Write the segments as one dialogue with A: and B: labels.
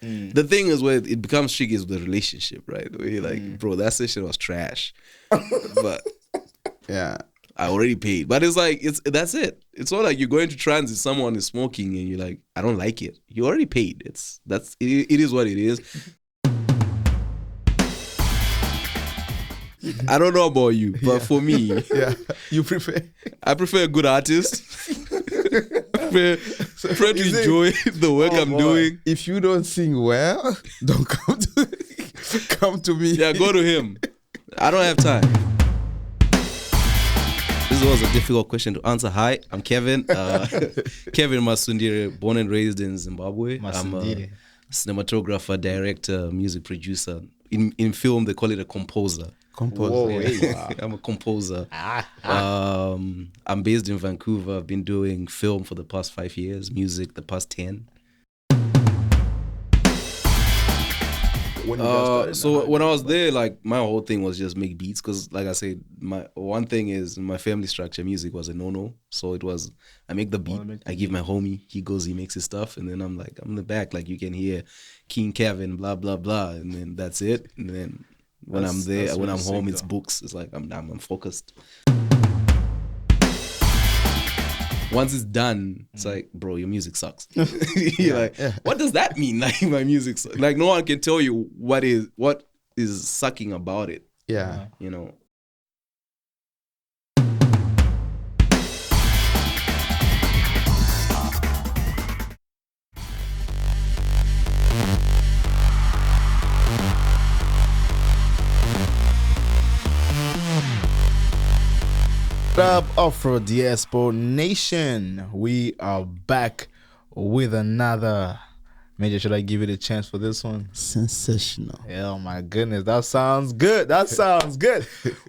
A: The thing is where it becomes tricky is the relationship, right? Where you're like, bro, that session was trash. But
B: Yeah.
A: I already paid. But it's like, that's it. It's not like you're going to transit, someone is smoking and you're like, I don't like it. You already paid. It is what it is. I don't know about you, but for me,
B: You prefer?
A: I prefer a good artist. prefer to enjoy the work I'm doing.
B: If you don't sing well, don't come to me.
A: Yeah, go to him. I don't have time. This was a difficult question to answer. Hi, I'm Kevin. Kevin Masundire, born and raised in Zimbabwe.
C: Masundire.
A: I'm a cinematographer, director, music producer. In film, they call it a composer.
B: Composer.
A: Yeah. I'm a composer. I'm based in Vancouver. I've been doing film for the past 5 years, music the past 10. When I was there, like my whole thing was just make beats because, like I said, my one thing is my family structure. Music was a no-no, so it was I make the beat, I give my homie, he goes, he makes his stuff, and then I'm like I'm in the back, like you can hear King Kevin, blah blah blah, and then that's it. And then when I'm there, when I'm home, it's books. It's like I'm focused. Once it's done, it's like, bro, your music sucks. You're like, what does that mean? Like my music sucks. Like no one can tell you what is sucking about it.
B: Yeah.
A: You know.
C: What up, Afrodiaspo Nation? We are back with another. Major, should I give it a chance for this one?
B: Sensational.
C: Oh my goodness, that sounds good. That sounds good.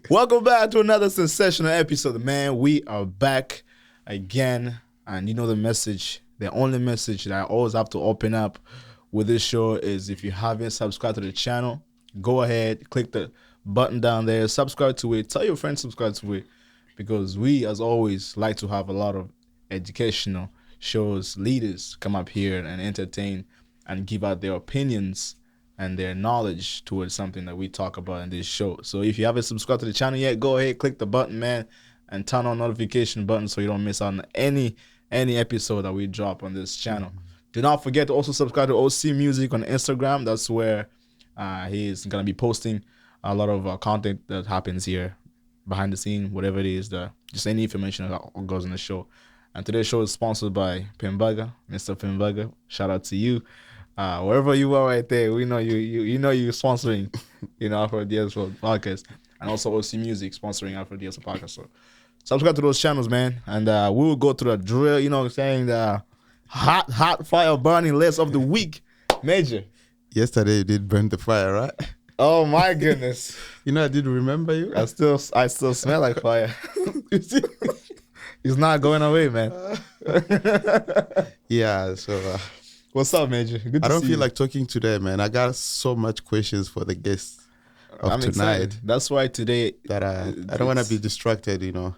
C: Welcome back to another sensational episode, man. We are back again, and you know the message. The only message that I always have to open up with this show is if you haven't subscribed to the channel, go ahead, click the button down there, subscribe to it. Tell your friends subscribe to it. Because we, as always, like to have a lot of educational shows, leaders come up here and entertain and give out their opinions and their knowledge towards something that we talk about in this show. So if you haven't subscribed to the channel yet, go ahead, click the button, man, and turn on notification button so you don't miss out on any episode that we drop on this channel. Do not forget to also subscribe to OC Music on Instagram. That's where he's going to be posting a lot of content that happens here. Behind the scene, whatever it is, just any information that goes on the show. And today's show is sponsored by Pimbaga, Mr. Pimbaga. Shout out to you. Wherever you are right there, we know you know you're sponsoring, Afrodiaspo Podcast. And also OC Music sponsoring Afrodiaspo Podcast. So subscribe to those channels, man. And we will go through the drill, you know what I'm saying? The hot fire burning list of the week. Major.
B: Yesterday you did burn the fire, right?
C: Oh my goodness!
B: I did remember you.
C: I still smell like fire. It's not going away, man.
B: Yeah. So,
C: what's up, Major? Good to
B: I don't
C: see
B: feel
C: you.
B: like talking today, man. I got so much questions for the guests of tonight.
C: Excited. That's why today
B: that I don't want to be distracted.
C: No,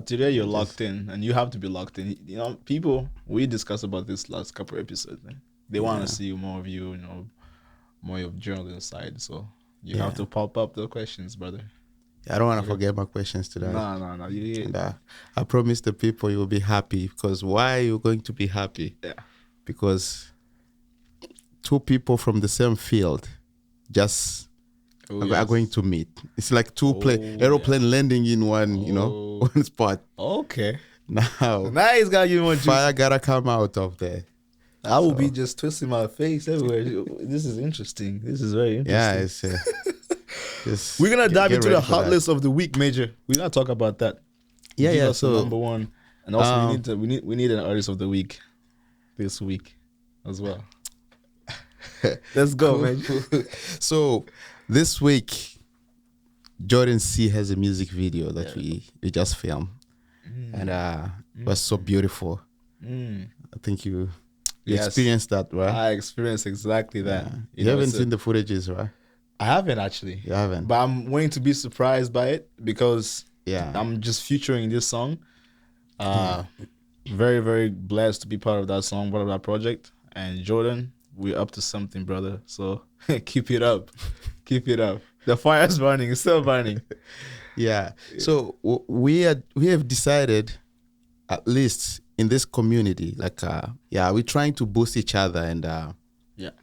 C: today you're locked in, and you have to be locked in. People. We discussed about this last couple of episodes, man. They want to see more of you. More of journalism side, so you have to pop up the questions, brother.
B: I don't want to forget my questions today.
C: No.
B: And, I promise the people you will be happy. Because why are you going to be happy?
C: Yeah.
B: Because two people from the same field just are going to meet. It's like aeroplane landing in one, one spot.
C: Okay.
B: Now
C: he's got you one.
B: Fire gotta come out of there.
C: I will be just twisting my face everywhere. This is interesting. This is very interesting.
B: Yeah, it's
C: we're gonna dive into the hot list of the week, Major. We're gonna talk about that. So number one, and also we need an artist of the week this week as well. Let's go, Major.
B: So this week, Jordan C has a music video that we just filmed, and it was so beautiful. I think you experienced that, right?
C: I experienced exactly that.
B: You haven't seen the footages, right?
C: I haven't actually.
B: You haven't?
C: But I'm waiting to be surprised by it because
B: Yeah.
C: I'm just featuring this song. Very, very blessed to be part of that song, part of that project. And Jordan, we're up to something, brother. So keep it up. Keep it up. The fire's burning. It's still burning.
B: Yeah. So we have decided, at least in this community, like we're trying to boost each other and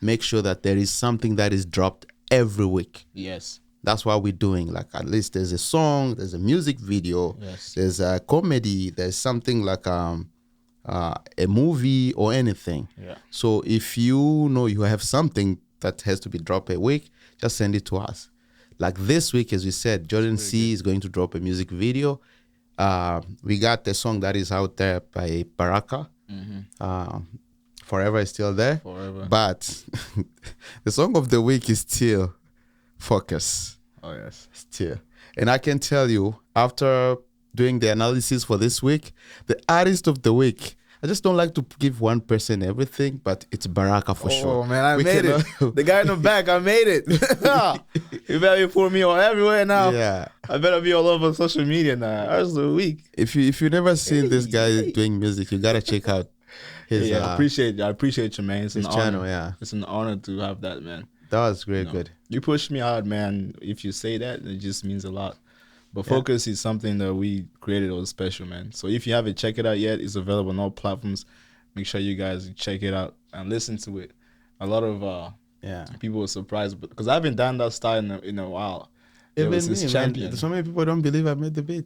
B: make sure that there is something that is dropped every week.
C: Yes.
B: That's what we're doing. Like at least there's a song, there's a music video, there's a comedy, there's something like a movie or anything.
C: Yeah.
B: So if you know you have something that has to be dropped a week, just send it to us. Like this week, as we said, Jordan C is going to drop a music video. We got the song that is out there by Baraka. Forever is still there.
C: Forever.
B: But the song of the week is still Focus.
C: Oh, yes.
B: Still. And I can tell you, after doing the analysis for this week, the artist of the week, I just don't like to give one person everything, but it's Baraka for sure.
C: Oh, man, I made it. The guy in the back, I made it. You better put me on everywhere now.
B: Yeah.
C: I better be all over social media now. That's the week.
B: If you never seen this guy doing music, you got to check out his
C: I appreciate you, man. It's
B: his
C: an
B: channel,
C: honor. It's an honor to have that, man.
B: That was good.
C: You push me hard, man. If you say that, it just means a lot. But Focus is something that we created. It was special, man. So if you haven't checked it out yet, it's available on all platforms. Make sure you guys check it out and listen to it. A lot of people were surprised because I haven't done that style in a while.
B: Even me, man. So many people don't believe I made the beat.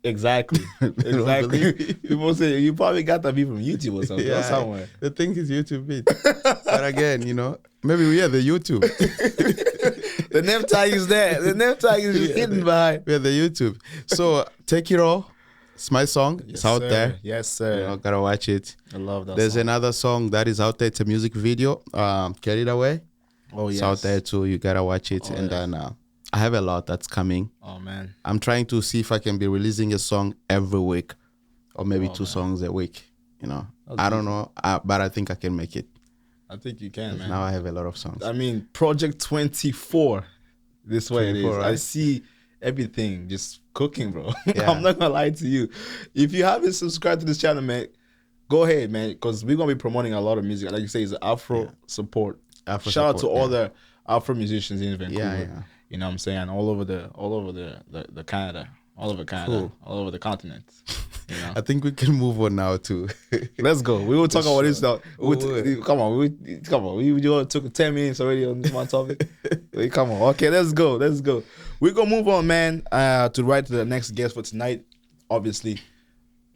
C: Exactly. People say you probably got that beat from YouTube or something or somewhere.
B: The thing is YouTube beat. But again, maybe we are the YouTube.
C: The name tag is there. The name tag is hidden behind.
B: We are the YouTube. So Take It All. It's my song. It's out there.
C: Yes, sir.
B: Gotta watch it.
C: I love that.
B: There's another song that is out there. It's a music video. Carried Away.
C: Oh, yes.
B: It's out there too. You gotta watch it. Then I have a lot that's coming.
C: Oh, man.
B: I'm trying to see if I can be releasing a song every week or maybe two songs a week. I don't know, but I think I can make it.
C: I think you can, man.
B: Now I have a lot of songs.
C: I mean, Project 24. This way it is.
B: Right?
C: I see everything just cooking, bro.
B: Yeah.
C: I'm not going to lie to you. If you haven't subscribed to this channel, man, go ahead, man, because we're going to be promoting a lot of music. Like you say, it's Afro support. Shout out to all the Afro musicians in Vancouver.
B: Yeah.
C: You know what I'm saying? All over the Canada. All over Canada.
B: Cool.
C: All over the continent.
B: I think we can move on now too.
C: Let's go. We will talk about this now. Come on. We took 10 minutes already on this one topic. Come on. Okay, let's go. We're going to move on, man, to the next guest for tonight. Obviously,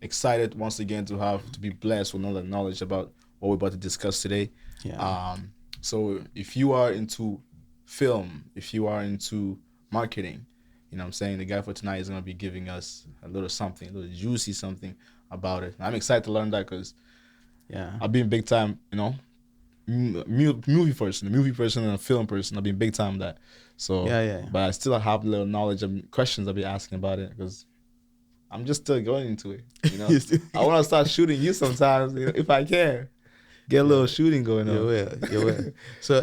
C: excited once again to be blessed with another knowledge about what we're about to discuss today.
B: Yeah.
C: So if you are into film, if you are into marketing, you know what I'm saying, the guy for tonight is going to be giving us a little juicy something about it. I'm excited to learn that because I've been big time, movie person and a film person. I've been big time that. So, but I still have a little knowledge and questions I'll be asking about it because I'm just still going into it. I want to start shooting you sometimes if I can. Get a little shooting going on.
B: You will. So,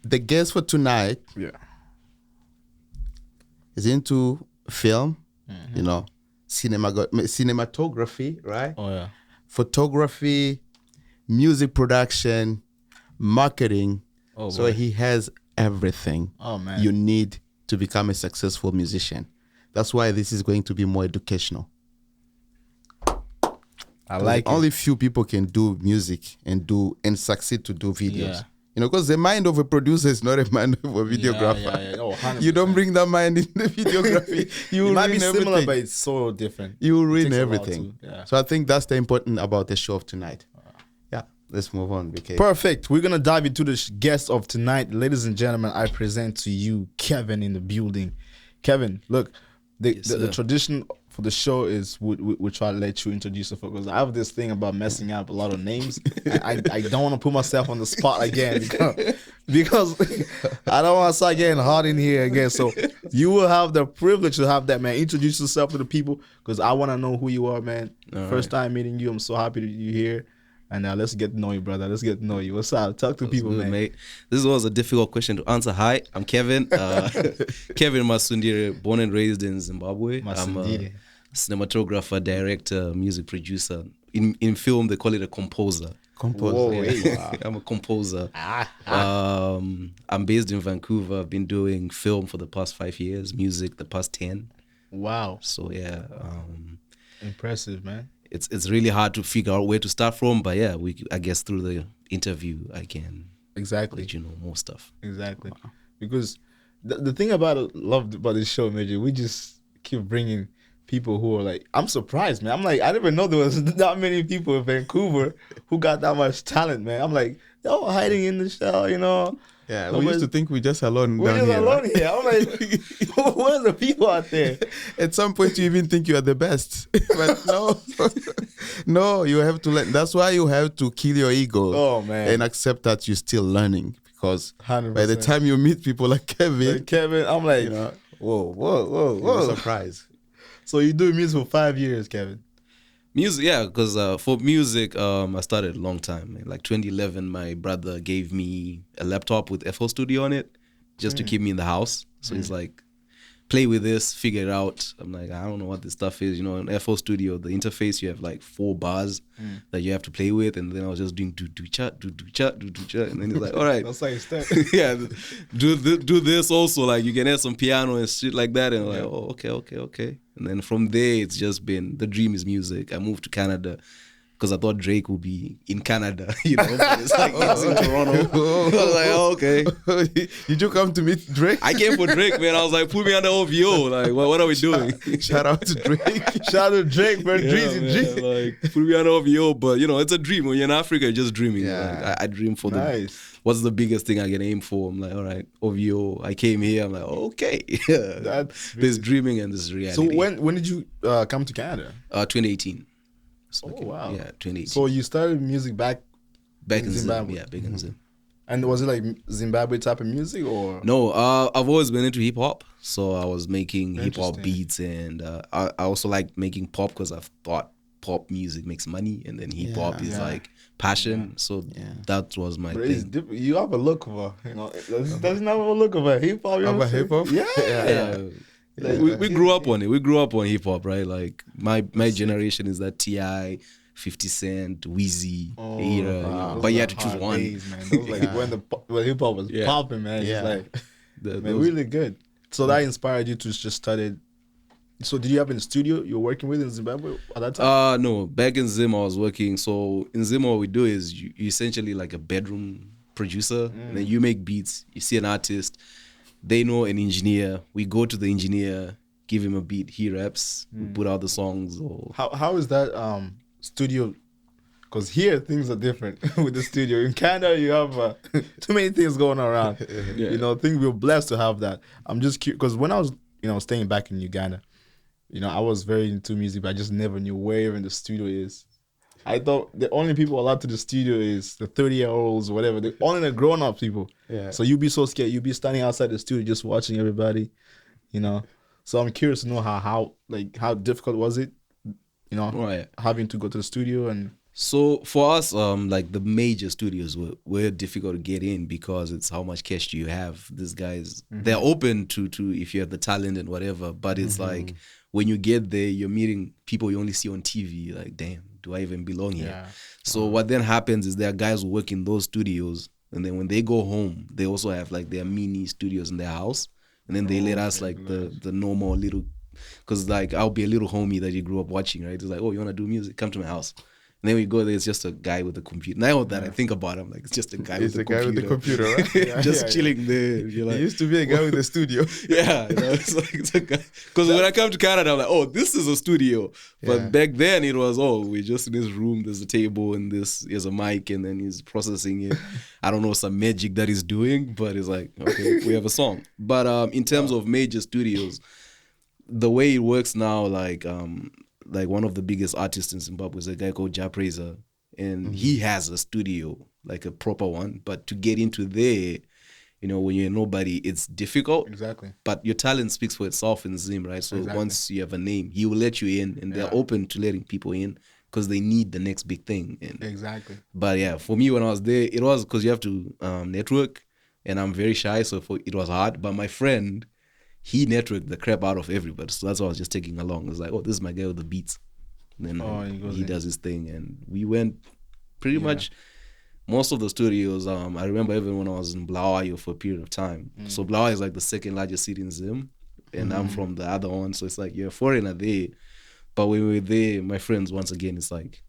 B: the guest for tonight is into film, cinematography, right?
C: Oh, yeah.
B: Photography, music production, marketing.
C: Oh,
B: so he has everything you need to become a successful musician. That's why this is going to be more educational.
C: I like it.
B: Only few people can do music and succeed to do videos. Because the mind of a producer is not a mind of a videographer.
C: Oh, 100%.
B: You don't bring that mind in the videography.
C: It might be similar, but it's so different.
B: You ruin everything. So I think that's the important about the show of tonight. Let's move on. BK.
C: Perfect. We're going to dive into the guest of tonight. Ladies and gentlemen, I present to you Kevin in the building. Kevin, look, the tradition for the show is we try to let you introduce yourself because I have this thing about messing up a lot of names. I don't want to put myself on the spot again because I don't want to start getting hot in here again. So you will have the privilege to have that, man. Introduce yourself to the people because I want to know who you are, man. First time meeting you. I'm so happy that you're here. And now let's get to know you, brother. Let's get to know you. What's up? Talk to people,
A: good,
C: man.
A: Mate. This was a difficult question to answer. Hi, I'm Kevin. Kevin Masundire, born and raised in Zimbabwe. I'm a cinematographer, director, music producer. In film, they call it a composer.
B: Composer.
C: Whoa,
B: Yeah.
C: hey.
A: Wow. I'm a composer. I'm based in Vancouver. I've been doing film for the past 5 years, music the past 10.
C: Wow.
A: So yeah,
C: Impressive, man.
A: it's really hard to figure out where to start from. But yeah, I guess through the interview I can
C: Exactly.
A: let you know more stuff.
C: Exactly. Because the thing loved about this show, Major, we just keep bringing people who are like, I'm surprised, man. I'm like, I didn't know there was that many people in Vancouver who got that much talent, man. I'm like, they're all hiding in the shell, you know.
B: Yeah, we used to think we're just alone
C: We're
B: down
C: just
B: here.
C: alone
B: Right?
C: here. I'm like, where's the people out there?
B: At some point, you even think you are the best, but no, no. You have to learn. That's why you have to kill your ego.
C: Oh, man.
B: And accept that you're still learning, because
C: 100%.
B: by the time you meet people like Kevin,
C: Like Kevin, I'm like,
B: you know,
C: whoa.
B: surprise.
C: So you do music for 5 years, Kevin?
A: Music, yeah, because for music, I started a long time. Like 2011, my brother gave me a laptop with FL Studio on it just to keep me in the house. So he's like, play with this, figure it out. I'm like, I don't know what this stuff is. You know, in FL Studio, the interface, you have like 4 bars that you have to play with. And then I was just doing do cha, do cha, do cha. And then he's like, all right.
C: That's like a step.
A: Yeah, do this also. Like you can add some piano and shit like that. And I'm like, oh, okay. And then from there, it's just been, the dream is music. I moved to Canada because I thought Drake would be in Canada, you know. But it's like, it's in Toronto. I was like, oh, okay.
B: Did you come to meet Drake?
A: I came for Drake, man. I was like, put me on the OVO. Like, what are we doing?
B: Shout out to Drake.
C: Shout out to Drake, man.
A: Yeah,
C: Dreezy,
A: man,
C: Dreezy.
A: like, put me on the OVO. But, you know, it's a dream. When you're in Africa, you're just dreaming.
B: Yeah.
A: Like, I dream for
C: Nice.
A: what's the biggest thing I can aim for? I'm like, all right, OVO. I came here. I'm like, okay.
C: That's
A: There's dreaming and there's
C: So
A: reality.
C: when did you come to Canada?
A: 2018. So,
C: Oh, wow.
A: Yeah, 2018.
C: So you started music back
A: back
C: in
A: in
C: Zimbabwe.
A: Zimbabwe. Yeah, back in Zimbabwe.
C: and was it like Zimbabwe type of music or?
A: No, I've always been into hip hop. So I was making hip hop
C: Interesting.
A: beats, and I also like making pop because I've thought pop music makes money, and then hip hop is
C: Yeah.
A: like passion. So that was my
C: But it's
A: thing.
C: different. You have a look of a, you know, doesn't have a look of a hip hop. You know
B: Of
C: what
B: a
C: I'm
B: hip-hop?
C: saying? Yeah.
A: Like, we grew up on it. We grew up on hip hop, right? Like my generation is that T.I., 50 Cent, Weezy era. You know?
C: Those
A: But you
C: were
A: had to choose
C: hard
A: one.
C: days, man. Those like when hip hop was
A: Yeah.
C: popping, man.
B: Yeah.
C: It's like man,
A: Those-
C: really good. So that inspired you to just started. So did you have a studio you're working with in Zimbabwe at that time?
A: No, back in Zim, I was working. So in Zim, what we do is you essentially like a bedroom producer, and then you make beats. You see an artist, they know an engineer. We go to the engineer, give him a beat, he raps, we put out the songs. Or
C: How is that studio? Because here things are different with the studio. In Canada, you have too many things going around. You know, think we're blessed to have that. I'm just curious because when I was, staying back in Uganda, I was very into music, but I just never knew where even the studio is. I thought the only people allowed to the studio is the 30-year-olds or whatever. Only the grown-up people.
B: Yeah.
C: So you'd be so scared. You'd be standing outside the studio just watching everybody, So I'm curious to know how difficult was it,
A: right.
C: having to go to the studio and...
A: So for us, like the major studios were difficult to get in because it's how much cash do you have. These guys, they're open to if you have the talent and whatever, but it's like when you get there, you're meeting people you only see on TV. Like, damn, do I even belong here?
C: Yeah.
A: So what then happens is there are guys who work in those studios, and then when they go home, they also have like their mini studios in their house, and then they let us like the normal little, because like I'll be a little homie that you grew up watching, right? It's like, oh, you want to do music? Come to my house. And then we go there, it's just a guy with a computer. Now that I think about it, I'm like, it's just a guy with a computer.
B: With the computer, right?
A: Just chilling there. You're like,
B: He used to be a guy with a studio.
A: yeah, it's like it's a guy. Because when I come to Canada, I'm like, oh, this is a studio. But
B: Yeah.
A: back then it was, oh, we're just in this room. There's a table and here's a mic, and then he's processing it. I don't know some magic that he's doing, but it's like, okay, we have a song. But in terms of major studios, the way it works now, like one of the biggest artists in Zimbabwe is a guy called Ja Praiser, and he has a studio, like a proper one. But to get into there, when you're nobody, it's difficult.
C: Exactly.
A: But your talent speaks for itself in Zim, right? So
C: Exactly.
A: once you have a name, he will let you in, and they're open to letting people in because they need the next big thing. And,
C: Exactly.
A: but yeah, for me when I was there, it was because you have to network, and I'm very shy, so it was hard. But my friend, he networked the crap out of everybody, so that's why I was just taking along. It's like, oh, this is my guy with the beats. And then
C: He goes
A: he
C: in.
A: does his thing, and we went pretty much. most of the studios, I remember even when I was in Blawayo for a period of time. So Blawayo is like the second largest city in Zim, and I'm from the other one. So it's like you're a foreigner there. But when we were there, my friends, once again, it's like,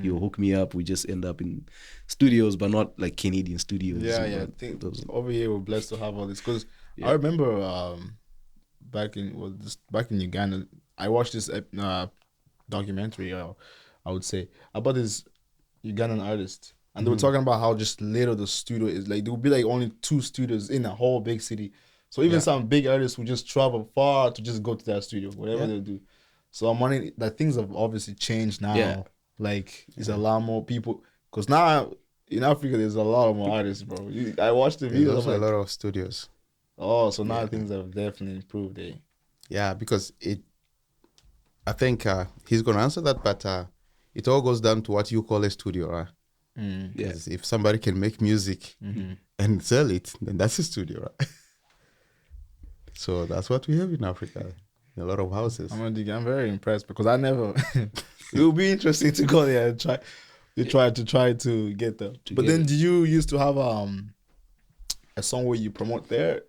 A: you hook me up. We just end up in studios, but not like Canadian studios.
C: I think over here we're blessed to have all this. Because I remember back in Uganda, I watched this documentary, I would say, about this Ugandan artist. And they were talking about how just little the studio is. Like, there would be like only 2 studios in a whole big city. So even some big artists would just travel far to just go to that studio, whatever they do. So I'm wondering that things have obviously changed now. Yeah. Like, there's a lot more people. Because now in Africa, there's a lot more artists, bro. I watched the videos.
B: There's a lot of studios.
C: Oh, so now things have definitely improved, eh?
B: Yeah, because I think he's going to answer that, but it all goes down to what you call a studio, right? Yes. If somebody can make music and sell it, then that's a studio, right? So that's what we have in Africa. A lot of houses.
C: I'm very impressed because I never. It would be interesting to go there and try to get them. But then, did you used to have a song where you promote there?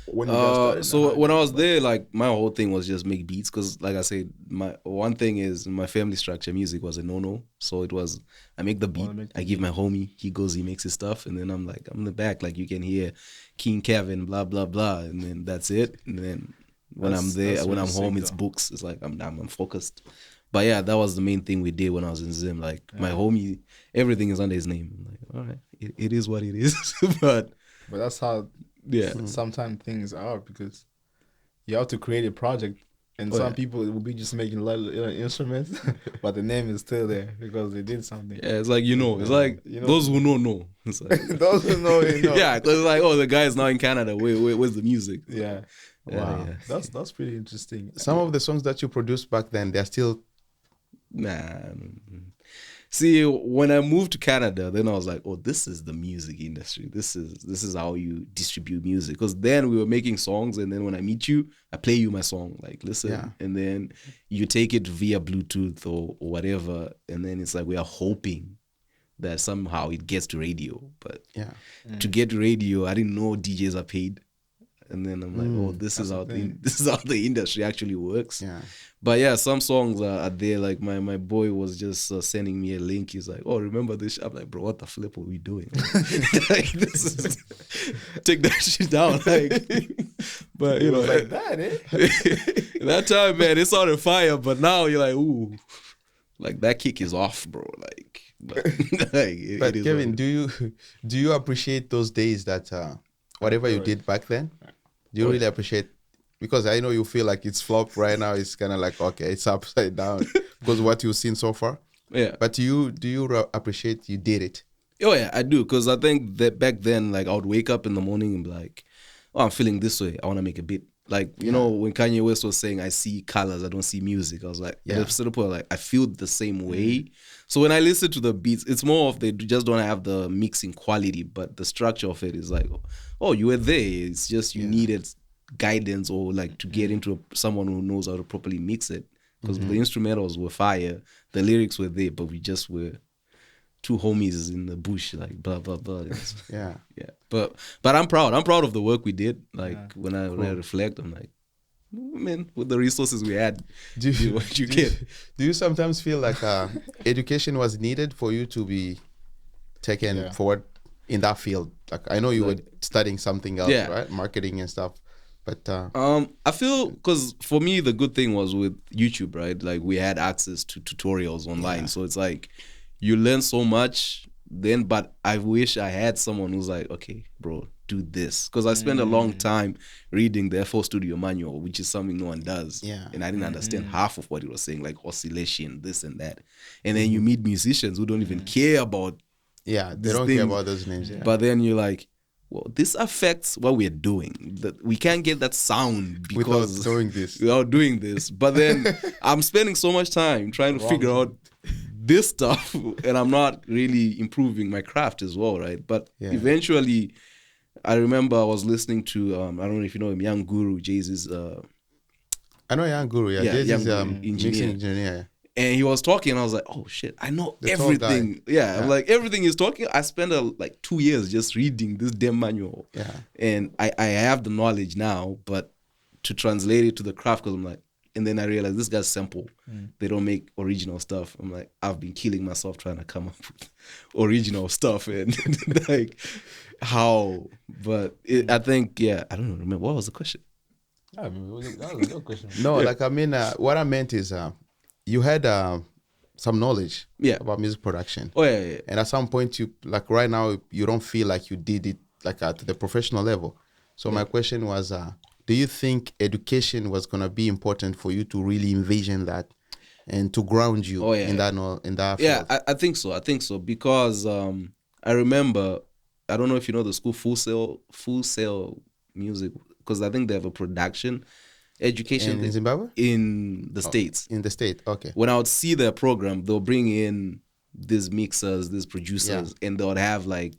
C: When you guys
A: started? When I was there, like my whole thing was just make beats because, like I said, my one thing is my family structure. Music was a no. So it was I make the beat, I give my homie, he goes, he makes his stuff, and then I'm like I'm in the back, like you can hear King Kevin, blah blah blah, and then that's it. And then when I'm there, when I'm home, it's books. It's like I'm focused. But yeah, that was the main thing we did when I was in Zim. Like my homie, everything is under his name. I'm like, all right, it is what it is. but
C: that's how sometimes things are, because you have to create a project, and some people will be just making little instruments, but the name is still there because they did something.
A: Yeah, it's like it's like those who know. It's like,
C: those who know,
A: yeah, because it's like the guy is now in Canada. Where's the music?
C: Yeah. Wow, that's pretty interesting.
B: Some of the songs that you produced back then, they're still.
A: Nah. See, when I moved to Canada, then I was like, oh, this is the music industry. This is how you distribute music. Because then we were making songs, and then when I meet you, I play you my song. Like, listen. And then you take it via Bluetooth or whatever. And then it's like we are hoping that somehow it gets to radio. But to get to radio, I didn't know DJs are paid. And then I'm like, oh, this is how the industry actually works. Yeah. But yeah, some songs are there. Like my boy was just sending me a link. He's like, oh, remember this? I'm like, bro, what the flip are we doing? Like, take that shit down. Like, but you know,
C: like that,
A: that time, man, it's on fire. But now you're like, ooh, like that kick is off, bro. Like,
B: but Kevin, do you appreciate those days that whatever you did back then? Do you really appreciate? Because I know you feel like it's flopped right now. It's kind of like, okay, it's upside down because what you've seen so far.
A: Yeah.
B: But do you appreciate you did it?
A: Oh yeah, I do. Because I think that back then, like I would wake up in the morning and be like, oh, I'm feeling this way. I want to make a beat. Like, you know, when Kanye West was saying, I see colors, I don't see music. I was like, I feel the same way. So when I listen to the beats, it's more of they just don't have the mixing quality, but the structure of it is like, oh, you were there. It's just you needed guidance or like to get into someone who knows how to properly mix it. Because the instrumentals were fire, the lyrics were there, but we just were two homies in the bush, like blah blah blah.
B: Yeah.
A: But I'm proud. I'm proud of the work we did. Like when I reflect, I'm like, man, with the resources we had, do what you get.
B: Do you sometimes feel like education was needed for you to be taken forward in that field? Like I know you were studying something else, right? Marketing and stuff. But
A: I feel, because for me the good thing was with YouTube, right? Like we had access to tutorials online, so it's like you learn so much then. But I wish I had someone who's like, okay, bro, do this, because I spent a long time reading the FL Studio manual, which is something no one does. And I didn't understand half of what it was saying, like oscillation, this and that. And then you meet musicians who don't even care about
B: they don't care about those names.
A: But then you're like, well, this affects what we're doing. That we can't get that sound because without doing this. But then I'm spending so much time trying to figure out this stuff, and I'm not really improving my craft as well, right? But eventually, I remember I was listening to I don't know if you know him, Young Guru, Jay-Z's.
B: I know Young Guru, Jay-Z's mixing engineer.
A: And he was talking, and I was like, "Oh shit, I know everything." Yeah, I'm like, everything he's talking. I spent like 2 years just reading this damn manual.
B: Yeah,
A: and I have the knowledge now, but to translate it to the craft, because I'm like, and then I realized this guy's simple. They don't make original stuff. I'm like, I've been killing myself trying to come up with original stuff, and like how. But I think, I don't know. Remember what was the question?
C: I mean, that was a good question.
B: no, like I mean, what I meant is, you had some knowledge about music production.
A: Oh yeah.
B: And at some point, you like right now, you don't feel like you did it like at the professional level. So my question was, do you think education was gonna be important for you to really envision that and to ground you in that field?
A: I think so. I think so because I remember, I don't know if you know the school Full Sail Music, because I think they have a production education
B: in Zimbabwe?
A: In the States.
B: In the state, okay.
A: When I would see their program, they'll bring in these mixers, these producers, and they would have like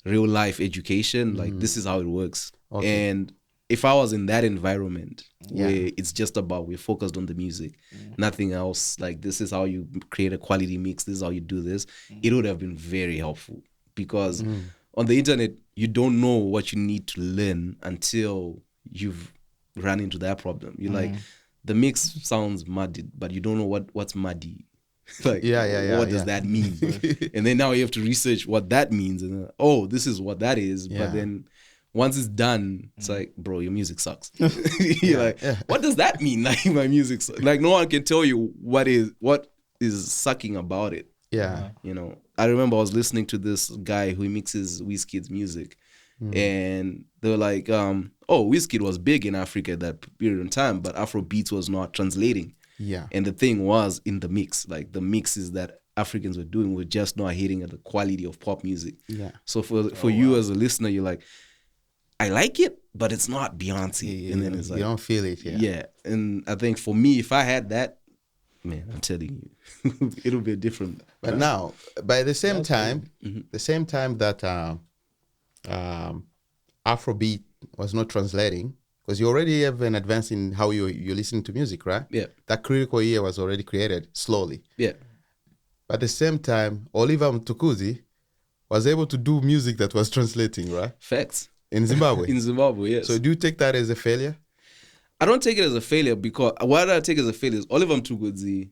A: real life education. Like this is how it works. Okay. And if I was in that environment where it's just about, we're focused on the music, nothing else, like this is how you create a quality mix, this is how you do this, it would have been very helpful. Because on the internet, you don't know what you need to learn until you've run into that problem. You're like, the mix sounds muddy, but you don't know what's muddy. Like, what does that mean? And then now you have to research what that means. And this is what that is. But then once it's done, it's like, bro, your music sucks. You're like, what does that mean? Like, my music sucks. Like, no one can tell you what is sucking about it.
B: Yeah.
A: You know, I remember I was listening to this guy who mixes Wizkid's music. And they were like, Wizkid was big in Africa at that period of time, but Afrobeats was not translating.
B: Yeah.
A: And the thing was in the mix, like the mixes that Africans were doing were just not hitting at the quality of pop music.
B: Yeah.
A: So for you as a listener, you're like, I like it, but it's not Beyonce. And then it's like,
B: you don't feel it.
A: Yeah. And I think for me, if I had that, man, I'm telling you, it'll be different.
B: But now, by the same time, the same time that Afrobeat was not translating, because you already have an advance in how you listen to music, right?
A: Yeah.
B: That critical ear was already created slowly.
A: Yeah.
B: But at the same time, Oliver Mtukudzi was able to do music that was translating, right?
A: Facts.
B: In Zimbabwe.
A: In Zimbabwe, yes.
B: So do you take that as a failure?
A: I don't take it as a failure, because what I take as a failure is Oliver Mtukudzi,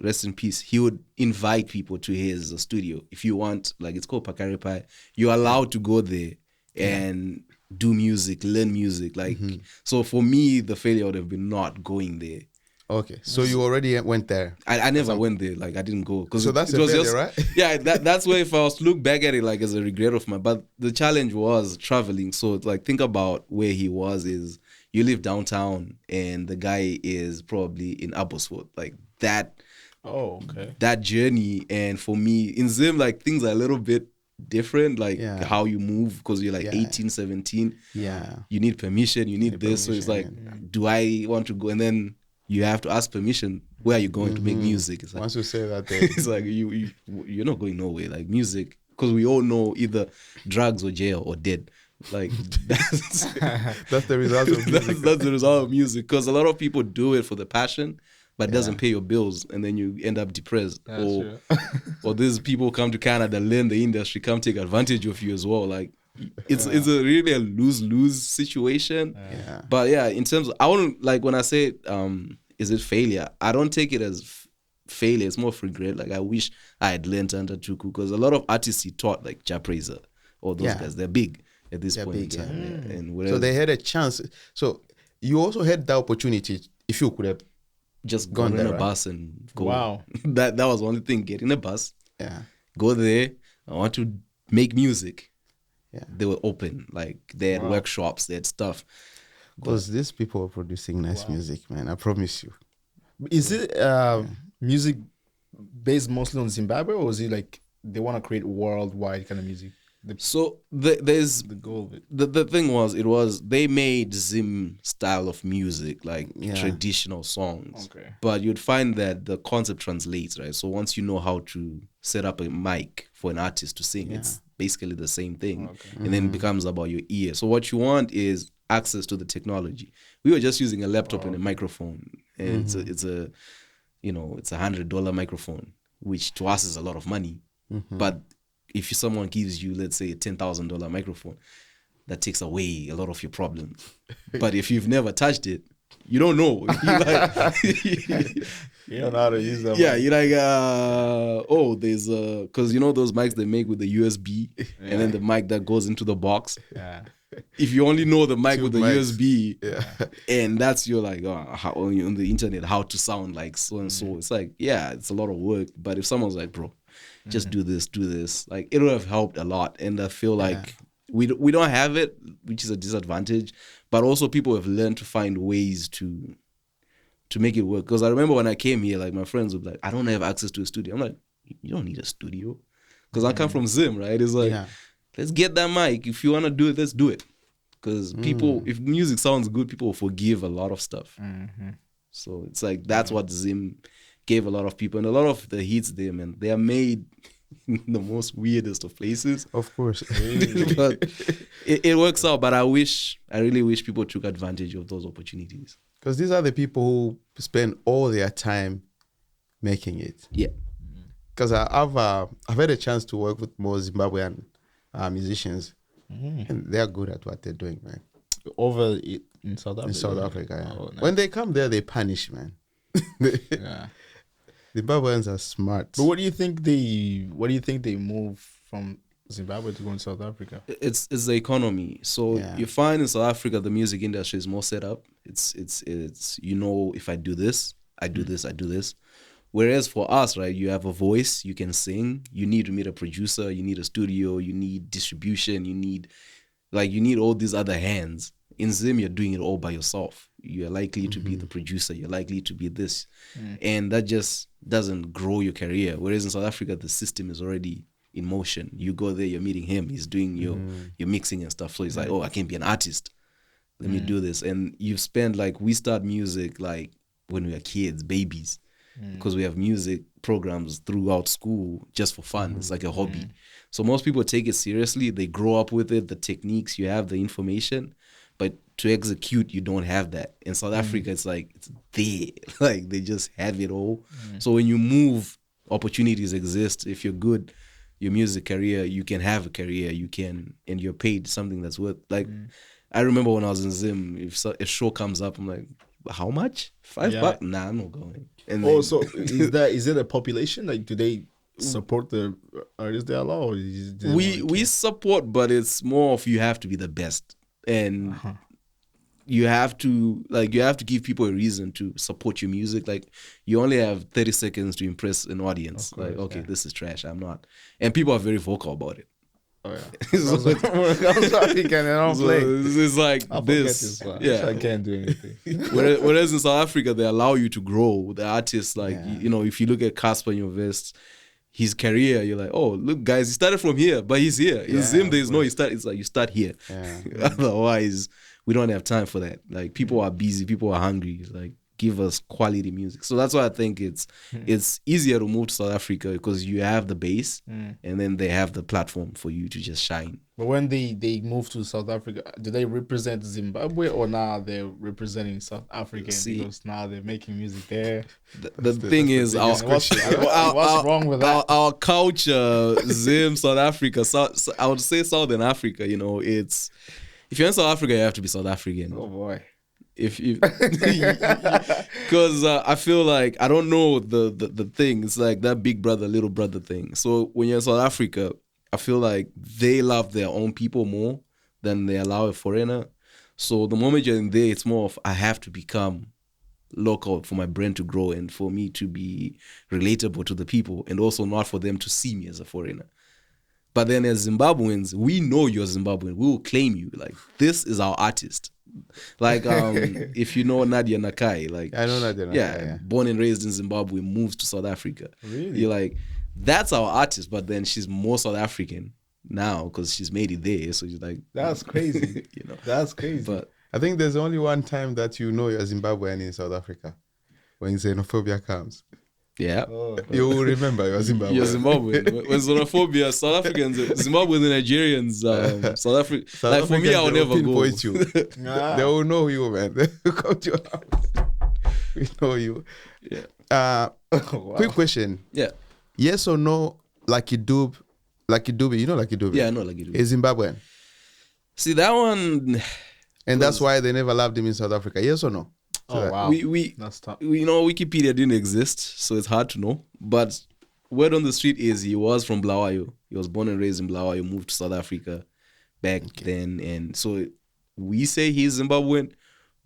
A: rest in peace, he would invite people to his studio. If you want, like, it's called Pakaripai, you're allowed to go there and do music, learn music. Like, so for me, the failure would have been not going there.
B: Okay, so you already went there.
A: I never went there. Like, I didn't go.
B: So that's a failure, right?
A: Yeah, that's where if I was to look back at it, like, as a regret of mine. But the challenge was traveling. So, like, think about where he was is, you live downtown and the guy is probably in Aberystwyth. Like, that.
C: Oh, okay.
A: That journey. And for me, in Zim, like, things are a little bit different, like how you move, because you're like 18, 17.
B: Yeah.
A: You need permission, you need this. So it's like, do I want to go? And then you have to ask permission. Where are you going to make music? It's like,
B: once you say that,
A: it's like you're not going nowhere. Like, music, because we all know either drugs or jail or dead. Like, that's
B: the result of music.
A: That's the result of music. Because a lot of people do it for the passion, but it doesn't pay your bills, and then you end up depressed. Or these people come to Canada, learn the industry, come take advantage of you as well. Like, it's a really a lose-lose situation.
B: Yeah.
A: But yeah, in terms of, I wouldn't, like, when I say is it failure, I don't take it as failure. It's more of regret. Like, I wish I had learned under Chuku, because a lot of artists he taught, like Japraiser, or those guys, they're big at this point in time. Yeah. And
B: so they had a chance. So you also had the opportunity, if you could have
A: just gone in a bus and go.
C: Wow.
A: that was one thing. Get in a bus.
B: Yeah.
A: Go there. I want to make music.
B: Yeah.
A: They were open. Like, they had workshops, they had stuff.
B: Because these people are producing nice music, man. I promise you.
C: Is it music based mostly on Zimbabwe, or is it like they want to create worldwide kind of music?
A: So there's
C: the goal of it.
A: The thing was they made Zim style of music, like traditional songs.
C: Okay.
A: But you'd find that the concept translates, right? So once you know how to set up a mic for an artist to sing, it's basically the same thing. Okay. And then it becomes about your ear. So what you want is access to the technology. We were just using a laptop and a microphone. And you know, it's $100 microphone, which to us is a lot of money. But if someone gives you, let's say, a $10,000 microphone, that takes away a lot of your problems. But if you've never touched it, you don't know.
C: You don't know how to use them.
A: Yeah, you're like, there's because you know those mics they make with the USB and then the mic that goes into the box.
C: Yeah.
A: If you only know the mic
B: Two
A: with the
B: mics.
A: USB, and that's your like how on the internet how to sound like so and so. It's like, yeah, it's a lot of work. But if someone's like, bro, just do this, like it would have helped a lot. And I feel like we don't have it, which is a disadvantage. But also people have learned to find ways to make it work. Because I remember when I came here, like my friends would be like, I don't have access to a studio. I'm like, you don't need a studio. Because I come from Zim, right? It's like, let's get that mic. If you want to do it, let's do it. Because people, if music sounds good, people will forgive a lot of stuff. So it's like, that's what Zim gave a lot of people. And a lot of the hits there, man, they are made in the most weirdest of places.
B: Of course.
A: But it works out. But I really wish people took advantage of those opportunities.
B: Because these are the people who spend all their time making it.
A: Yeah.
B: Because I've had a chance to work with more Zimbabwean musicians, and they're good at what they're doing, man.
C: Over in South Africa.
B: In South Africa, yeah.
C: Oh, nice.
B: When they come there, they punish, man.
C: Yeah.
B: Zimbabweans are smart.
C: But what do you think they move from Zimbabwe to go in South Africa?
A: It's the economy. So you find in South Africa the music industry is more set up. It's you know, if I do this, I do this, I do this. Whereas for us, right, you have a voice, you can sing, you need to meet a producer, you need a studio, you need distribution, you need all these other hands. In Zim, you're doing it all by yourself. You're likely to be the producer, you're likely to be this. And that just doesn't grow your career. Whereas in South Africa, the system is already in motion. You go there, you're meeting him, he's doing your mixing and stuff. So it's like, oh, I can be an artist. Let me do this. And you've spent, like, we start music like when we were kids, babies. Because we have music programs throughout school just for fun. It's like a hobby. So most people take it seriously. They grow up with it, the techniques, you have the information. But to execute, you don't have that. In South Africa, it's like, it's there. Like, they just have it all. So when you move, opportunities exist. If you're good, your music career, you can have a career. You can, and you're paid something that's worth. Like, I remember when I was in Zim, if a show comes up, I'm like, how much? $5? Nah, I'm not going. And
C: So is it a population? Like, do they support the artists they allow? Or
A: we support, but it's more of you have to be the best, and you have to give people a reason to support your music. Like, you only have 30 seconds to impress an audience. Course, like, okay, this is trash. I'm not, and people are very vocal about it.
C: Oh yeah, so
A: it's like this. Yeah,
C: I can't do anything.
A: Whereas in South Africa, they allow you to grow. The artists, like you know, if you look at Casper in your vest, his career, you're like, oh, look, guys, he started from here, but he's here. In Zim, there's no. It's like you start here. Otherwise, we don't have time for that. Like, people are busy, people are hungry. Like, give us quality music. So that's why I think it's easier to move to South Africa, because you have the base and then they have the platform for you to just shine.
C: But when they move to South Africa, do they represent Zimbabwe, or now they're representing South Africa because now they're making music there?
A: The thing is, what's
C: wrong with that?
A: Our culture, Zim, South Africa, I would say Southern Africa, you know, if you're in South Africa, you have to be South African.
C: Oh boy.
A: Because I feel like, I don't know the thing. It's like that big brother, little brother thing. So when you're in South Africa, I feel like they love their own people more than they allow a foreigner. So the moment you're in there, it's more of, I have to become local for my brand to grow and for me to be relatable to the people, and also not for them to see me as a foreigner. But then as Zimbabweans, we know you're Zimbabwean. We will claim you. Like, this is our artist. Like, if you know Nadia Nakai, like,
B: I know Nadia Nakai, yeah,
A: born and raised in Zimbabwe, moves to South Africa.
C: Really?
A: You're like, that's our artist, but then she's more South African now because she's made it there. So you're like,
C: that's crazy.
A: You know,
C: that's crazy.
A: But
B: I think there's only one time that you know you're Zimbabwean in South Africa, when xenophobia comes.
A: Yeah.
B: You will remember you're Zimbabwean.
A: You're Zimbabwean. When xenophobia, South Africans, Zimbabwean and Nigerians, South Africa. Like, for me, I will never go.
B: You. They will know you, man. They will come to your house. We know you.
A: Yeah.
C: Wow.
B: Quick question.
A: Yeah.
B: Yes or no, Lucky Dube, you know Lucky Dube?
A: Yeah, I know Lucky Dube.
B: Is Zimbabwean.
A: See that one,
B: And that's why they never loved him in South Africa. Yes or no?
C: Wow.
A: we
C: That's tough.
A: you know, Wikipedia didn't exist, so it's hard to know. But word on the street is he was from Bulawayo. He was born and raised in Bulawayo, moved to South Africa back then, and so we say he's Zimbabwean,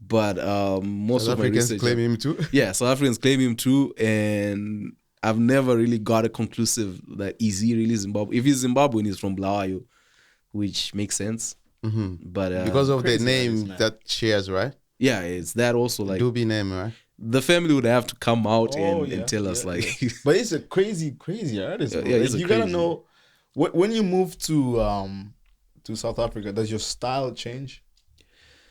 A: but most
B: South
A: of my
B: Africans
A: research,
B: claim him too.
A: yeah, South Africans claim him too, and I've never really got a conclusive that is he really Zimbabwe. If he's Zimbabwean, he's from Bulawayo, which makes sense. But
B: Because of the
C: Crazy
B: name
C: man.
B: that shares, right?
A: yeah, it's that also like
B: Dube name, right?
A: the family would have to come out
C: Oh,
A: and tell us like
C: But it's a crazy artist. Bro.
A: Yeah,
C: Like,
A: he's a
C: you gotta
A: crazy-
C: know when you move to South Africa, does your style change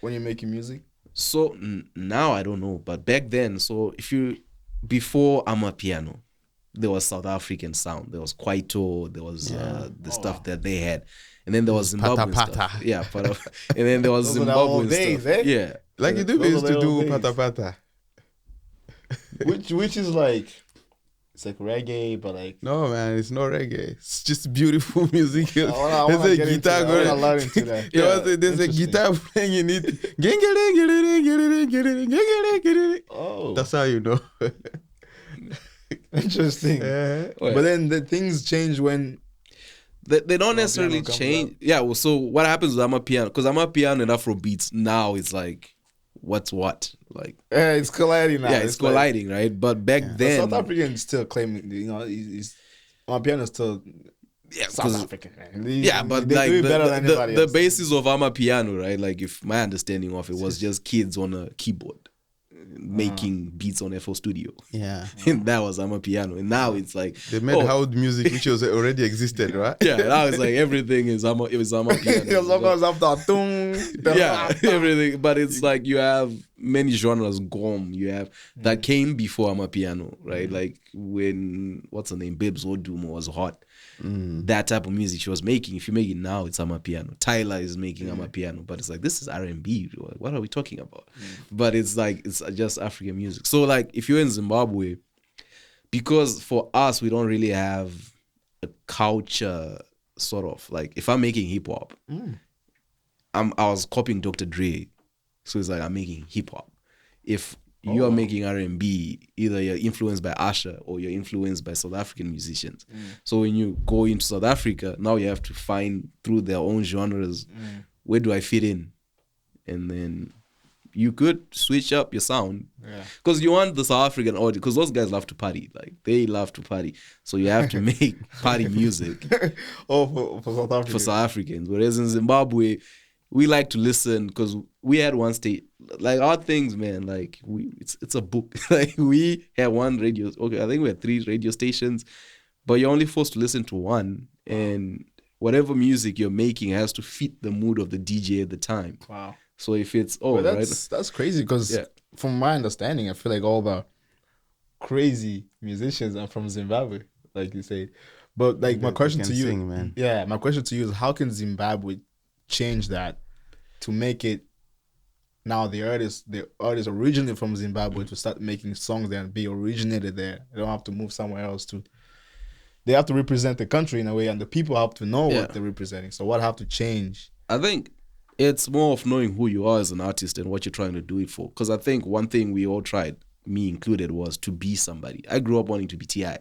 C: when you're making music?
A: So now I don't know, but back then, so before Amapiano, there was South African sound. There was Kwaito. There was the stuff that they had, and then there was Zimbabwean
B: Pata
A: stuff.
B: pata.
A: Yeah, and then there was
C: Those are the old
A: Zimbabwean
C: days,
A: stuff.
C: eh?
A: Yeah,
B: Lucky Dube
C: Those
B: used
C: are
B: to
C: the
B: do
C: old
B: pata
C: days.
B: pata.
C: which is like it's like reggae, but like
B: No man, it's not reggae. It's just beautiful music.
C: I wanna
B: There's a
C: get into
B: guitar
C: that. I wanna
B: going.
C: learn into that.
B: There's a
C: Interesting.
B: guitar playing in it.
C: Oh,
B: That's how you know.
C: interesting.
B: Yeah.
C: But then the things change when
A: they don't necessarily
C: comes
A: change.
C: out.
A: Yeah, well, so what happens with Amapiano? Because Amapiano and Afrobeats now it's like what's what like.
C: it's colliding now.
A: Yeah, it's
C: like-
A: colliding, right? But back
C: But
A: then,
C: South Africans still claiming, he's my piano still
A: yeah,
C: South
A: 'cause-
C: African.
A: yeah, but
C: they
A: like
C: do it better than anybody
A: the
C: else.
A: basis of Amapiano, right? Like if my understanding of it was just kids on a keyboard making beats on FL Studio,
B: Yeah.
A: and that was Amapiano. And now it's like
B: They made house music which was already existed, right?
A: yeah, now it's like everything is Amapiano.
C: As long as after tung,
A: Yeah, everything. But it's like you have many genres gone. You have that came before Amapiano, right? Like when what's her name, Babes Odumo was hot. That type of music she was making. If you make it now, it's Amapiano. Tyler is making Amapiano, but it's like this is R&B. What are we talking about? But it's like it's just African music. So like if you're in Zimbabwe, because for us we don't really have a culture sort of like if I'm making hip hop. I was copying Dr. Dre, so it's like I'm making hip hop. If you are making R&B, either you're influenced by Usher or you're influenced by South African musicians. So when you go into South Africa, now you have to find through their own genres, where do I fit in? And then you could switch up your sound. Because you want the South African audience, because those guys love to party. Like, they love to party. So you have to make party music
C: for South Africa.
A: for South Africans. Whereas in Zimbabwe, we like to listen because we had one state, like our things, man, like it's a book. Like we had one radio, okay, I think we had 3 radio stations, but you're only forced to listen to one, and whatever music you're making has to fit the mood of the DJ at the time.
C: Wow.
A: So if it's
C: But
A: right,
C: that's crazy because from my understanding, I feel like all the crazy musicians are from Zimbabwe, like you said. But like my question
B: can
C: to you,
B: sing, man.
C: yeah, my question to you is how can Zimbabwe change that to make it now the artists originally from Zimbabwe to start making songs there and be originated there. They don't have to move somewhere else to. They have to represent the country in a way, and the people have to know what they're representing. So what have to change?
A: I think it's more of knowing who you are as an artist and what you're trying to do it for. Because I think one thing we all tried, me included, was to be somebody. I grew up wanting to be T.I.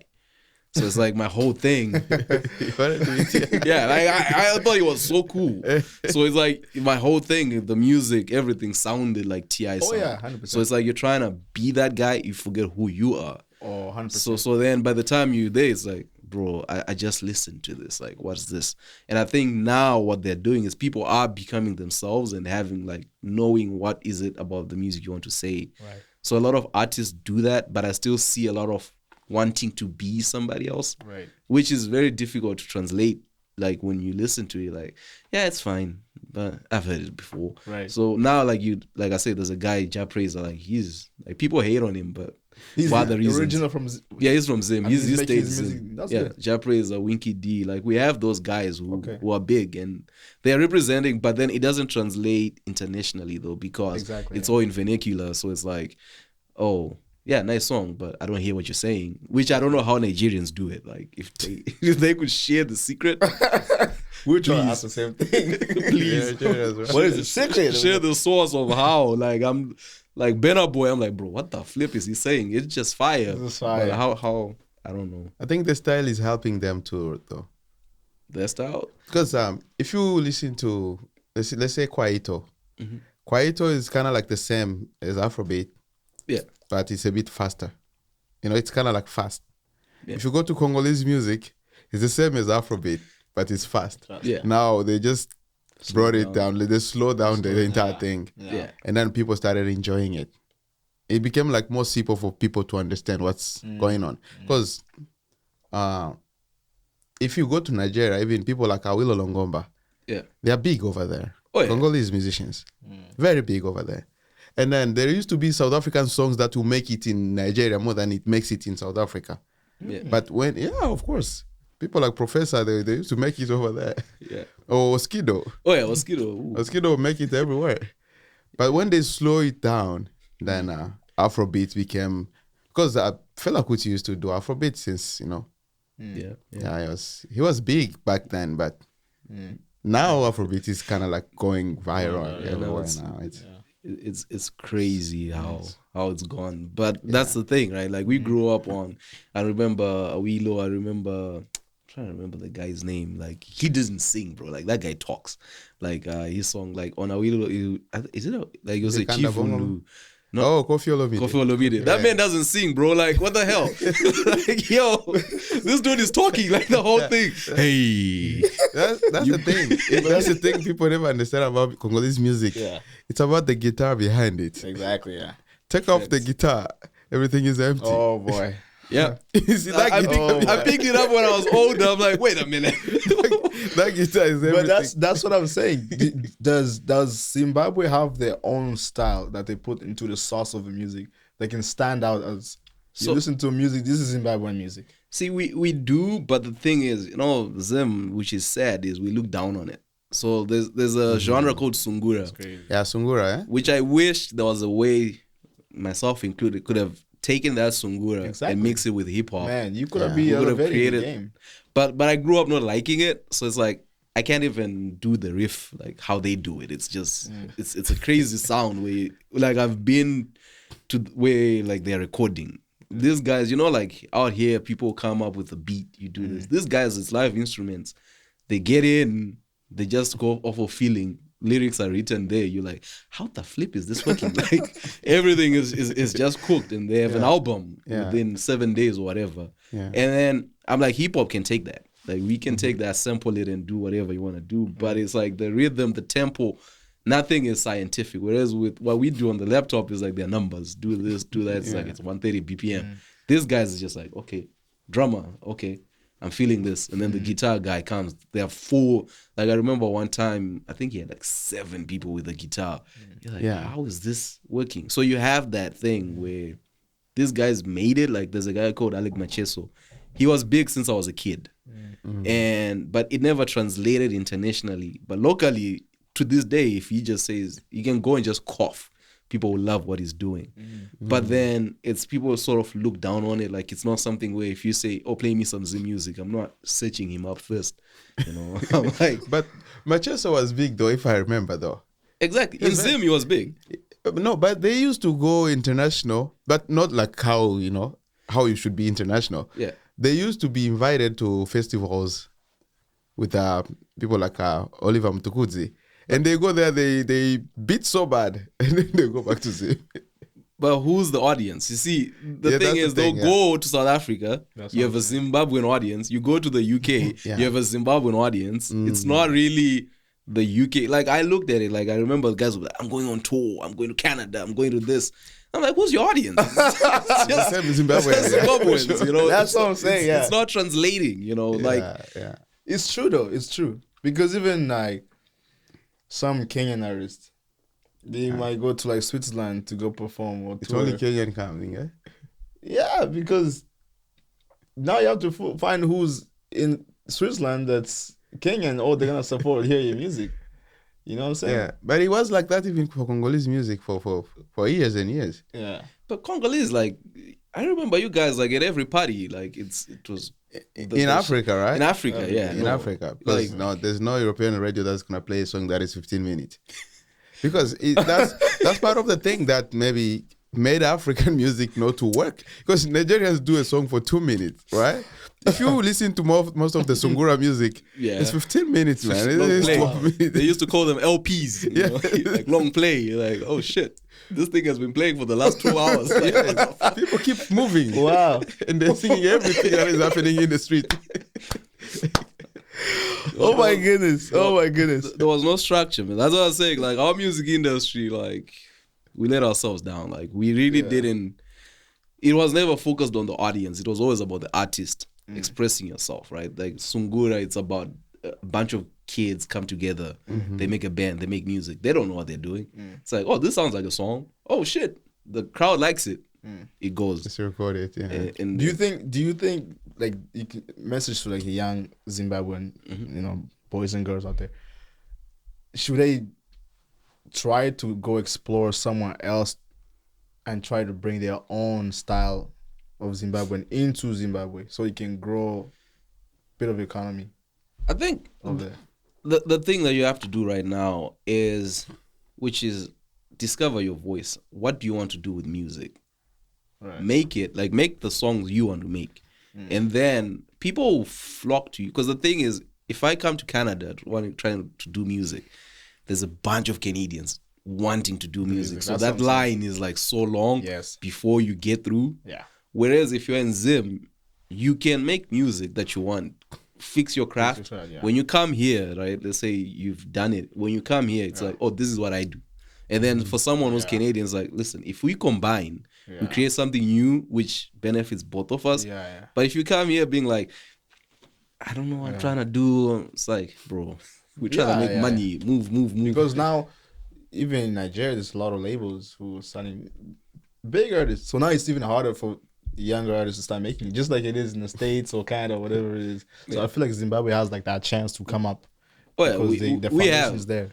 A: So it's like my whole thing. Yeah, like I thought it was so cool. So it's like my whole thing, the music, everything sounded like T.I. sound.
C: yeah, 100%.
A: So it's like you're trying to be that guy, you forget who you are.
C: Oh, 100%.
A: So then by the time you're there, it's like, bro, I just listened to this. Like, what's this? And I think now what they're doing is people are becoming themselves and having like knowing what is it about the music you want to say.
C: Right.
A: So a lot of artists do that, but I still see a lot of wanting to be somebody else,
C: Right.
A: which is very difficult to translate. Like when you listen to it, like, yeah, it's fine, but I've heard it before.
C: Right.
A: So now, like I said, there's a guy, Ja Praiser, like he's like people hate on him, but
C: He's
A: for other reasons.
C: original from.
A: Yeah, he's from Zim.
C: And
A: He
C: he's making
A: stays
C: his music.
A: Zim.
C: That's
A: Yeah,
C: good.
A: Ja Praiser, Winky D. Like we have those guys who are big and they're representing, but then it doesn't translate internationally though because
C: Exactly,
A: it's all in vernacular. So it's like, oh, yeah, nice song, but I don't hear what you're saying. Which I don't know how Nigerians do it. Like if they could share the secret.
C: We're trying to ask the same thing.
A: Please.
C: What is the secret?
A: Share the source of how. Like I'm like Benna Boy, I'm like, bro, what the flip is he saying? It's just fire.
C: It's fire.
A: But how I don't know.
B: I think the style is helping them too, though.
A: Their style?
B: Because if you listen to let's say Kwaito, Kwaito is kind of like the same as Afrobeat.
A: Yeah.
B: But it's a bit faster. You know, it's kind of like fast.
A: Yeah.
B: If you go to Congolese music, it's the same as Afrobeat, but it's fast.
A: Yeah.
B: Now they just brought it down. They slow down the entire thing.
A: Yeah.
B: And then people started enjoying it. It became like more simple for people to understand what's going on. Because if you go to Nigeria, even people like Awilo Longomba, they are big over there.
A: Oh, yeah.
B: Congolese musicians. Very big over there. And then there used to be South African songs that will make it in Nigeria more than it makes it in South Africa.
A: Yeah.
B: But of course, people like Professor, they used to make it over there.
A: Yeah.
B: Or Skido.
A: Oh yeah, Skido.
B: Skido make it everywhere. But when they slow it down, then Afrobeat became, because Fela Kuti used to do Afrobeat since, he was big back then, but now Afrobeat is kind of like going viral everywhere now.
A: It's crazy how it's gone. But that's the thing, right? Like we grew up on, I remember Awilo, I'm trying to remember the guy's name. Like he doesn't sing, bro. Like that guy talks. Like his song, like on Awilo, it was a chief who. No.
B: Kofi Olomide.
A: Kofi Olomide. That man doesn't sing, bro. Like, what the hell? Like, yo, this dude is talking like the whole thing. Hey.
B: That's the thing. That's the thing people never understand about Congolese music.
C: Yeah.
B: It's about the guitar behind it.
C: Exactly, yeah.
B: Take off the guitar, everything is empty.
C: Oh, boy.
A: Yeah.
B: See,
A: I picked it up when I was older. I'm like, wait a minute.
B: That guitar is everything.
C: But that's what I'm saying. Does Zimbabwe have their own style that they put into the source of the music that can stand out as you listen to music? This is Zimbabwean music.
A: See, we do, but the thing is, Zim, which is sad, is we look down on it. So there's a genre called Sungura.
B: Yeah, Sungura,
A: which I wish there was a way, myself included, could have taken that Sungura and mix it with hip hop.
C: Man, you could have created the game.
A: But I grew up not liking it, so it's like I can't even do the riff like how they do it. It's just it's a crazy sound where like I've been to where like they're recording. These guys, like out here, people come up with a beat. You do this. These guys, it's live instruments. They get in, they just go off of feeling. Lyrics are written there. You're like, how the flip is this working? Like everything is just cooked, and they have an album within 7 days or whatever. Yeah. And then I'm like, hip hop can take that. Like we can take that, sample it, and do whatever you want to do. But it's like the rhythm, the tempo, nothing is scientific. Whereas with what we do on the laptop is like their numbers. Do this, do that. It's like it's 130 BPM. These guys is just like, okay, drummer, okay, I'm feeling this. And then the guitar guy comes. There are 4. Like I remember one time, I think he had like 7 people with a guitar. You're like, how is this working? So you have that thing where these guys made it. Like there's a guy called Alec Macheso. He was big since I was a kid. But it never translated internationally. But locally, to this day, if he just says, you can go and just cough, people will love what he's doing. But then it's people sort of look down on it. Like it's not something where if you say, oh, play me some Zim music, I'm not searching him up first. I'm like,
B: but Macheso was big though, if I remember though.
A: Exactly. In Zim, he was big.
B: No, but they used to go international, but not like how you should be international.
A: Yeah.
B: They used to be invited to festivals with people like Oliver Mtukudzi. And they go there, they beat so bad, and then they go back to Zim.
A: But who's the audience? You see, the thing is, they'll go to South Africa, you have a Zimbabwean audience. You go to the UK, you have a Zimbabwean audience. It's not really the UK. Like, I looked at it, like, I remember the guys were like, I'm going on tour, I'm going to Canada, I'm going to this. I'm like, who's your audience? It's just Zimbabweans,
C: That's what I'm saying,
A: It's not translating,
C: It's true, though. It's true. Because even, like, some Kenyan artists, they might go to like Switzerland to go perform or
B: it's
C: tour.
B: only Kenyan coming, eh?
C: Yeah, because now you have to find who's in Switzerland that's Kenyan or they're gonna support hear your music. You know what I'm saying?
B: Yeah, but it was like that even for Congolese music for years and years.
C: Yeah.
A: But Congolese, like, I remember you guys, like, at every party, like, it was...
B: In Africa, right?
A: In Africa, yeah.
B: In Africa. Because there's no European radio that's going to play a song that is 15 minutes. Because that's part of the thing that maybe made African music not to work. Because Nigerians do a song for 2 minutes, right? If you listen to most of the Sungura music, it's 15 minutes, man. It's 12 minutes.
A: They used to call them LPs, you know? Like long play. You're like, oh shit, this thing has been playing for the last 2 hours. Like,
B: people keep moving.
C: Wow.
B: And they're singing everything that is happening in the street.
C: Oh my goodness. Oh my goodness.
A: There was no structure, man. That's what I was saying. Like, our music industry, like, we let ourselves down. Like, we really didn't. It was never focused on the audience. It was always about the artist expressing yourself, right? Like Sungura, it's about a bunch of kids come together. They make a band. They make music. They don't know what they're doing. It's like, oh, this sounds like a song. Oh shit, the crowd likes it. It goes.
B: It's recorded. Yeah.
C: And do you think like you can message to like a young Zimbabwean, you know, boys and girls out there? Should they try to go explore somewhere else and try to bring their own style of Zimbabwean into Zimbabwe so it can grow a bit of economy?
A: I think the thing that you have to do right now is discover your voice. What do you want to do with music?
C: Right.
A: Make the songs you want to make. And then people will flock to you. Because the thing is, if I come to Canada trying to do music, there's a bunch of Canadians wanting to do music. So that line is like so long before you get through.
C: Yeah.
A: Whereas if you're in Zim, you can make music that you want. Fix your craft. When you come here, right, let's say you've done it. When you come here, it's like, oh, this is what I do. And then for someone who's Canadian, it's like, listen, if we combine, we create something new which benefits both of us. But if you come here being like, I don't know what I'm trying to do, it's like, bro, we're trying to make money, move.
C: Because now, even in Nigeria, there's a lot of labels who are signing big artists. So now it's even harder for younger artists to start making it, just like it is in the States or Canada, whatever it is. So I feel like Zimbabwe has like that chance to come up.
A: Oh yeah,
C: the
A: we have.
C: is there.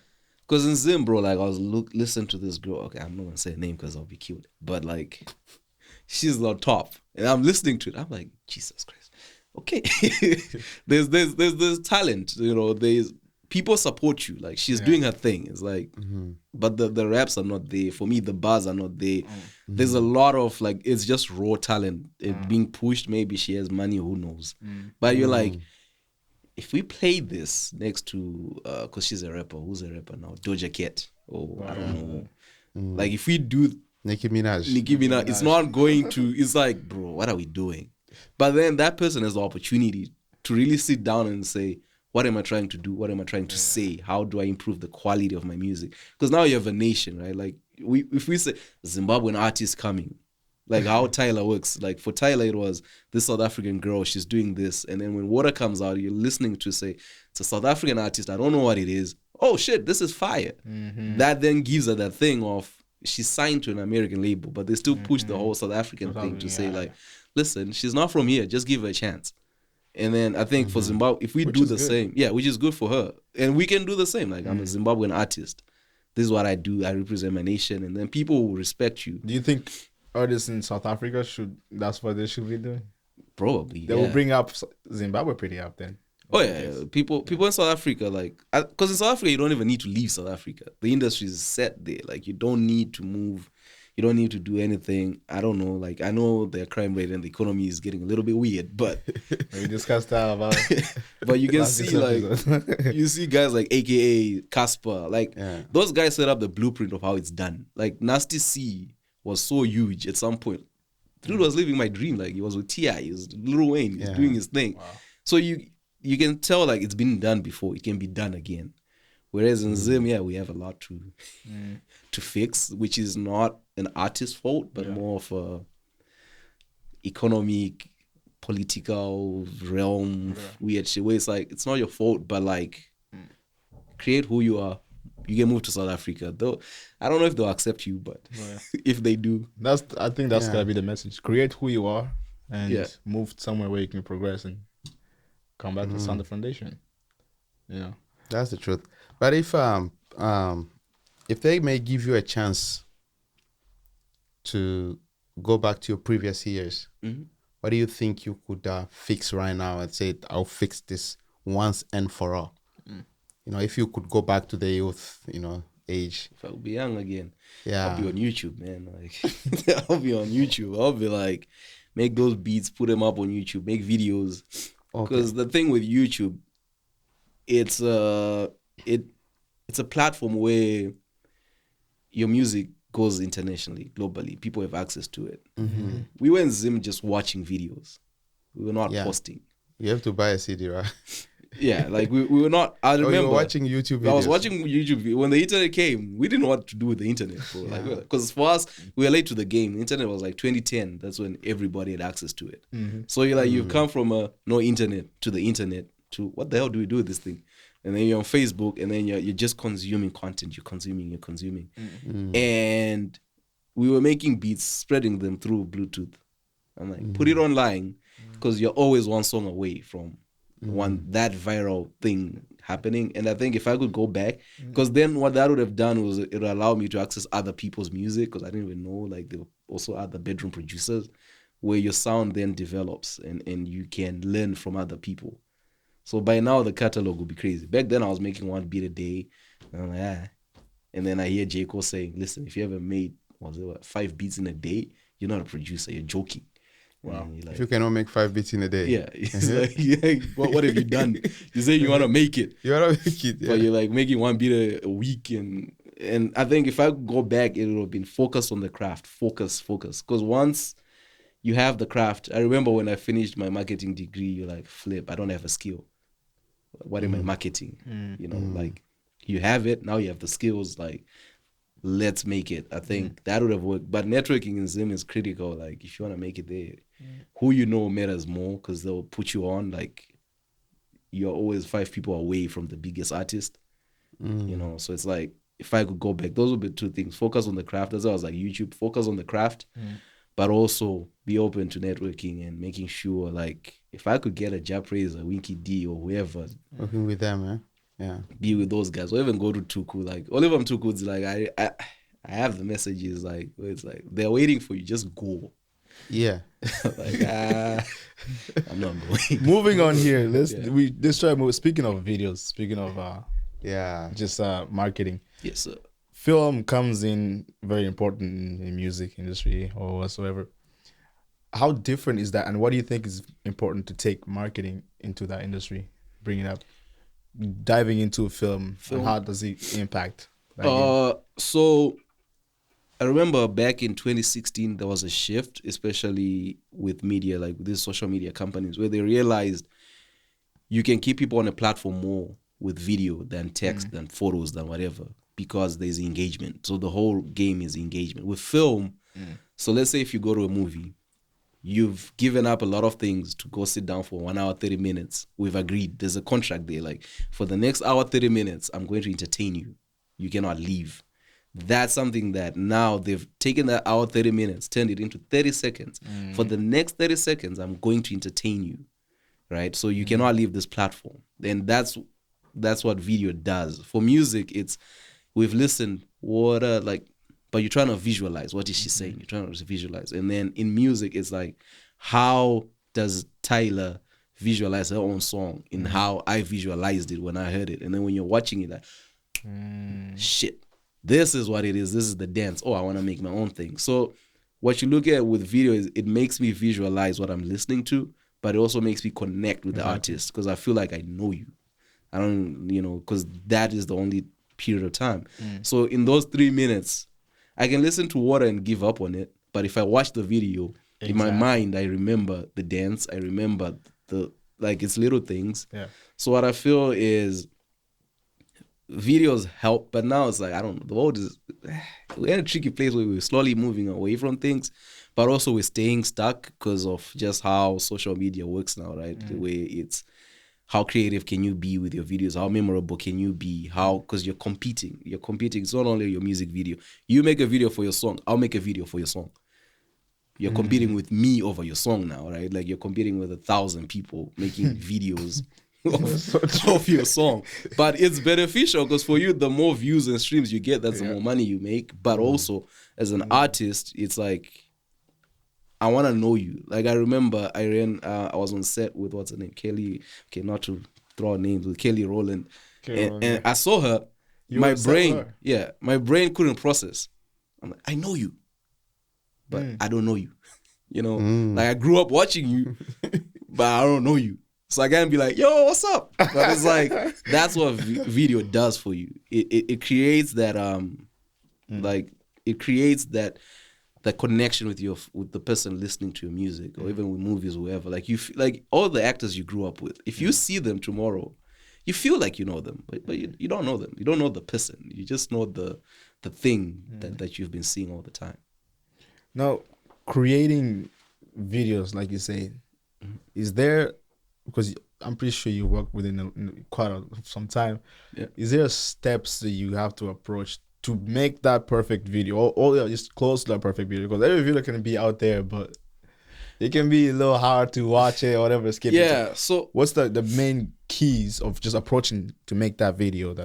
A: Because in Zim, bro, like I was listening to this girl. Okay, I'm not gonna say her name because I'll be cute, but like she's on top, and I'm listening to it. I'm like, Jesus Christ. Okay, there's talent, you know. There's people support you. Like she's doing her thing. It's like, but the raps are not there for me. The bars are not there. There's a lot of like it's just raw talent being pushed. Maybe she has money. Who knows? But you're like, if we play this next to, because she's a rapper. Who's a rapper now? Doja Cat. Oh, I don't know. Like if we do
B: Nicki Minaj,
A: it's not going to. It's like, bro, what are we doing? But then that person has the opportunity to really sit down and say, what am I trying to do? What am I trying to say? How do I improve the quality of my music? Because now you have a nation, right? Like if we say Zimbabwean artist coming, like how Tyler works. Like for Tyler, it was this South African girl, she's doing this. And then when Water comes out, you're listening to say, it's a South African artist, I don't know what it is. Oh shit, this is fire. That then gives her that thing of, she's signed to an American label, but they still push the whole South African thing to say like, listen, she's not from here, just give her a chance. And then I think for Zimbabwe, if we do the same, which is good for her. And we can do the same. Like I'm a Zimbabwean artist. This is what I do. I represent my nation. And then people will respect you.
C: Do you think artists in South Africa that's what they should be doing?
A: Probably.
C: They will bring up Zimbabwe pretty up then.
A: Oh yeah, people in South Africa, like, because in South Africa you don't even need to leave South Africa. The industry is set there. Like you don't need to move, you don't need to do anything. I don't know. Like I know the crime rate and the economy is getting a little bit weird, but
C: we discussed that about.
A: But you can see like you see guys like AKA Casper, like those guys set up the blueprint of how it's done. Like Nasty C was so huge at some point. Dude was living my dream. Like he was with T.I., he was Lil Wayne, he's doing his thing. Wow. So you can tell like it's been done before. It can be done again. Whereas in Zim, we have a lot to fix, which is not an artist's fault, but more of a economic, political realm, weird shit. Where it's like it's not your fault, but like create who you are. You can move to South Africa. Though I don't know if they'll accept you, but if they do,
C: I think that's gotta be the message. Create who you are and move somewhere where you can progress and come back to sound the foundation. Yeah,
B: that's the truth. But if if they may give you a chance to go back to your previous years, what do you think you could fix right now and say, I'll fix this once and for all? You know, if you could go back to the youth, you know, age.
A: If I would be young again,
B: Yeah.
A: I'll be on YouTube, man. Like, I'll be on YouTube. I'll be like, make those beats, put them up on YouTube, make videos. Because the thing with YouTube, it's a platform where your music goes internationally, globally. People have access to it. We were in Zim just watching videos. We were not posting.
B: You have to buy a CD, right?
A: Yeah, like we were not. I remember
B: you were watching YouTube videos.
A: I was watching YouTube when the internet came. We didn't know what to do with the internet, bro. Like, because for us, we were late to the game. The internet was like 2010. That's when everybody had access to it. So you're like, you've come from no internet to the internet to what the hell do we do with this thing? And then you're on Facebook, and then you're just consuming content. You're consuming. And we were making beats, spreading them through Bluetooth. I'm like, put it online, because you're always one song away from that viral thing happening. And I think if I could go back, because then what that would have done was it would allow me to access other people's music, because I didn't even know, like, there were also other bedroom producers where your sound then develops and you can learn from other people. So by now the catalog would be crazy. Back then I was making one beat a day, and I'm like, and then I hear J. Cole saying, listen, if you ever made 5 beats in a day, you're not a producer, you're joking.
B: Wow.
A: Like,
B: if you cannot make 5 beats in a day.
A: Yeah. It's like, what have you done? You say you want to make it.
B: You want to make it,
A: But you're like making one beat a week. And I think if I go back, it would have been focus on the craft. Focus. Because once you have the craft, I remember when I finished my marketing degree, you're like, flip, I don't have a skill. What am I marketing? You know, like, you have it, now you have the skills, like, let's make it. I think that would have worked. But networking in Zim is critical. Like, if you want to make it there, who you know matters more, because they'll put you on. Like, you're always 5 people away from the biggest artist. You know, so it's like, if I could go back, those would be 2 things. Focus on the craft. That's why I was like, YouTube, focus on the craft, but also be open to networking and making sure, like, if I could get a Jap Razor, Winky D, or whoever,
B: working with them, man. Yeah,
A: be with those guys, or even go to Tuku. Like, Oliver Tuku's like, I have the messages, like, where it's like, they're waiting for you, just go.
B: Yeah.
A: Like, I'm not going.
C: Moving on here, let's try move. Speaking of videos, speaking of just marketing.
A: Yes, sir.
C: Film comes in very important in music industry or whatsoever. How different is that, and what do you think is important to take marketing into that industry, bring it up, diving into film. And how does it impact?
A: So I remember back in 2016 there was a shift, especially with media, like these social media companies, where they realized you can keep people on a platform more with video than text, than photos, than whatever, because there's engagement. So the whole game is engagement. With film, so let's say if you go to a movie, you've given up a lot of things to go sit down for 1 hour, 30 minutes. We've agreed. There's a contract there. Like, for the next hour, 30 minutes, I'm going to entertain you. You cannot leave. That's something that now they've taken that hour, 30 minutes, turned it into 30 seconds. For the next 30 seconds, I'm going to entertain you, right? So you cannot leave this platform. And that's what video does. For music, it's, we've listened, but you're trying to visualize. What is she saying? You're trying to visualize. And then in music, it's like, how does Tyler visualize her own song in how I visualized it when I heard it? And then when you're watching it, like, shit, this is what it is. This is the dance. Oh, I want to make my own thing. So what you look at with video is it makes me visualize what I'm listening to, but it also makes me connect with the artist, because I feel like I know you. I don't, because that is the only period of time. So in those 3 minutes, I can listen to Water and give up on it, but if I watch the video, in my mind, I remember the dance, I remember it's little things. Yeah. So what I feel is videos help, but now it's like, I don't know, the world is, we're in a tricky place where we're slowly moving away from things, but also we're staying stuck because of just how social media works now, right? The way it's, how creative can you be with your videos? How memorable can you be? Because you're competing. It's not only your music video. You make a video for your song, I'll make a video for your song. You're competing with me over your song now, right? Like, you're competing with 1,000 people making videos of your song. But it's beneficial because for you, the more views and streams you get, that's the more money you make. But also, as an artist, it's like, I want to know you. Like, I remember I was on set with, what's her name? Kelly. Okay, not to throw names, with Kelly Rowland. And I saw her. My brain couldn't process. I'm like, I know you, but I don't know you. You know, like I grew up watching you, but I don't know you. So I can't be like, yo, what's up? But it's like, that's what video does for you. It creates that, like, it creates that connection with the person listening to your music, or even with movies or whatever. Like, like all the actors you grew up with, if you see them tomorrow, you feel like you know them, but you don't know them. You don't know the person. You just know the thing that you've been seeing all the time.
C: Now, creating videos, like you say, is there, because I'm pretty sure you work within quite some time, is there steps that you have to approach to make that perfect video, or just close to that perfect video? Because every video can be out there, but it can be a little hard to watch it or whatever, skip it.
A: Yeah, so
C: what's the main keys of just approaching to make that video?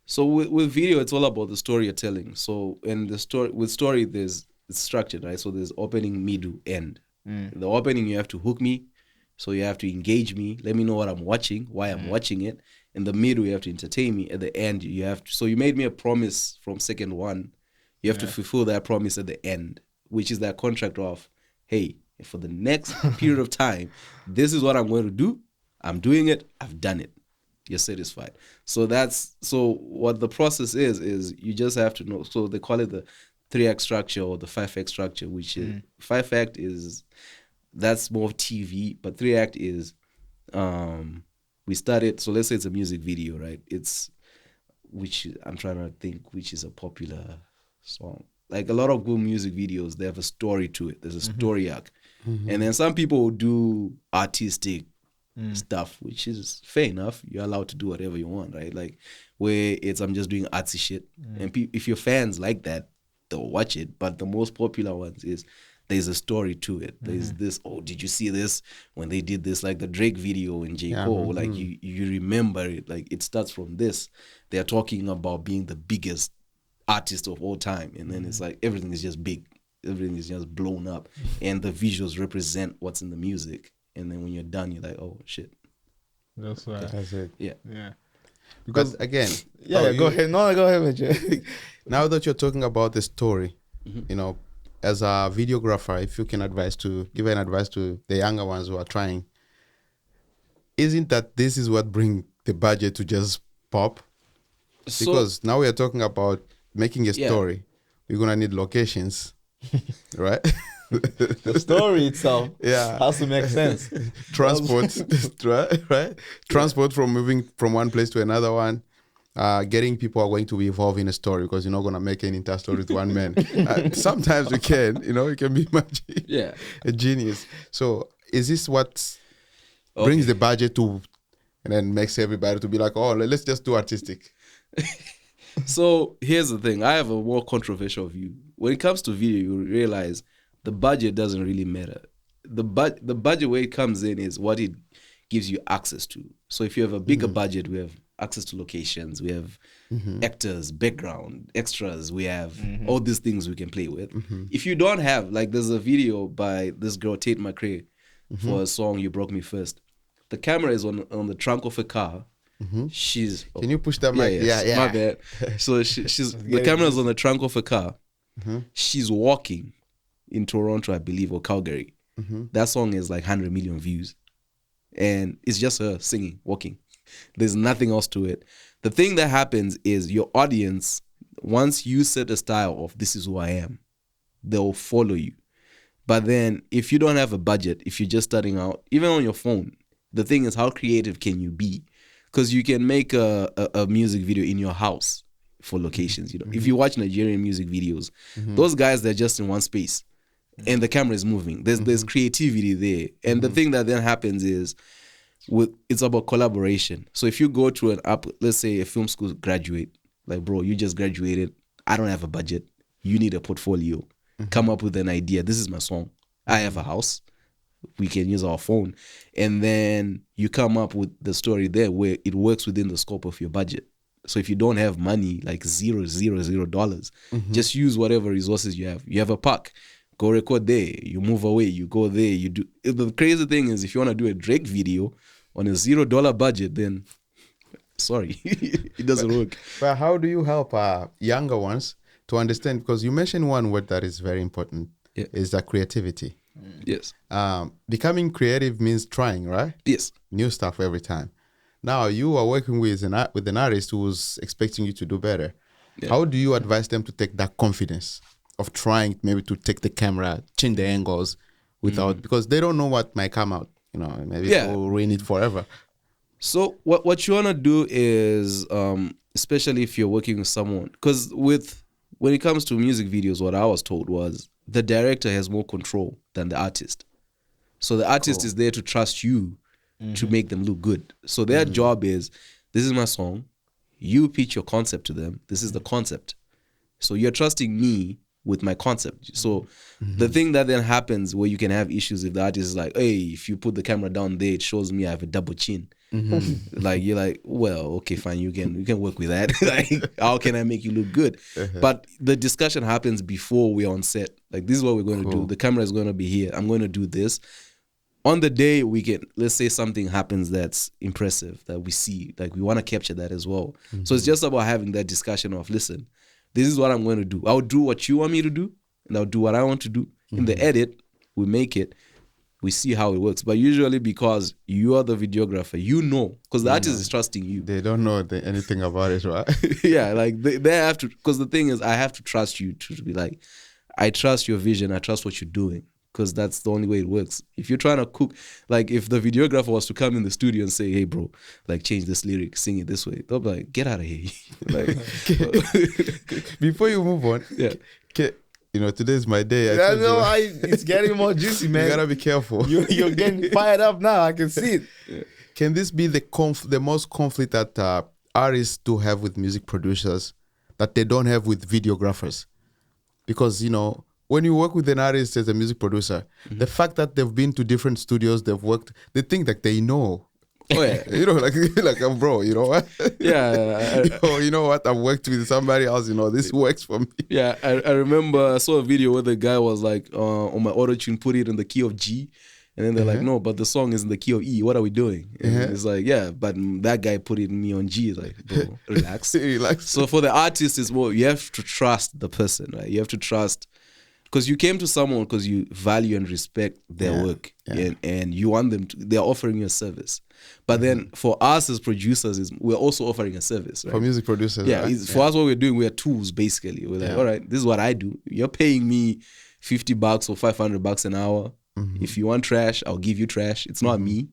A: So with video, it's all about the story you're telling. So in the story, with story, it's structured, right? So there's opening, middle, end. The opening, you have to hook me, so you have to engage me, let me know what I'm watching, why I'm watching it. In the middle, you have to entertain me. At the end, you have to. So you made me a promise from second one. You have to fulfill that promise at the end, which is that contract of, hey, for the next period of time, this is what I'm going to do. I'm doing it. I've done it. You're satisfied. So what the process is you just have to know. So they call it the 3-act structure or the 5-act structure, which is 5-act is, that's more TV, but 3-act is, we started, so let's say it's a music video, right? I'm trying to think which is a popular song. Like a lot of good music videos, they have a story to it. There's a story arc. And then some people do artistic stuff, which is fair enough. You're allowed to do whatever you want, right? Like where I'm just doing artsy shit. And if your fans like that, they'll watch it. But the most popular ones is there's a story to it. There's this, oh, did you see this when they did this? Like the Drake video in J. Cole, like you remember it. Like it starts from this. They're talking about being the biggest artist of all time. And then it's like everything is just big. Everything is just blown up. And the visuals represent what's in the music. And then when you're done, you're like, oh, shit.
C: That's right.
B: That's it.
A: Yeah.
B: Because again,
C: go ahead. No, go ahead, Major.
B: Now that you're talking about the story, you know, as a videographer, if you can give an advice to the younger ones who are trying, isn't that this is what bring the budget to just pop? Because now we are talking about making a story. We're gonna need locations, right?
C: The story itself has to make sense.
B: Transport, right? Transport from moving from one place to another one. Getting people who are going to be involved in a story, because you're not going to make an entire story with one man. Sometimes you can, it can be magic.
A: Yeah.
B: A genius. So is this what brings the budget to, and then makes everybody to be like, oh, let's just do artistic?
A: So here's the thing. I have a more controversial view. When it comes to video, you realize the budget doesn't really matter. The budget where it comes in is what it gives you access to. So if you have a bigger budget, we have access to locations, we have actors, background, extras, we have all these things we can play with. If you don't have, like there's a video by this girl, Tate McRae, for a song, You Broke Me First. The camera is on the trunk of a car. She's...
B: Can you push that mic? Yeah.
A: My bad. So she's the camera is on the trunk of a car. She's walking in Toronto, I believe, or Calgary. That song is like 100 million views. And it's just her singing, walking. There's nothing else to it. The thing that happens is your audience, once you set a style of this is who I am, they'll follow you. But then if you don't have a budget, if you're just starting out, even on your phone, the thing is, how creative can you be? Because you can make a music video in your house for locations. If you watch Nigerian music videos, those guys, they're just in one space and the camera is moving. There's creativity there. And the thing that then happens is, it's about collaboration. So if you go to let's say a film school graduate, like, bro, you just graduated, I don't have a budget, you need a portfolio, come up with an idea. This is my song, I have a house, we can use our phone. And then you come up with the story there where it works within the scope of your budget. So if you don't have money, like $0, just use whatever resources you have. You have a park, go record there. You move away, you go there. You do. The crazy thing is, if you want to do a Drake video on a $0 budget, then sorry, it doesn't work.
B: But how do you help younger ones to understand? Because you mentioned one word that is very important, is that creativity.
A: Yes.
B: Becoming creative means trying, right?
A: Yes.
B: New stuff every time. Now you are working with an artist who's expecting you to do better. Yeah. How do you advise them to take that confidence of trying maybe to take the camera, change the angles without, because they don't know what might come out, maybe it will ruin it forever.
A: So what you want to do is, especially if you're working with someone, because when it comes to music videos, what I was told was the director has more control than the artist. So the artist is there to trust you to make them look good. So their job is, this is my song, you pitch your concept to them, this is the concept. So you're trusting me with my concept. So the thing that then happens where you can have issues if the artist is like, hey, if you put the camera down there, it shows me I have a double chin. Like, you're like, well, okay, fine, you can work with that. Like, how can I make you look good? But the discussion happens before we're on set. Like, this is what we're going to do. The camera is going to be here. I'm going to do this. On the day let's say something happens that's impressive that we see, like we want to capture that as well. So it's just about having that discussion of, listen, this is what I'm going to do. I'll do what you want me to do, and I'll do what I want to do. In the edit, we make it. We see how it works. But usually because you are the videographer, because the artist is trusting you.
B: They don't know anything about it, right?
A: Yeah, like they have to, because the thing is, I have to trust you to be like, I trust your vision, I trust what you're doing. Because that's the only way it works. If you're trying to cook, like if the videographer was to come in the studio and say, hey bro, like change this lyric, sing it this way, they'll be like, get out of here. Like,
B: before you move on, today's my day.
C: It's getting more juicy, man.
B: You gotta be careful.
C: You're getting fired up now. I can see it.
B: Yeah. Can this be the most conflict that artists do have with music producers that they don't have with videographers? Because, when you work with an artist as a music producer, the fact that they've been to different studios, they've worked, they think that they know.
A: Oh yeah,
B: like bro, you know what?
A: Yeah,
B: you know what? I've worked with somebody else. This works for me.
A: Yeah, I remember I saw a video where the guy was like, on my auto tune, put it in the key of G, and then they're like, no, but the song is in the key of E. What are we doing? And it's like, yeah, but that guy put it in me on G. It's like, bro, relax.
B: Relax.
A: So for the artist, it's more, you have to trust the person, right? You have to trust. Because you came to someone because you value and respect their work, and you want them to, they're offering you a service. But then for us as producers, we're also offering a service, right?
B: For music producers.
A: Yeah,
B: right?
A: For us, what we're doing, we're tools, basically. We're like, all right, this is what I do. You're paying me $50 or $500 an hour. If you want trash, I'll give you trash. It's not me.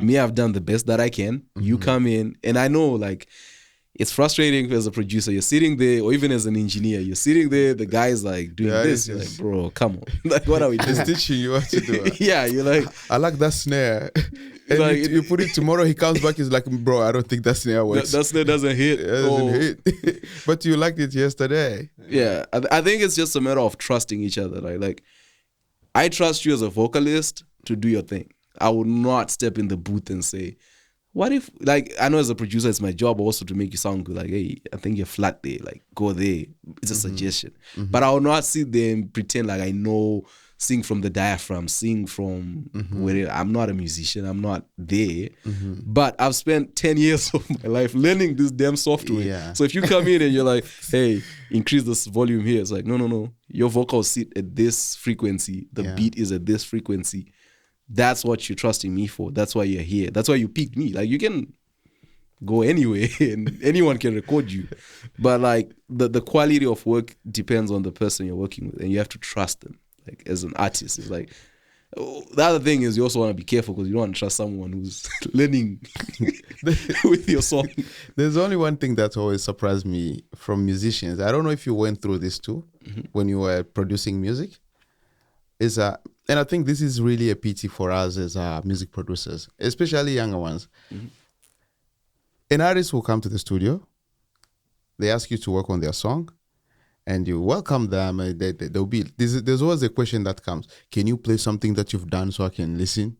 A: Me, I've done the best that I can. You come in, and I know, like, it's frustrating as a producer. You're sitting there, or even as an engineer, you're sitting there, the guy's like doing this. You're like, bro, come on. Like, what are we doing?
B: He's teaching you what to do.
A: Yeah, you're like,
B: I like that snare. And like, you put it tomorrow, he comes back, he's like, bro, I don't think that snare works.
A: That snare doesn't hit.
B: It doesn't hit. But you liked it yesterday.
A: Yeah, I think it's just a matter of trusting each other. Like I trust you as a vocalist to do your thing. I would not step in the booth and say, what if, like, I know as a producer, it's my job also to make you sound good. Like, hey, I think you're flat there. Like, go there. It's a suggestion. But I will not sit there and pretend like I know, sing from the diaphragm, sing from where I'm not a musician. I'm not there. But I've spent 10 years of my life learning this damn software.
B: Yeah.
A: So if you come in and you're like, hey, increase this volume here. It's like, no. Your vocals sit at this frequency. The beat is at this frequency. That's what you're trusting me for. That's why you're here. That's why you picked me. Like, you can go anywhere and anyone can record you. But like the quality of work depends on the person you're working with, and you have to trust them. Like, as an artist, it's like, the other thing is you also want to be careful because you don't want to trust someone who's learning with your song.
B: There's only one thing that always surprised me from musicians. I don't know if you went through this too when you were producing music. And I think this is really a pity for us as music producers, especially younger ones. An artist will come to the studio, they ask you to work on their song, and you welcome them. There'll be there's always a question that comes: can you play something that you've done so I can listen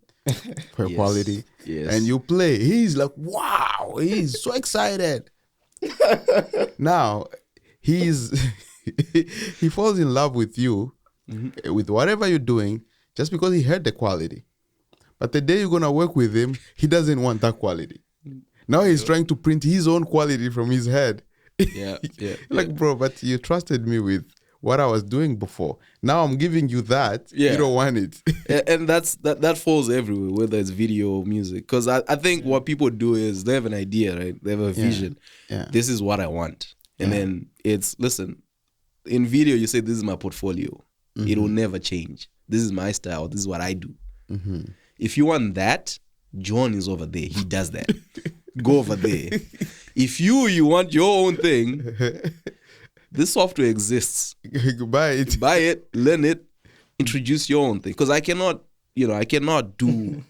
B: for quality?
A: Yes.
B: And you play. He's like, wow! He's so excited. Now he falls in love with you, with whatever you're doing, just because he heard the quality. But the day you're gonna work with him, he doesn't want that quality. Now he's trying to print his own quality from his head. Like, bro, but you trusted me with what I was doing before. Now I'm giving you that. You don't want it.
A: And that falls everywhere, whether it's video or music. Because I think what people do is they have an idea, right? They have a vision. This is what I want. And then listen, in video you say, this is my portfolio. It will never change. This is my style. This is what I do. If you want that, John is over there. He does that. Go over there. If you want your own thing, this software exists.
B: Buy it,
A: learn it, introduce your own thing. Because I cannot do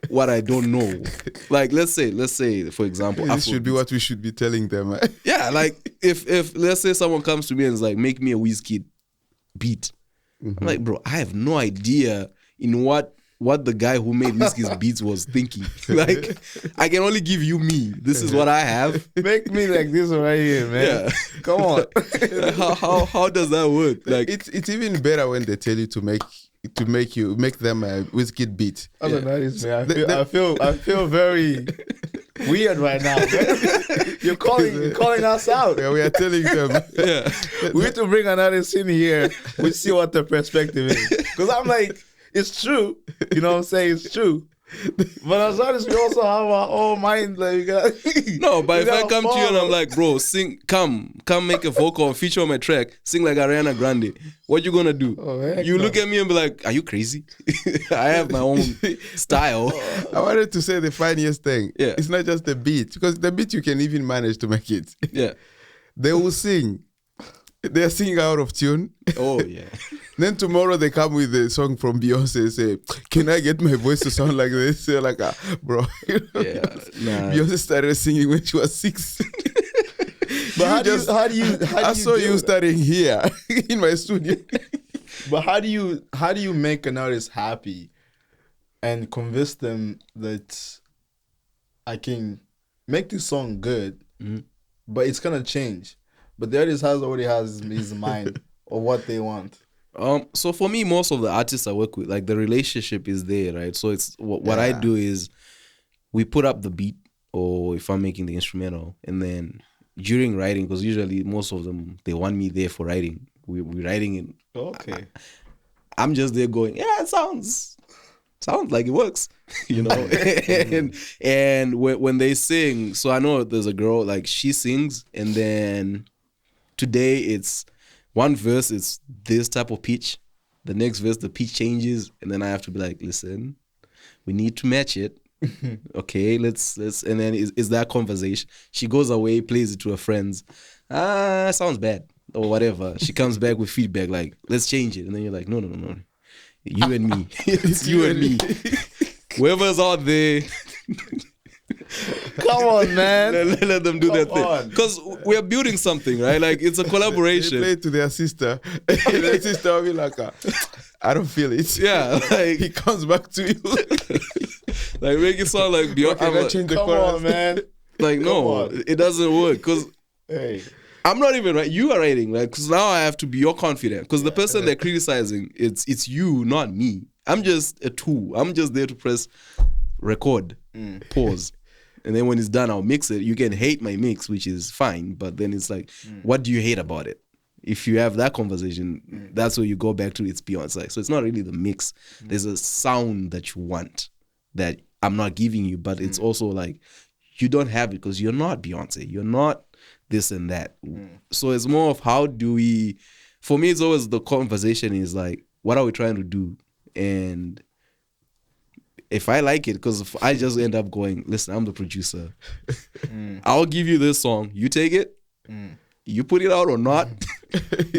A: what I don't know. Like let's say for example,
B: this should be what we should be telling them.
A: Yeah, like if let's say someone comes to me and is like, make me a Wizkid beat. I'm like, bro, I have no idea in what the guy who made Wizkid's beats was thinking. Like, I can only give you me. This is what I have.
C: Make me like this right here, man. Yeah. Come on.
A: How does that work? Like,
B: it's even better when they tell you to make them a Wizkid beat.
C: I don't know this, man. I feel very weird right now. You're calling us out.
B: Yeah, we are telling them.
C: Yeah. We need to bring another scene here. We see what the perspective is. Because I'm like, it's true. You know what I'm saying? It's true. But as artists, we also have our own mind. Like,
A: no, but if I come to you and I'm like, bro, sing, come make a vocal feature on my track, sing like Ariana Grande, what you gonna do? You look at me and be like, are you crazy? I have my own style.
B: I wanted to say the funniest thing.
A: Yeah.
B: It's not just the beat, because the beat you can even manage to make it.
A: Yeah.
B: They will sing. They're singing out of tune.
A: Oh, yeah.
B: Then tomorrow they come with a song from Beyonce and say, can I get my voice to sound like this? They're like, bro.
A: Yeah,
B: Beyonce started singing when she was 6.
C: But how do you
B: I saw you starting here in my studio.
C: But how do you make an artist happy and convince them that I can make this song good, but it's gonna change? But the artist already has his mind of what they want.
A: So for me, most of the artists I work with, like the relationship is there, right? So it's what I do is we put up the beat, or if I'm making the instrumental, and then during writing, because usually most of them, they want me there for writing. We're writing it.
C: Okay.
A: I'm just there going, yeah, it sounds like it works, you know. and when they sing, so I know there's a girl, like she sings, and then today it's one verse, it's this type of pitch. The next verse, the pitch changes, and then I have to be like, listen, we need to match it. Okay, let's, and then is that conversation. She goes away, plays it to her friends. Sounds bad or whatever. She comes back with feedback like, let's change it, and then you're like, no, you and me. It's you and me. Whoever's out there.
C: Come on, man.
A: Let them do their thing. Because we're building something, right? Like, it's a collaboration.
B: They play it to their sister. And their sister will be like, I don't feel it.
A: Yeah, like
B: he comes back to you.
A: Like, make it sound like beyond.
C: Come on, man.
A: Like, no, it doesn't work. Because I'm not even right. You are writing, like, because now I have to be your confidant. Because the person they're criticizing, it's you, not me. I'm just a tool. I'm just there to press record, pause. And then when it's done, I'll mix it. You can hate my mix, which is fine. But then it's like, what do you hate about it? If you have that conversation, that's where you go back to it's Beyonce. So it's not really the mix. There's a sound that you want that I'm not giving you. But it's also like, you don't have it because you're not Beyonce. You're not this and that. So it's more of how do we, for me, it's always the conversation is like, what are we trying to do? And if I like it, because I just end up going, listen, I'm the producer. I'll give you this song. You take it. You put it out or not.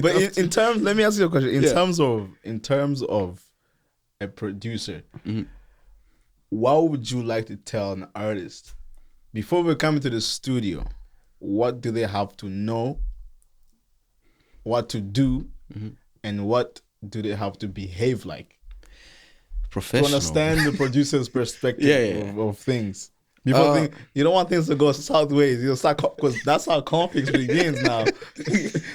C: But in terms, let me ask you a question. In terms of a producer, what would you like to tell an artist before we come into the studio? What do they have to know? what to do, and what do they have to behave like?
A: Professional.
C: To understand the producer's perspective of things. People think you don't want things to go sideways. You'll start because that's how conflict begins now.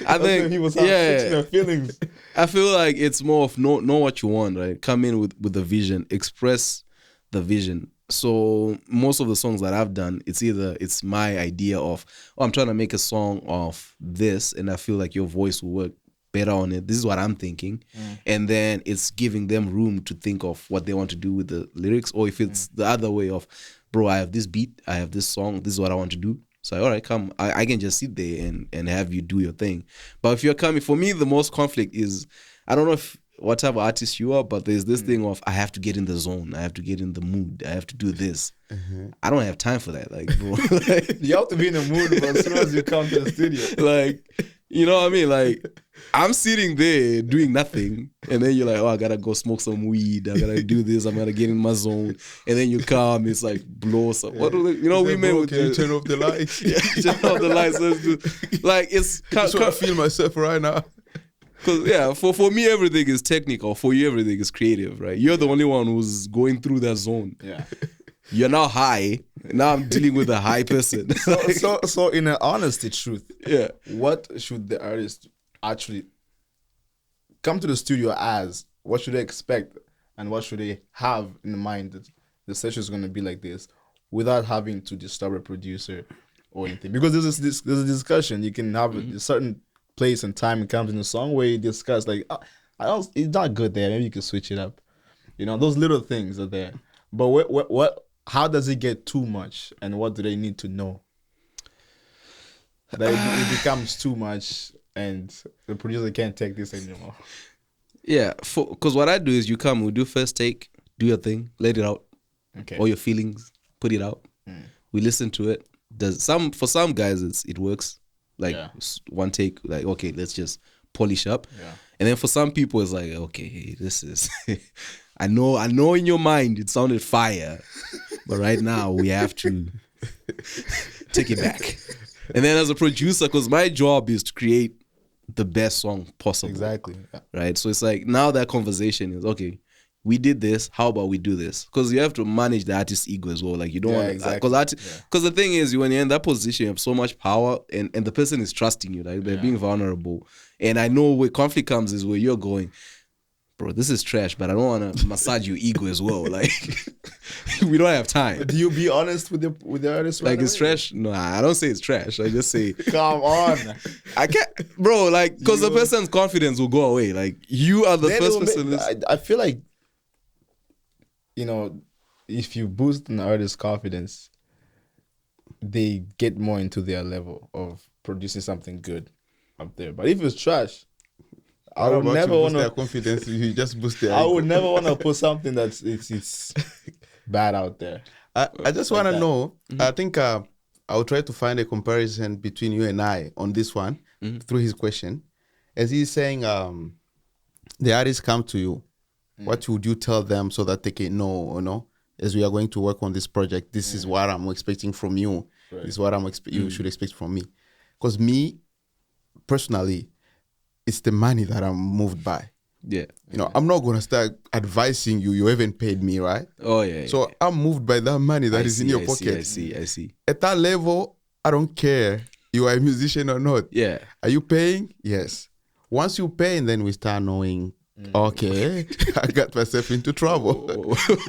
A: I think
C: people start fixing their feelings.
A: I feel like it's more of know what you want, right? Come in with the vision, express the vision. So most of the songs that I've done, it's my idea of, I'm trying to make a song of this, and I feel like your voice will work better on it. This is what I'm thinking. And then it's giving them room to think of what they want to do with the lyrics, or if it's the other way of, bro, I have this beat, I have this song, this is what I want to do. So all right, come, I can just sit there and have you do your thing. But if you're coming, for me, the most conflict is, I don't know what type of artist you are, but there's this thing of, I have to get in the zone, I have to get in the mood, I have to do this. I don't have time for that, like, bro. Like,
C: you have to be in the mood, but as soon as you come to the studio,
A: like, you know what I mean? Like, I'm sitting there doing nothing, and then you're like, oh, I gotta go smoke some weed, I gotta do this, I'm gonna get in my zone, and then you come, it's like blow some. What do they, you know? We made with
B: you turn off the lights.
A: Turn off the lights. Let's do. Like, it's.
B: That's what I feel myself right now.
A: Because for me everything is technical. For you everything is creative, right? You're the only one who's going through that zone.
C: Yeah.
A: You're now high. Now I'm dealing with a high person.
C: So in an honesty truth,
A: yeah.
C: What should the artist actually come to the studio as? What should they expect, and what should they have in mind that the session is going to be like this, without having to disturb a producer or anything? Because there's a discussion. You can have a certain place and time, it comes in the song where you discuss like, it's not good there. Maybe you can switch it up. You know, those little things are there. But what? How does it get too much, and what do they need to know? That it becomes too much, and the producer can't take this anymore.
A: Yeah, because what I do is, you come, we do first take, do your thing, let it out.
C: Okay.
A: All your feelings, put it out. We listen to it. For some guys it works. Like one take, like, okay, let's just polish up. Yeah. And then for some people it's like, okay, this is I know in your mind it sounded fire, but right now we have to take it back. And then as a producer, because my job is to create the best song possible.
C: Exactly. Yeah.
A: Right? So it's like, now that conversation is, okay, we did this, how about we do this? Because you have to manage the artist's ego as well. Like, you don't want to, because the thing is, when you're in that position, you have so much power, and the person is trusting you, like, they're being vulnerable. And I know where conflict comes is where you're going, bro, this is trash, but I don't want to massage your ego as well. Like, we don't have time.
C: Do you be honest with the artist?
A: Like, it's trash? No, I don't say it's trash. I just say,
C: come on.
A: I can't, bro, like, because the person's confidence will go away. Like, you are the first person.
C: I feel like, you know, if you boost an artist's confidence, they get more into their level of producing something good up there. But if it's trash, I would never want
B: their confidence. You just boost their.
C: I would never want to put something that's it's bad out there.
B: I just want to know. I think I'll try to find a comparison between you and I on this one through his question, as he's saying, the artists come to you. What would you tell them so that they can know, you know, as we are going to work on this project, this is what I'm expecting from you. Right. This is what you should expect from me. Because me, personally, it's the money that I'm moved by.
A: Yeah.
B: You know, I'm not going to start advising you. You haven't paid me, right?
A: Oh, yeah.
B: So I'm moved by that money that is in your pocket.
A: I see.
B: At that level, I don't care you are a musician or not.
A: Yeah.
B: Are you paying? Yes. Once you pay, and then we start knowing, okay, I got myself into trouble.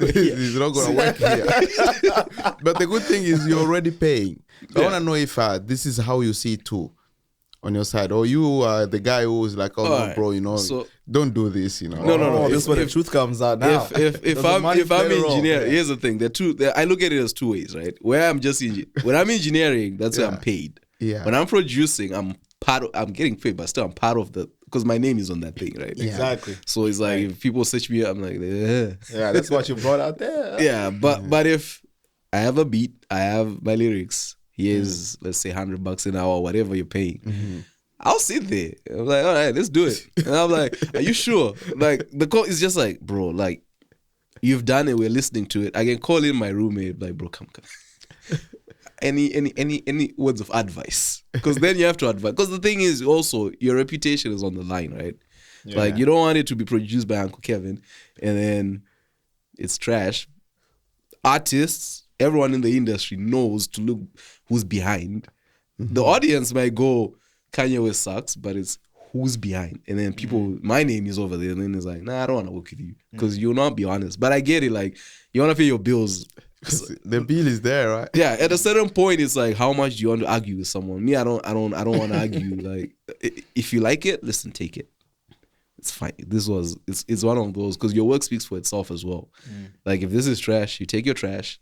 B: It's not going to work here. But the good thing is you're already paying. So I want to know if this is how you see it too on your side. Or you are the guy who's like, oh, no, bro, you know, don't do this, you know.
C: No. This is where the truth comes out now.
A: If I'm engineer, here's the thing. I look at it as two ways, right? Where I'm just, when I'm engineering, that's where I'm paid.
B: Yeah.
A: When I'm producing, I'm getting paid, but still I'm part of because my name is on that thing, right?
C: Yeah. Exactly.
A: So it's like, if people search me, I'm like,
C: yeah, that's what you brought out there.
A: Yeah, but if I have a beat, I have my lyrics, here's, let's say $100 an hour, whatever you're paying, I'll sit there. I'm like, all right, let's do it. And I'm like, are you sure? Like, the call is just like, bro, like, you've done it, we're listening to it. I can call in my roommate, like, bro, come. any words of advice? Because then you have to advise. Because the thing is also your reputation is on the line, right? Yeah. Like you don't want it to be produced by Uncle Kevin and then it's trash. Artists, everyone in the industry knows to look who's behind. The audience might go, Kanye West sucks, but it's who's behind. And then people, my name is over there. And then it's like, nah, I don't want to work with you because you'll not be honest. But I get it. Like, you want to pay your bills.
B: The bill is there, right?
A: Yeah. At a certain point, it's like, how much do you want to argue with someone? Me, I don't want to argue. Like, if you like it, listen, take it. It's fine. It's one of those because your work speaks for itself as well. Like if this is trash, you take your trash,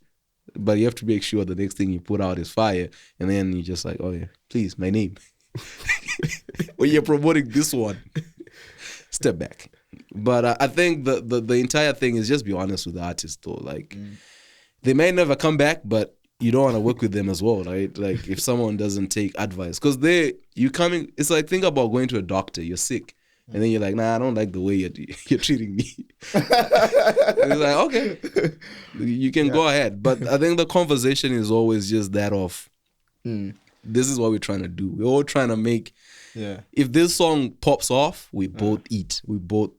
A: but you have to make sure the next thing you put out is fire. And then you just like, oh yeah, please, my name. When you're promoting this one, step back. But I think the entire thing is just be honest with the artist though. Like they may never come back, but you don't want to work with them as well, right? Like if someone doesn't take advice, because it's like think about going to a doctor. You're sick. And then you're like, nah, I don't like the way you're treating me. It's like, okay, you can go ahead. But I think the conversation is always just that of, this is what we're trying to do. We're all trying to make, if this song pops off, we both eat. We both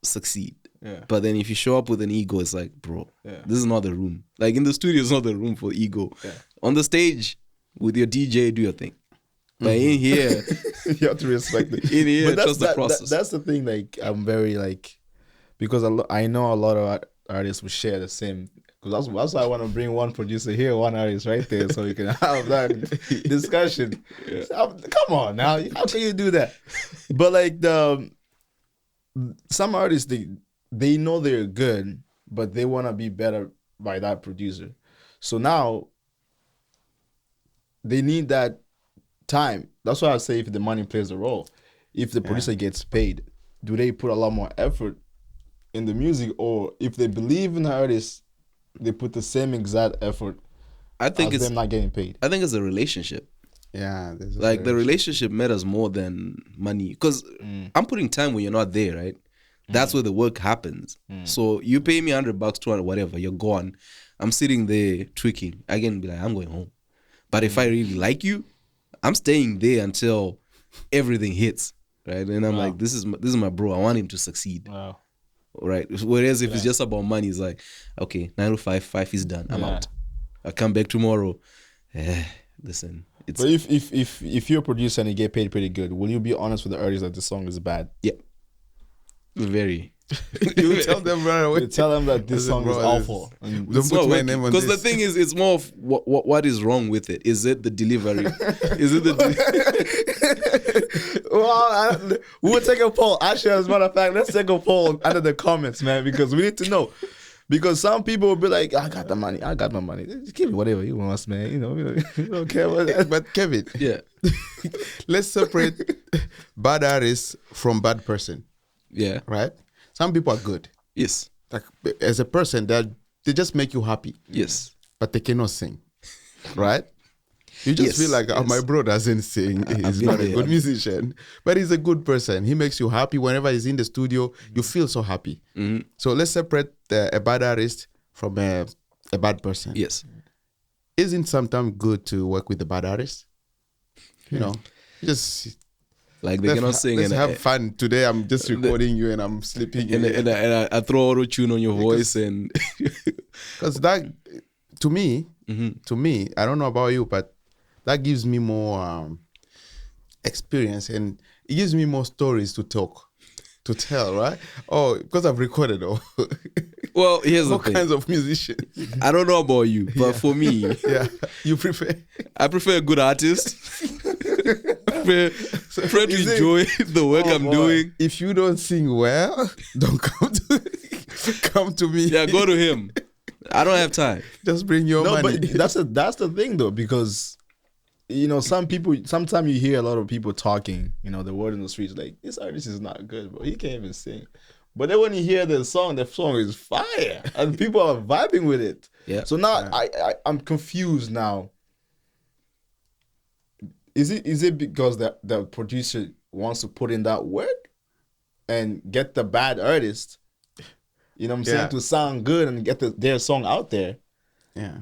A: succeed. Yeah. But then if you show up with an ego, it's like, bro, this is not the room. Like in the studio, it's not the room for ego. Yeah. On the stage, with your DJ, do your thing. But in here,
C: you have to respect it.
A: In here, trust the process.
C: That's the thing. Like I'm very like, because I know a lot of artists will share the same. Because that's why I want to bring one producer here, one artist right there, so we can have that discussion. Yeah. Come on now, how can you do that? But like some artists they know they're good, but they want to be better by that producer. So now they need that time. That's why I say if the money plays a role, if the producer gets paid, do they put a lot more effort in the music, or if they believe in the artist, they put the same exact effort?
A: I think
C: it's them not getting paid.
A: I think it's a relationship.
B: Yeah,
A: like the relationship matters more than money, because I'm putting time when you're not there, right? That's where the work happens. So you pay me $100, $200, whatever, you're gone. I'm sitting there tweaking. I can be like, I'm going home. But if I really like you, I'm staying there until everything hits, right? And I'm like, this is my bro. I want him to succeed. Wow. Right? Whereas if it's just about money, it's like, okay, 9 to 5, 5 is done. I'm out. I come back tomorrow. Listen.
C: But if you're a producer and you get paid pretty good, will you be honest with the artist that the song is bad?
A: Yeah. Very.
B: You tell them right away.
C: You tell them that this song is awful.
A: Don't put my name on this. Because the thing is, it's more of what is wrong with it. Is it the delivery? Is it the
C: Well, we'll take a poll. Actually, as a matter of fact, let's take a poll under the comments, man, because we need to know. Because some people will be like, I got the money. I got my money. Just give me whatever you want, man. You know, we don't care what that.
B: But Kevin, let's separate bad artist from bad person.
A: Yeah.
B: Right? Some people are good.
A: Yes.
B: Like as a person, they just make you happy.
A: Yes.
B: But they cannot sing. Right? You just feel like, my bro doesn't sing. He's not a good musician. But he's a good person. He makes you happy. Whenever he's in the studio, you feel so happy. Mm-hmm. So let's separate a bad artist from a bad person.
A: Yes.
B: Isn't sometimes good to work with a bad artist? You know, just...
A: Like they cannot sing.
B: Let's have fun. Today I'm just recording you and I'm sleeping.
A: And I throw auto-tune on your voice and...
B: Because that, to me, I don't know about you, but that gives me more experience and it gives me more stories to tell, right? Oh, because I've recorded all.
A: Well, here's the thing.
B: All kinds of musicians.
A: I don't know about you, but for me...
B: You prefer?
A: I prefer a good artist. I prefer to enjoy the work I'm doing.
B: If you don't sing well, don't come to me.
A: Yeah, go to him. I don't have time.
B: Just bring your money.
C: But that's the thing though, because you know, sometimes you hear a lot of people talking, you know, the word in the streets like, this artist is not good, bro. He can't even sing. But then when you hear the song is fire and people are vibing with it.
A: Yeah.
C: So now I'm confused now. Is it because the producer wants to put in that work and get the bad artist, you know what I'm saying, to sound good and get their song out there?
B: Yeah.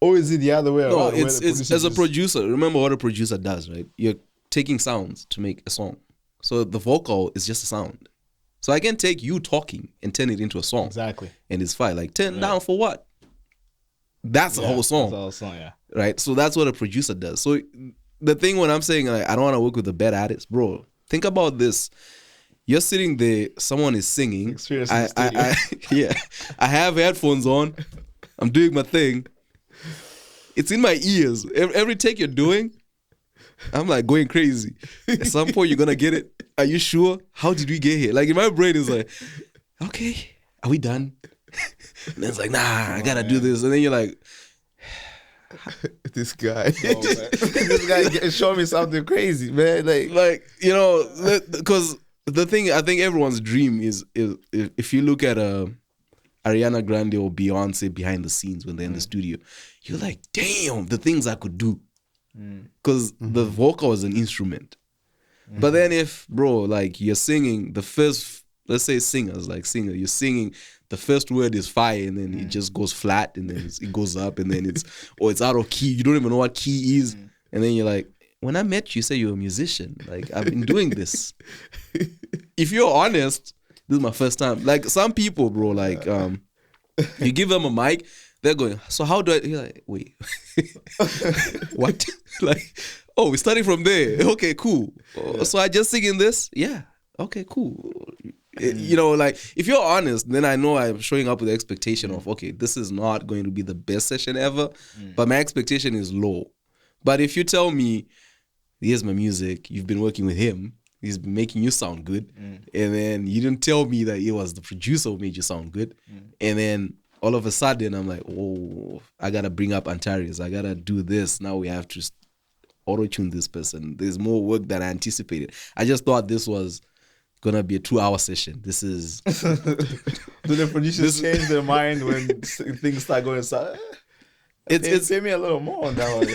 C: Or is it the other way around?
A: No, it's as a producer. Remember what a producer does, right? You're taking sounds to make a song. So the vocal is just a sound. So I can take you talking and turn it into a song.
C: Exactly.
A: And it's fine. Like, turn down for what? That's the whole song.
C: That's the whole song, yeah.
A: Right? So that's what a producer does. So the thing when I'm saying, like, I don't want to work with a bad artist, bro, think about this. You're sitting there, someone is singing. I have headphones on. I'm doing my thing. It's in my ears. Every take you're doing, I'm like going crazy. At some point, you're going to get it. Are you sure? How did we get here? Like, in my brain is like, okay, are we done? And then it's like, nah, I got to do this. And then you're like,
B: this guy.
C: This guy showing me something crazy, man.
A: Like you know, because the thing, I think everyone's dream is if you look at Ariana Grande or Beyonce behind the scenes when they're in the studio, you're like, damn, the things I could do. Because the vocal is an instrument. But then if, bro, like you're singing the first, let's say singers, like singer, you're singing, the first word is fire and then it just goes flat and then it goes up and then it's out of key. You don't even know what key is. And then you're like, when I met you, you say you're a musician. Like, I've been doing this. If you're honest, this is my first time. Like, some people, bro, like, you give them a mic, they're going, so how do I? You're like, wait. What? Like, oh, we're starting from there. Okay, cool. So I just sing in this? Yeah. Okay, cool. You know, like, if you're honest, then I know I'm showing up with the expectation of, okay, this is not going to be the best session ever, but my expectation is low. But if you tell me, here's my music, you've been working with him, he's been making you sound good, and then you didn't tell me that it was the producer who made you sound good, and then all of a sudden I'm like, oh, I gotta bring up Antares, I gotta do this, now we have to auto-tune this person. There's more work than I anticipated. I just thought this was gonna be a 2-hour session. This is
C: do the producers change their mind when things start going south? It's pay me a little more on that one.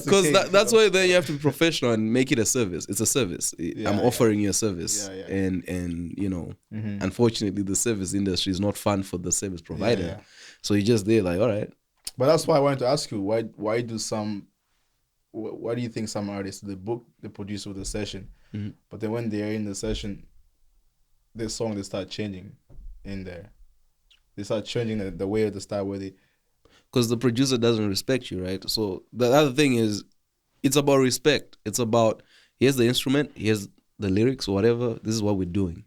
A: Because that's why then you have to be professional and make it a service. It's a service. I'm offering you a service, and you know, unfortunately, the service industry is not fun for the service provider. So you just there like, all right.
C: But that's why I wanted to ask you, why do you think some artists they book the producer with the session, but then when they're in the session, their song they start changing in there. They start changing the way of the style where they.
A: Because the producer doesn't respect you, right? So the other thing is, it's about respect. It's about, here's the instrument, here's the lyrics or whatever, this is what we're doing.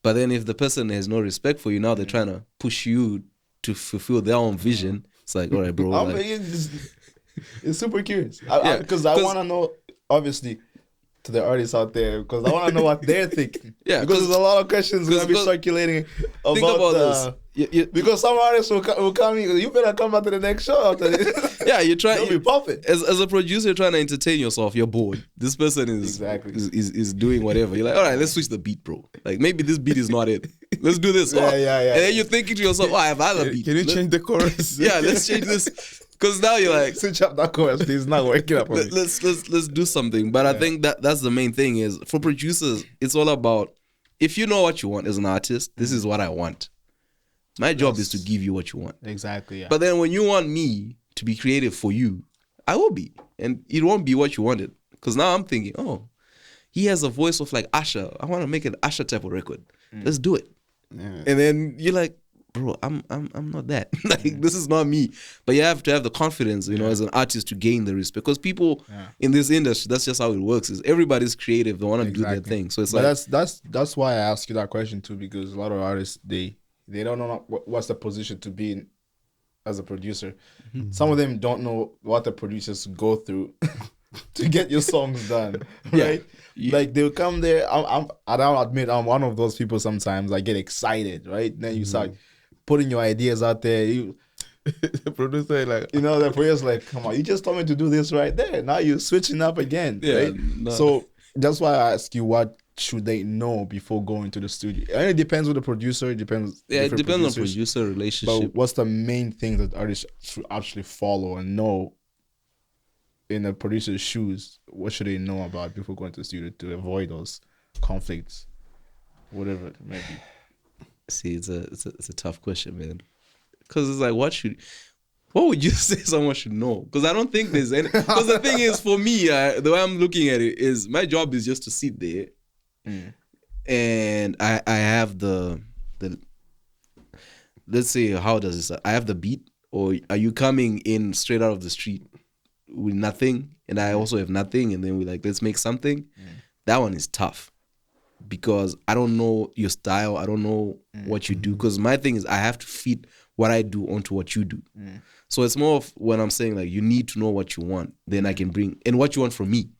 A: But then if the person has no respect for you, now they're trying to push you to fulfill their own vision. It's like, all right, bro.
C: It's super curious. Because I want to know, obviously, to the artists out there, because I want to know what they're thinking. Because there's a lot of questions going to be circulating about
A: this.
C: Because some artists will come in, you better come out to the next show after this.
A: You're trying.
C: You'll be puffing.
A: As a producer, you're trying to entertain yourself. You're bored. This person is doing whatever. You're like, all right, let's switch the beat, bro. Like, maybe this beat is not it. Let's do this. And then you're thinking to yourself, oh, I have other beat.
B: Can you change the chorus?
A: Let's change this. Because now you're like,
C: switch up that chorus, please. It's not working up for me.
A: Let's do something. But I think that's the main thing is, for producers, it's all about, if you know what you want as an artist, this is what I want. My job is to give you what you want.
C: Exactly, yeah.
A: But then when you want me to be creative for you, I will be. And it won't be what you wanted. Because now I'm thinking, oh, he has a voice of like Usher. I want to make an Usher type of record. Let's do it. And then you're like, bro, I'm not that. Like, this is not me. But you have to have the confidence, you know, as an artist to gain the respect. Because people in this industry, that's just how it works. Is everybody's creative. They want to do their thing. So it's
C: that's why I ask you that question too, because a lot of artists, they don't know what's the position to be in as a producer. Some of them don't know what the producers go through to get your songs done, right? Like, they'll come there. I'll admit I'm one of those people sometimes. I get excited, right? Then you start putting your ideas out there.
B: The producer like,
C: you know, the producer's like, come on, you just told me to do this right there. Now you're switching up again, right? No. So that's why I ask you, what should they know before going to the studio? And it depends on the producer. It depends.
A: It depends on producer relationship.
C: But what's the main thing that artists should actually follow and know in a producer's shoes? What should they know about before going to the studio to avoid those conflicts, whatever it may be?
A: See, it's a tough question, man. Because it's like, What would you say someone should know? Because I don't think there's any. Because the thing is, for me, the way I'm looking at it is my job is just to sit there, and I have the let's say, how does this? I have the beat, or are you coming in straight out of the street with nothing, and I also have nothing, and then we're like, let's make something. That one is tough because I don't know your style. I don't know what you do. Because my thing is, I have to fit what I do onto what you do. So it's more of when I'm saying like, you need to know what you want, then I can bring, and what you want from me.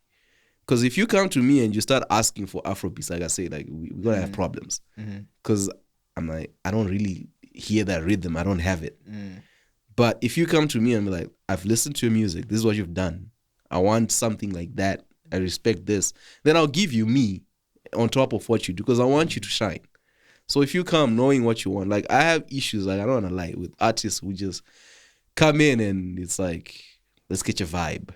A: Because if you come to me and you start asking for Afrobeats, like I say, like we're gonna have problems. Because I'm like, I don't really hear that rhythm. I don't have it. But if you come to me and be like, I've listened to your music, this is what you've done, I want something like that, I respect this, then I'll give you me on top of what you do, because I want you to shine. So if you come knowing what you want, like I have issues, like I don't want to lie, with artists who just come in and it's like, let's get your vibe.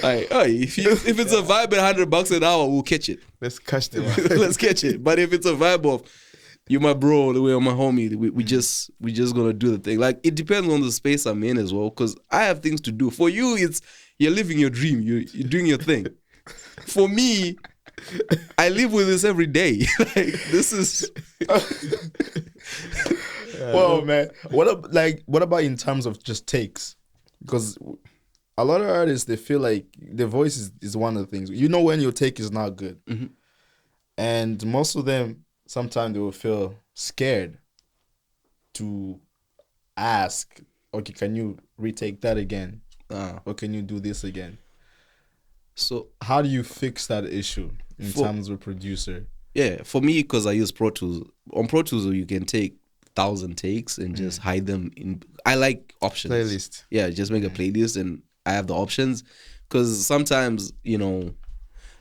A: Like, oh, if it's a vibe at $100 an hour, we'll catch it.
B: Let's catch the vibe.
A: Let's catch it. But if it's a vibe of, you're my bro, we're my homie, we just gonna do the thing. Like, it depends on the space I'm in as well, because I have things to do. For you, it's you're living your dream, you're doing your thing. For me, I live with this every day. Like, this is.
C: Well, man, what about in terms of just takes? Because a lot of artists, they feel like their voice is one of the things. You know when your take is not good, and most of them sometimes they will feel scared to ask, okay, can you retake that again, or can you do this again? So how do you fix that issue in terms of producer? Yeah,
A: for me, because I use Pro Tools. On Pro Tools, you can take 1,000 takes and just hide them in. I like options.
B: Playlist.
A: Yeah, just make a playlist and I have the options. Because sometimes, you know,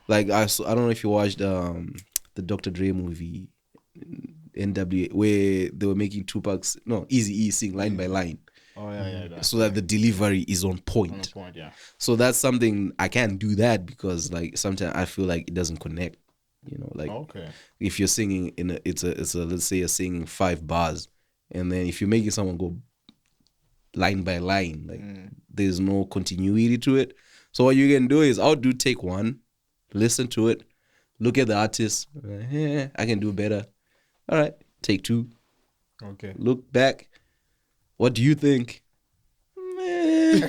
A: like I don't know if you watched the Dr. Dre movie, NWA, where they were making Eazy-E sing line by line.
C: Oh yeah.
A: So that the delivery is on point.
C: On point, yeah.
A: So that's something I can't do that because like sometimes I feel like it doesn't connect. You know, like if you're singing it's a let's say you're singing 5 bars, and then if you're making someone go line by line, like there's no continuity to it. So what you can do is I'll do take 1, listen to it, look at the artist, I can do better. All right, take 2.
C: Okay.
A: Look back. What do you think? You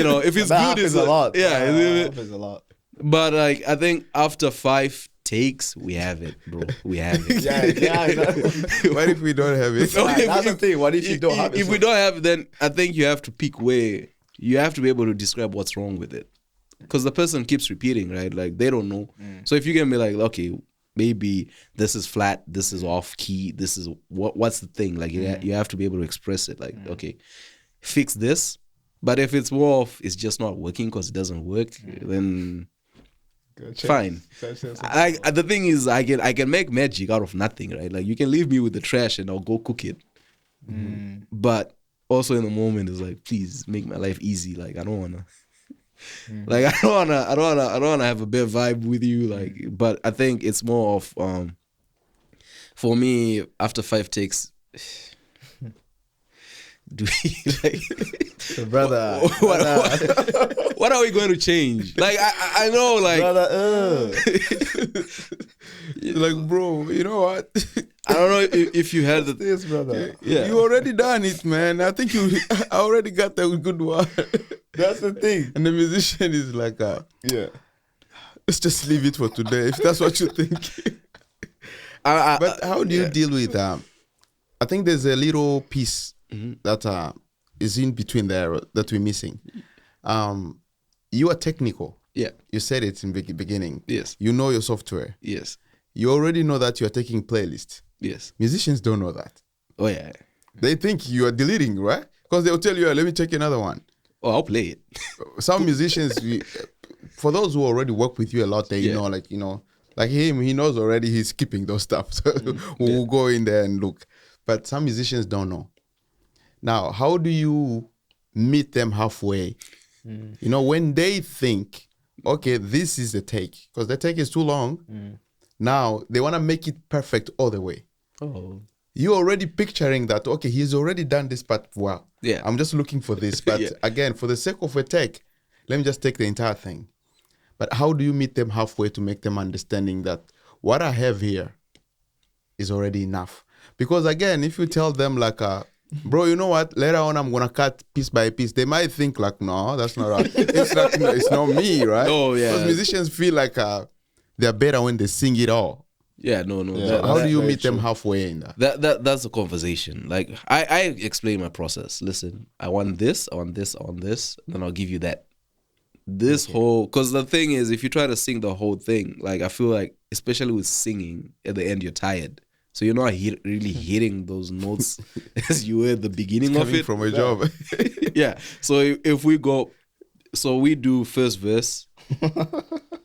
A: know, if it's
C: that
A: good, it's
C: a lot.
A: Yeah,
C: that happens a lot.
A: But like I think after 5 takes, we have it, bro. We have it.
C: Yeah.
B: What if we don't have it?
C: That's the thing. What if you don't have it?
A: If we don't have it, then I think you have to pick where you have to be able to describe what's wrong with it, because the person keeps repeating, right? Like they don't know. So if you can be like, okay, maybe this is flat, this is off key, this is what's the thing? Like you have to be able to express it. Like okay, fix this. But if it's more of it's just not working because it doesn't work, then fine. The thing is, I can make magic out of nothing, right? Like you can leave me with the trash and I'll go cook it. But also in the moment, it's like, please make my life easy. Like I don't wanna, like I don't wanna have a bad vibe with you. Like, but I think it's more of for me after 5 takes. Do we like,
C: brother?
A: What are we going to change? Like I know, like,
C: brother,
B: like, bro, you know what?
A: I don't know if you had
C: this, brother.
B: Yeah, you already done it, man. I think I already got the good one.
C: That's the thing.
B: And the musician is like, let's just leave it for today if that's what you think. But how do you deal with I think there's a little piece that is in between there that we're missing. You are technical.
A: Yeah.
B: You said it in the beginning.
A: Yes.
B: You know your software.
A: Yes.
B: You already know that you are taking playlists.
A: Yes.
B: Musicians don't know that.
A: Oh, yeah.
B: They think you are deleting, right? Because they'll tell you, let me check another one.
A: Oh, I'll play it.
B: Some musicians, for those who already work with you a lot, they know, like, like him, he knows already he's skipping those stuff. So we'll go in there and look. But some musicians don't know. Now, how do you meet them halfway? When they think, okay, this is the take, because the take is too long. Now, they want to make it perfect all the way.
A: Oh.
B: you're already picturing that, okay, he's already done this part well.
A: Yeah.
B: I'm just looking for this. But again, for the sake of a take, let me just take the entire thing. But how do you meet them halfway to make them understanding that what I have here is already enough? Because again, if you tell them like, bro, you know what? Later on, I'm gonna cut piece by piece. They might think like, no, that's not right. It's not me, right?
A: Oh yeah.
B: Because musicians feel like they're better when they sing it all.
A: Yeah, no.
B: So how do you meet them halfway in that?
A: That's a conversation. Like I explain my process. Listen, I want this, then I'll give you that. This whole, because the thing is, if you try to sing the whole thing, like I feel like, especially with singing, at the end you're tired, so you're not really hitting those notes as you were at the beginning of it.
B: From a job.
A: Yeah. So if we go, so we do first verse,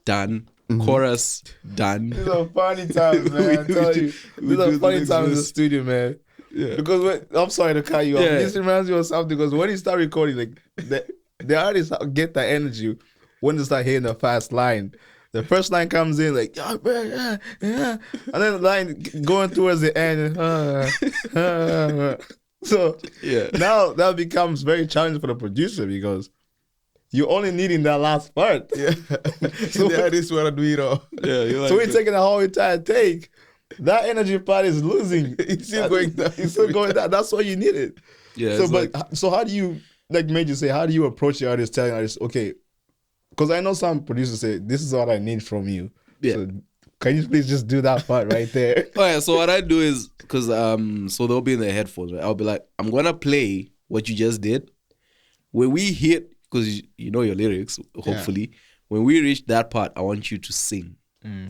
A: done. Chorus, done.
C: These are funny times, man. I tell you, these are funny times in the studio, man. Yeah. Because I'm sorry to cut you off. This reminds me of something. Because when you start recording, like the artists get that energy when they start hearing the fast line. The first line comes in like, and then the line going towards the end. So now that becomes very challenging for the producer because you're only needing that last part.
B: Yeah. So the artists want to do it all.
C: Yeah. So we're taking the whole entire take. That energy part is losing.
B: It's still going down.
C: It's still going down. That's what you needed.
A: Yeah.
C: So how do you, like Major say, how do you approach the artist, telling artists, okay, because I know some producers say, this is what I need from you.
A: Yeah.
C: So can you please just do that part right there?
A: Oh yeah. So what I do is, because so they'll be in their headphones, right? I'll be like, I'm gonna play what you just did. When we hit, because you know your lyrics, hopefully. Yeah. When we reach that part, I want you to sing.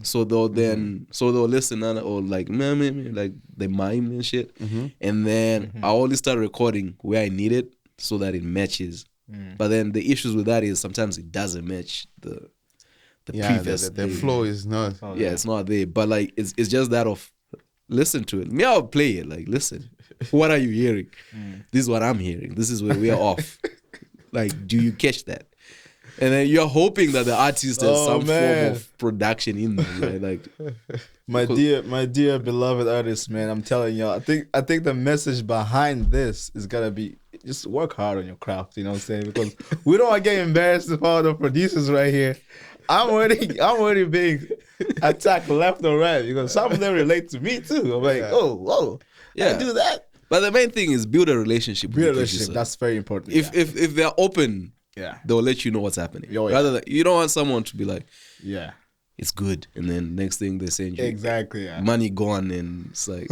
A: So they'll listen or like like they mime and shit. And then I only start recording where I need it so that it matches. But then the issues with that is sometimes it doesn't match the previous.
B: The flow is not.
A: Yeah, it's not there. But like it's just that of listen to it. Me, I'll play it. Like, listen, what are you hearing? This is what I'm hearing. This is where we're off. Like, do you catch that? And then you're hoping that the artist has some form of production in them, right? Like,
C: my dear beloved artist, man, I'm telling y'all, I think the message behind this is gotta be just work hard on your craft. You know what I'm saying? Because we don't want to get embarrassed with all the producers right here. I'm already being attacked left and right because some of them relate to me too. I'm like, whoa, I do that.
A: But the main thing is build a relationship.
C: That's very important.
A: If they're open, they'll let you know what's happening. Rather than, you don't want someone to be like, it's good, and then next thing they're saying, money gone, and it's like,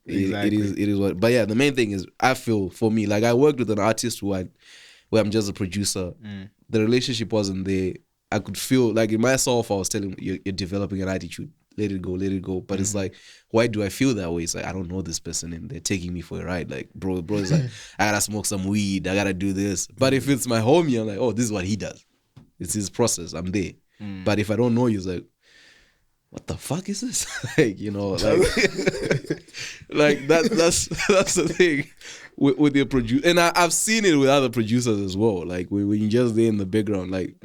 A: it is what. But yeah, the main thing is, I feel for me, like I worked with an artist where I'm just a producer. The relationship wasn't there. I could feel like in myself, I was telling him, you're developing an attitude. Let it go. But it's like, why do I feel that way? It's like, I don't know this person and they're taking me for a ride. Like, bro is like, I gotta smoke some weed. I gotta do this. But if it's my homie, I'm like, oh, this is what he does. It's his process. I'm there. But if I don't know you, it's like, what the fuck is this? Like, you know, like, like that's the thing with your producer. And I've seen it with other producers as well. Like when you're just there in the background, like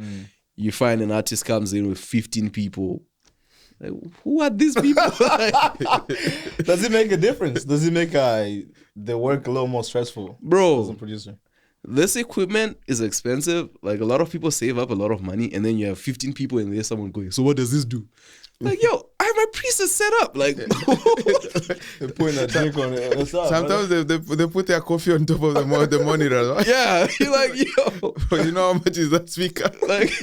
A: you find an artist comes in with 15 people. Like, who are these people?
C: Does it make a difference? Does it make the work a little more stressful?
A: Bro,
C: as a producer?
A: This equipment is expensive. Like a lot of people save up a lot of money and then you have 15 people and there's someone going, so what does this do? Like, yo, I have my preset set up. Like,
C: they're putting a drink on it.
B: Sometimes they put their coffee on top of the monitor. Right?
A: Yeah, you're like, yo,
B: you know how much is that speaker?
A: Like,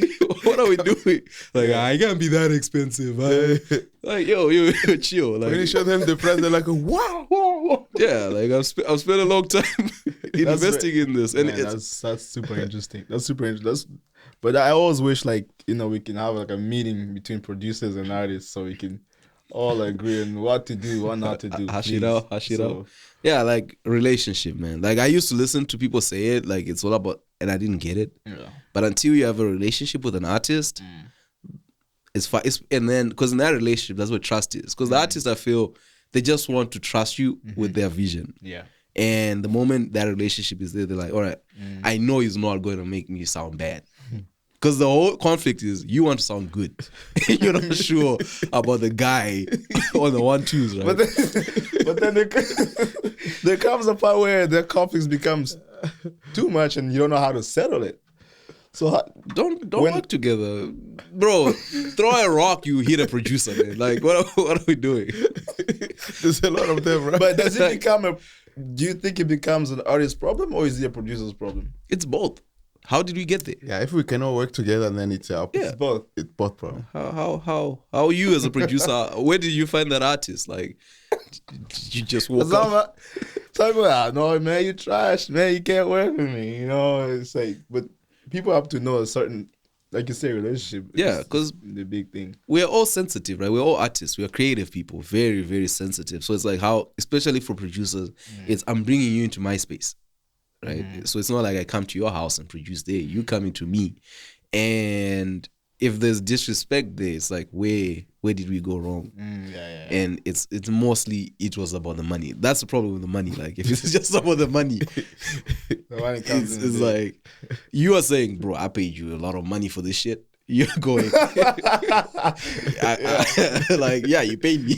A: what are we doing? Like, I can't be that expensive. Like, yo, chill. Like,
B: when you show them the price, they're like, wow.
A: Yeah, like I've spent a long time investing in this, and
C: man, that's super interesting. That's super interesting. But I always wish, like, you know, we can have like a meeting between producers and artists so we can all agree on what to do, what not to do.
A: Hash it out. Yeah, like relationship, man. Like I used to listen to people say it, like it's all about, and I didn't get it. Yeah. But until you have a relationship with an artist, it's fine. And then, because in that relationship, that's what trust is. Because the artists, I feel, they just want to trust you with their vision.
C: Yeah.
A: And the moment that relationship is there, they're like, all right, I know he's not going to make me sound bad. Because the whole conflict is you want to sound good. You're not sure about the guy on the 1-2s, right?
C: But then there comes a part where the conflict becomes too much and you don't know how to settle it. So
A: don't work together, bro. Throw a rock, you hit a producer, man. Like what are we doing?
B: There's a lot of them, right?
C: But does it become do you think it becomes an artist's problem or is it a producer's problem?
A: It's both. How did we get there?
B: Yeah, if we cannot work together, then it's
C: It's both.
B: It's both problem.
A: How you as a producer? Where did you find that artist? Like, did you just walk up?
C: No, man, you trash, man. You can't work with me. You know, it's like, but people have to know a certain, like you say, relationship.
A: Yeah, because
C: the big thing.
A: We're all sensitive, right? We're all artists. We're creative people, very, very sensitive. So it's like how, especially for producers, it's I'm bringing you into my space. Right, so it's not like I come to your house and produce there. You coming to me, and if there's disrespect there, it's like where did we go wrong? And it's mostly it was about the money. That's the problem with the money. Like if it's just about the money, it's like you are saying, bro, I paid you a lot of money for this shit. You're going like, yeah, you paid me.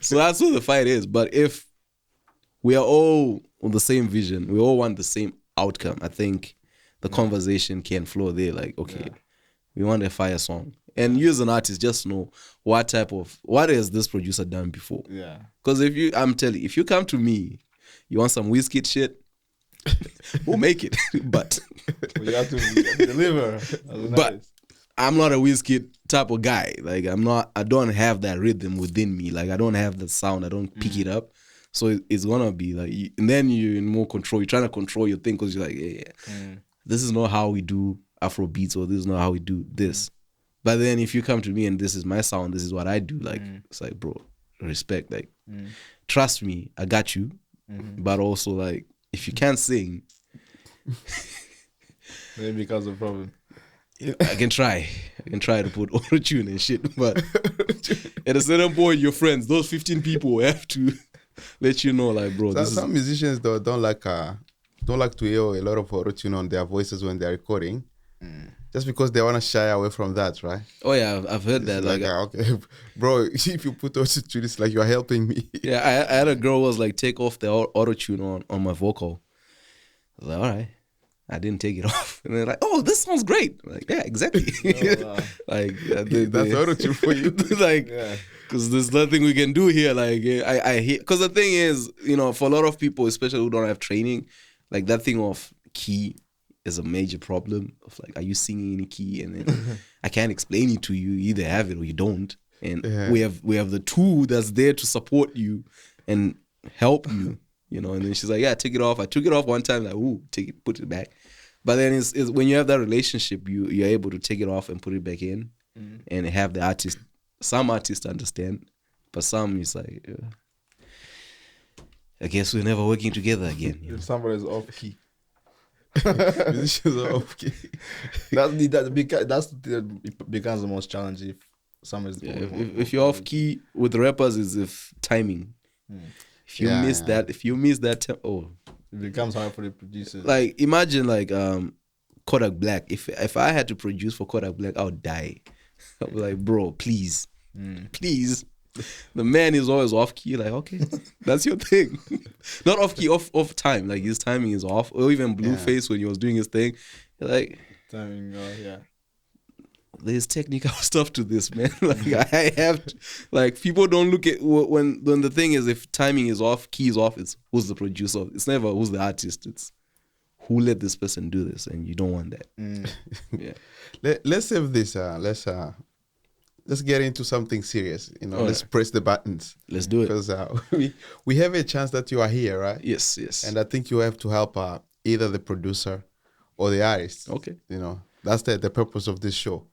A: So that's what the fight is. But if we are all on the same vision, we all want the same outcome, I think the conversation can flow there. Like, okay, we want a fire song. And you as an artist just know what has this producer done before. Yeah. Because I'm telling you, if you come to me, you want some Wizkid shit, we'll make it. But
C: you have to deliver.
A: But I'm not a Wizkid type of guy. Like I don't have that rhythm within me. Like I don't have the sound. I don't pick it up. So it's gonna be like, and then you're in more control. You're trying to control your thing because you're like, this is not how we do Afro beats, or this is not how we do this. But then if you come to me and this is my sound, this is what I do. Like it's like, bro, respect. Like, trust me, I got you. But also like, if you can't sing,
C: then it becomes a problem.
A: I can try to put auto-tune and shit, but at a certain point, your friends, those 15 people have to let you know, like, bro.
B: Some musicians though don't like to hear a lot of auto-tune on their voices when they're recording, just because they want to shy away from that, right?
A: Oh yeah, I've heard that.
B: Like okay, bro, if you put auto-tune, it's like you're helping me.
A: Yeah, I had a girl who was like, take off the auto-tune on my vocal. I was like, all right. I didn't take it off, and they're like, "Oh, this sounds great!" I'm like, yeah, exactly. Like
B: that's auto-tune for you.
A: Like, because there's nothing we can do here. Like, I hear, because the thing is, for a lot of people, especially who don't have training, like that thing of key is a major problem. Of like, are you singing in a key? And then I can't explain it to you. You either have it or you don't. And we have the tool that's there to support you and help you. And then she's like, yeah, take it off. I took it off one time, like, ooh, put it back. But then it's when you have that relationship, you're able to take it off and put it back in and have the artist. Some artists understand, but some is like, I guess we're never working together again.
C: If somebody's off key.
B: Musicians are off key.
C: It becomes the most challenging if somebody's
A: if you're off key with rappers is if timing. If you miss that,
C: it becomes hard for the producers.
A: Like imagine like Kodak Black. If I had to produce for Kodak Black, I would die. I'd be like, bro, please. The man is always off key. Like, okay, that's your thing. Not off key, off time. Like his timing is off. Or even Blueface when he was doing his thing. Like
C: timing,
A: there's technical stuff to this, man. Like I have to, like people don't look at when the thing is, if timing is off, key is off, it's who's the producer. It's never who's the artist. It's who let this person do this, and you don't want that. Yeah.
B: Let's save this. Let's get into something serious. Let's press the buttons.
A: Let's do it.
B: Because we have a chance that you are here, right?
A: Yes.
B: And I think you have to help either the producer or the artist.
A: Okay.
B: That's the purpose of this show.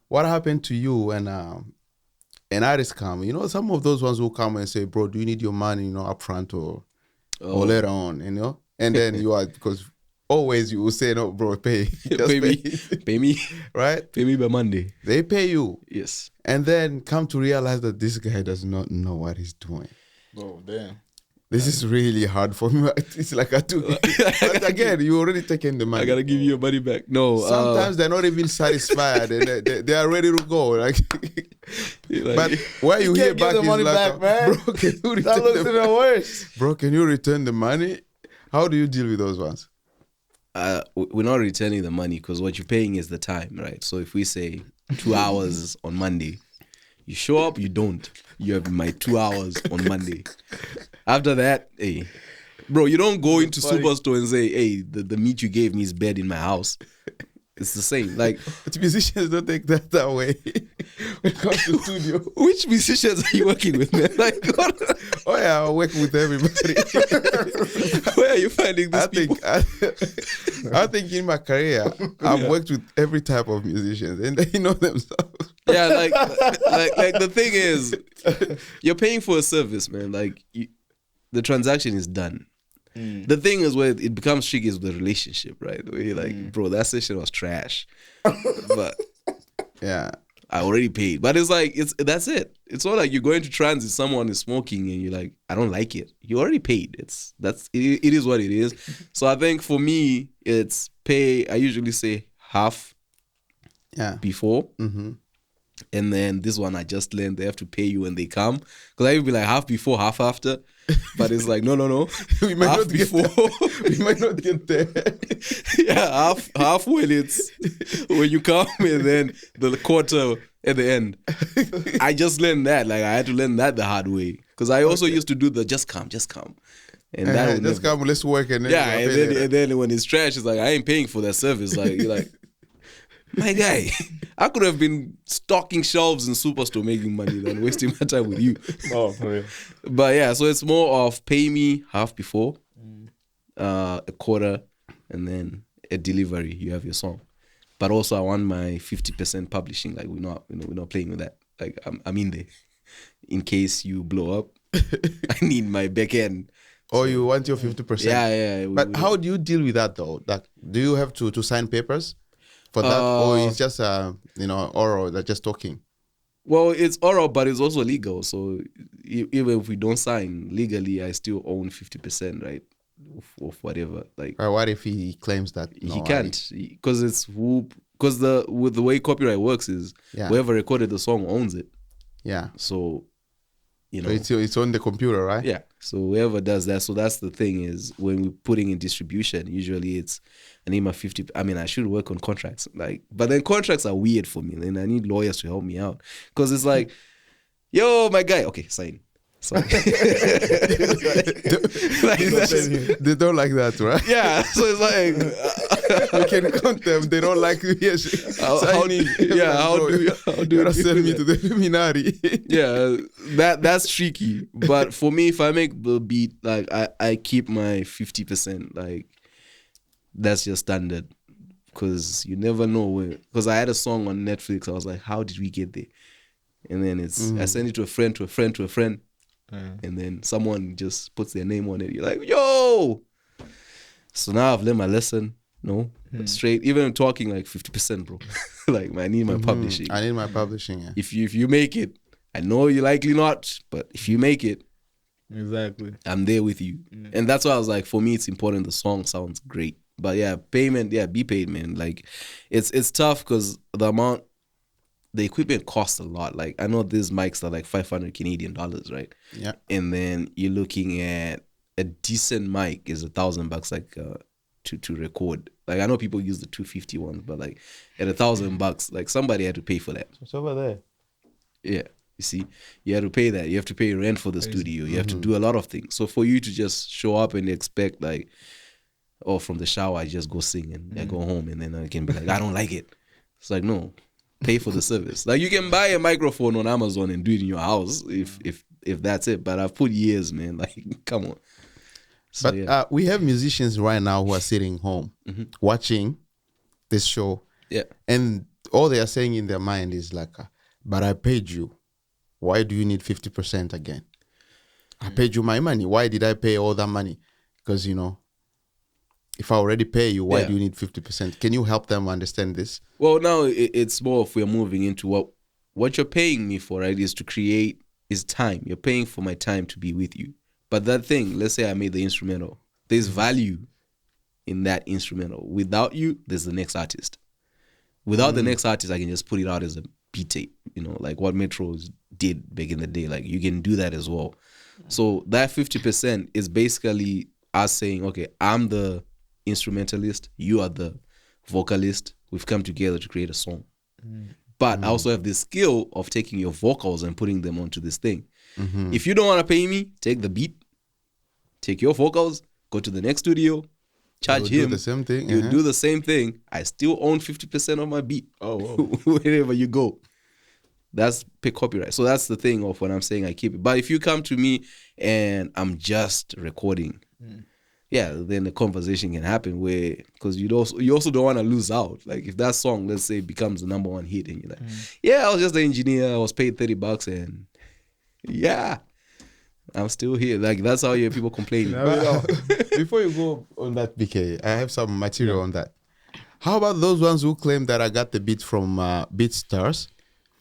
B: What happened to you when an artist come? Some of those ones will come and say, bro, do you need your money, up front or later on, And then you are, because always you will say, no, bro, pay.
A: Pay me.
B: Right?
A: Pay me by Monday.
B: They pay you.
A: Yes.
B: And then come to realize that this guy does not know what he's doing.
C: Oh, damn.
B: This is really hard for me. It's like I took it. But again, you already taken the money.
A: I gotta give you your money back. No.
B: Sometimes they're not even satisfied and they are ready to go. Like, but why you hear back
C: the
B: is
C: money
B: like,
C: back, man.
B: bro, can you
C: That looks even worse.
B: Bro, can you return the money? How do you deal with those ones?
A: We're not returning the money because what you're paying is the time, right? So if we say 2 hours on Monday, you show up, you don't. You have my 2 hours on Monday. After that, hey, bro, you don't go into Superstore and say, hey, the meat you gave me is bad in my house. It's the same. Like,
B: but musicians don't take that way when it comes to studio.
A: Which musicians are you working with, man? Like, what?
B: Oh yeah, I'm working with everybody.
A: Where are you finding these people?
B: I think in my career, I've worked with every type of musicians, and they know themselves.
A: Yeah, like the thing is, you're paying for a service, man. Like, the transaction is done. The thing is where it becomes tricky is the relationship, right? Where you're like, bro, that session was trash. But
B: yeah, I
A: already paid. But it's like, that's it. It's not like you're going to transit, someone is smoking and you're like, I don't like it. You already paid. It is what it is. So I think for me, it's pay. I usually say half before. Mm-hmm. And then this one I just learned they have to pay you when they come. Because I would be like half before, half after. But it's like, no.
B: We might
A: half
B: not
A: before.
B: We might not get there.
A: Yeah, half when you come and then the quarter at the end. I just learned that. Like I had to learn that the hard way. Because I also used to do the just come. And that
B: just come, let's work and then
A: and then when it's trash, it's like I ain't paying for that service. Like you're like, my guy, I could have been stocking shelves in Superstore making money than wasting my time with you.
C: Oh, for real.
A: But yeah, so it's more of pay me half before, a quarter, and then a delivery. You have your song. But also I want my 50% publishing. Like we're not playing with that. Like I'm in there. In case you blow up, I need my back end.
B: Oh, you want your 50%?
A: Yeah.
B: But how do you deal with that though? Like, do you have to sign papers for that, or it's just oral, like just talking?
A: Well, it's oral, but it's also legal. So even if we don't sign legally, I still own 50%, right, of whatever. Like,
B: what if he claims that
A: he can't? Because with the way copyright works is whoever recorded the song owns it.
B: Yeah.
A: So,
B: it's on the computer, right?
A: Yeah. So whoever does that. So that's the thing is when we're putting in distribution, usually I need my 50. I mean, I should work on contracts, but then contracts are weird for me. Then I need lawyers to help me out because it's like, yo, my guy, okay, sign. They
B: don't like that, right?
A: Yeah, so it's like
B: we can count them. They don't like you.
A: How do
B: you send me to the Illuminati?
A: Yeah, that's tricky. But for me, if I make the beat, like I keep my 50%. Like that's just standard because you never know when. Because I had a song on Netflix. I was like, how did we get there? And then I send it to a friend, to a friend, to a friend. And then someone just puts their name on it. You're like, yo. So now I've learned my lesson. No, straight. Even talking like 50%, bro. Like I need my publishing.
B: I need my publishing. Yeah.
A: If you make it, I know you're likely not, but if you make it,
C: exactly,
A: I'm there with you. And that's why I was like, for me, it's important. The song sounds great, but yeah, payment, be paid, man. Like it's tough because the equipment costs a lot. Like I know these mics are like 500 Canadian dollars, right?
B: Yeah.
A: And then you're looking at a decent mic is $1,000 like to record. Like I know people use the 250 ones, but like at $1,000, like somebody had to pay for that.
C: It's over there.
A: Yeah. You see, you have to pay that. You have to pay rent for the studio. You have to do a lot of things. So for you to just show up and expect like, oh, from the shower I just go sing and I go home and then I can be like, I don't like it. It's like, no. Pay for the service. Like you can buy a microphone on Amazon and do it in your house if that's it. But I've put years, man. Like, come on. So,
B: but we have musicians right now who are sitting home watching this show.
A: Yeah.
B: And all they are saying in their mind is like, but I paid you. Why do you need 50% again? I paid you my money. Why did I pay all that money? Because, if I already pay you, why do you need 50%? Can you help them understand this?
A: Well, now it's more if we're moving into what you're paying me for, right, is time. You're paying for my time to be with you. But that thing, let's say I made the instrumental. There's value in that instrumental. Without you, there's the next artist. Without the next artist, I can just put it out as a beat tape, like what Metros did back in the day. Like you can do that as well. So that 50% is basically us saying, okay, I'm the instrumentalist, you are the vocalist. We've come together to create a song. But I also have the skill of taking your vocals and putting them onto this thing. If you don't want to pay me, take the beat, take your vocals, go to the next studio, charge him.
B: Do the same thing.
A: You do the same thing. I still own 50% of my beat.
C: Oh, whoa.
A: Wherever you go. That's pay copyright. So that's the thing of when I'm saying I keep it. But if you come to me and I'm just recording, then the conversation can happen where, because you also don't want to lose out. Like if that song, let's say, becomes the number one hit and you're like, I was just the engineer, I was paid $30 and I'm still here. Like that's how you hear people complaining.
B: Before you go on that, BK, I have some material on that. How about those ones who claim that I got the beat from BeatStars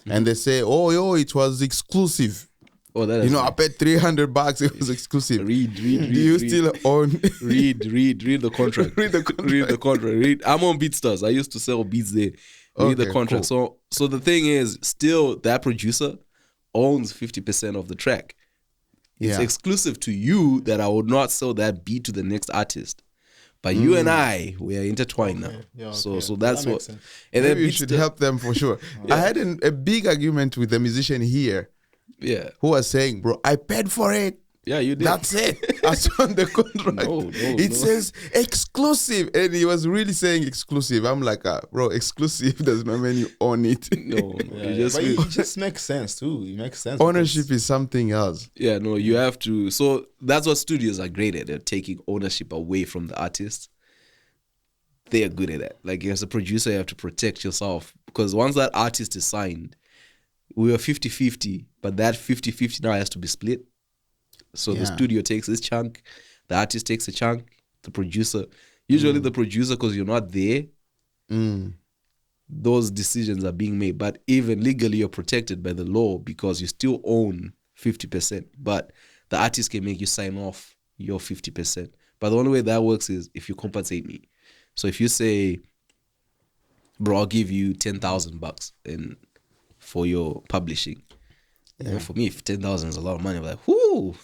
B: and they say, it was exclusive.
A: Oh, that is
B: I paid $300. It was exclusive.
A: Read.
B: Do you still own?
A: read the contract. Read the contract. I'm on BeatStars. I used to sell beats there. Read the contract. Cool. So the thing is, still that producer owns 50% of the track. It's exclusive to you that I would not sell that beat to the next artist. But you and I, we are intertwined now. Yeah, okay. So that's what. And
B: maybe you should help them for sure. I had a big argument with a musician here.
A: Yeah.
B: Who was saying, bro, I paid for it.
A: Yeah, you did.
B: That's it. I saw the contract. It says exclusive. And he was really saying exclusive. I'm like, bro, exclusive does not mean you own it.
A: No.
C: It just makes sense too. It makes sense.
B: Ownership is something else.
A: Yeah, no, you have to. So that's what studios are great at. They're taking ownership away from the artist. They are good at that. Like as a producer, you have to protect yourself. Because once that artist is signed, we were 50-50, but that 50-50 now has to be split. So the studio takes this chunk, the artist takes a chunk, the producer. Usually the producer, because you're not there, those decisions are being made. But even legally, you're protected by the law because you still own 50%. But the artist can make you sign off your 50%. But the only way that works is if you compensate me. So if you say, bro, I'll give you $10,000 for your publishing. And for me, if 10,000 is a lot of money, I'm like, whoo,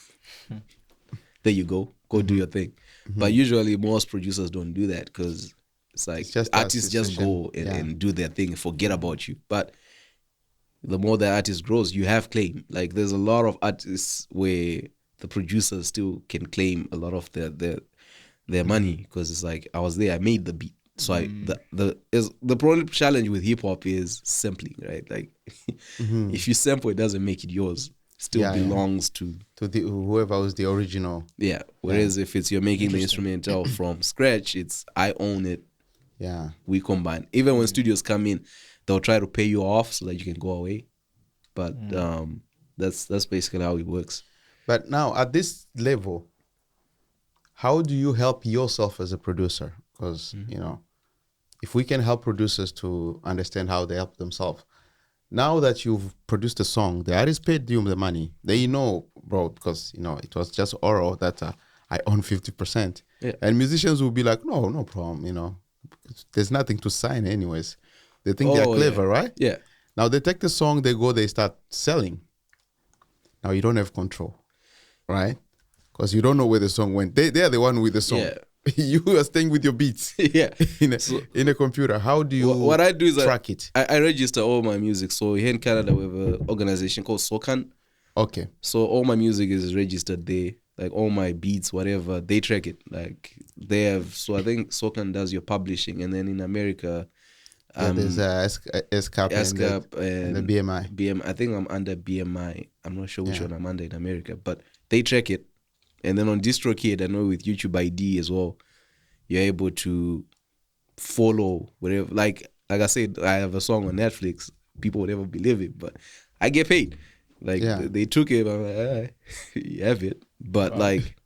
A: there you go do your thing. But usually most producers don't do that because it's like artists just go and do their thing and forget about you. But the more the artist grows, you have claim. Like there's a lot of artists where the producers still can claim a lot of their money because it's like, I was there, I made the beat. So the problem challenge with hip hop is sampling, right? Like if you sample, it doesn't make it yours. It still belongs to
B: whoever was the original.
A: Yeah. Whereas if you're making the instrumental from scratch, it's I own it.
B: Yeah.
A: We combine. Even when studios come in, they'll try to pay you off so that you can go away. But that's basically how it works.
B: But now at this level, how do you help yourself as a producer? Because if we can help producers to understand how they help themselves. Now that you've produced a song, the artist paid you the money. They know, bro, because, it was just oral that I own 50%.
A: Yeah.
B: And musicians will be like, no problem, There's nothing to sign anyways. They think they're clever, right?
A: Yeah.
B: Now they take the song, they start selling. Now you don't have control, right? Because you don't know where the song went. They are the one with the song.
A: Yeah.
B: You are staying with your beats in a computer. How do you
A: what I do is
B: track it?
A: I register all my music. So here in Canada, we have an organization called SOCAN.
B: Okay.
A: So all my music is registered there. Like all my beats, whatever, they track it. Like they have, so I think SOCAN does your publishing. And then in America,
B: there's ASCAP and the BMI.
A: I think I'm under BMI. I'm not sure which one I'm under in America, but they track it. And then on DistroKid, I know with YouTube ID as well, you're able to follow whatever. Like I said, I have a song on Netflix. People would never believe it, but I get paid. Like they took it, I'm like, you have it. But like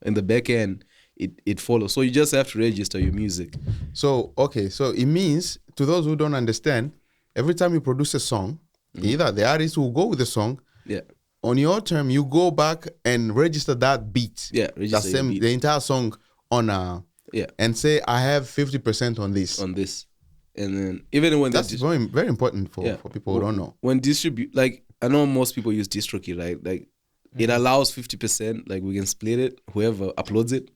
A: in the back end, it follows. So you just have to register your music.
B: So it means, to those who don't understand, every time you produce a song, either the artist will go with the song, on your term, you go back and register that beat.
A: Yeah, register your beat.
B: The entire song on and say I have 50% on this.
A: And then even when
B: that's very, very important for people who don't know.
A: When distribute, like I know most people use DistroKey, right? Like it allows 50%, like we can split it, whoever uploads it.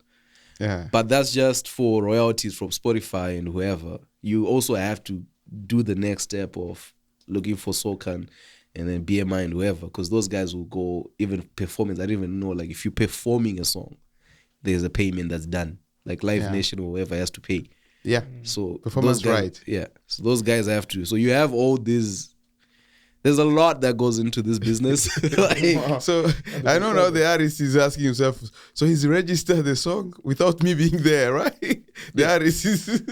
B: Yeah.
A: But that's just for royalties from Spotify and whoever. You also have to do the next step of looking for Socan and then BMI and whoever, because those guys will go even performance. I don't even know, like if you're performing a song, there's a payment that's done. Like Live Nation or whoever has to pay.
B: Yeah.
A: So
B: performance
A: guys,
B: right.
A: Yeah. So those guys have to. So you have all these. There's a lot that goes into this business. Like,
B: so I know now the artist is asking himself, so he's registered the song without me being there, right? The artist is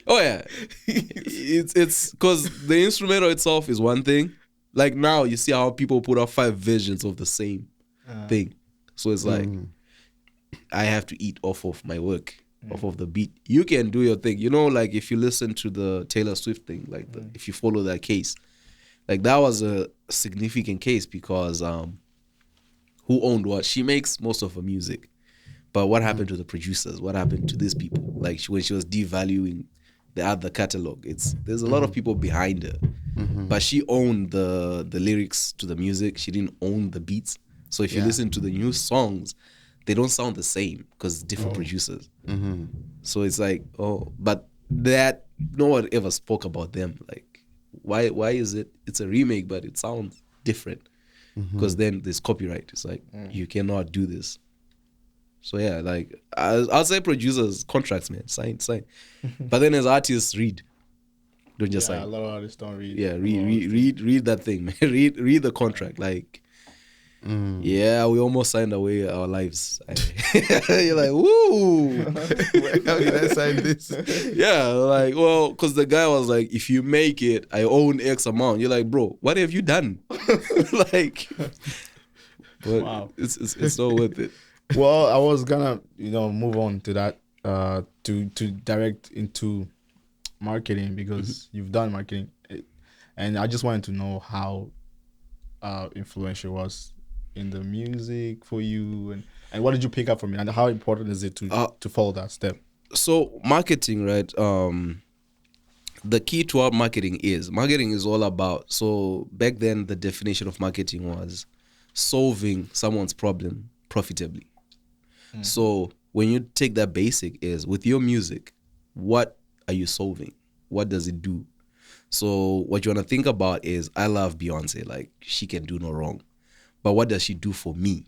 A: oh yeah. It's because the instrumental itself is one thing. Like now you see how people put out 5 versions of the same thing. So it's like I have to eat off of my work, off of the beat. You can do your thing. You know, like if you listen to the Taylor Swift thing, like if you follow that case, like that was a significant case because who owned what? She makes most of her music. But what happened to the producers? What happened to these people? Like when she was devaluing the other catalog, there's a lot of people behind her. But she owned the lyrics to the music. She didn't own the beats. So if you listen to the new songs, they don't sound the same because different producers. So it's like, but that no one ever spoke about them. Like, why is it? It's a remake, but it sounds different because then there's copyright. It's like you cannot do this. So yeah, like I'll say producers contracts, man, sign. But then as artists, don't just sign.
C: A lot of artists don't read.
A: Yeah, read that thing, man. read the contract. Like, yeah, we almost signed away our lives. You're like, woo!
B: How did I sign this?
A: Yeah, like, well, because the guy was like, if you make it, I own X amount. You're like, bro, what have you done? Like, but wow, it's not worth it.
C: Well, I was gonna, move on to that, to direct into marketing because you've done marketing, and I just wanted to know how influential was in the music for you, and what did you pick up from it, and how important is it to follow that step?
A: So marketing, right? The key to our marketing is all about. So back then, the definition of marketing was solving someone's problem profitably. So when you take that basic is with your music, what are you solving? What does it do? So what you want to think about is, I love Beyonce, like she can do no wrong. But what does she do for me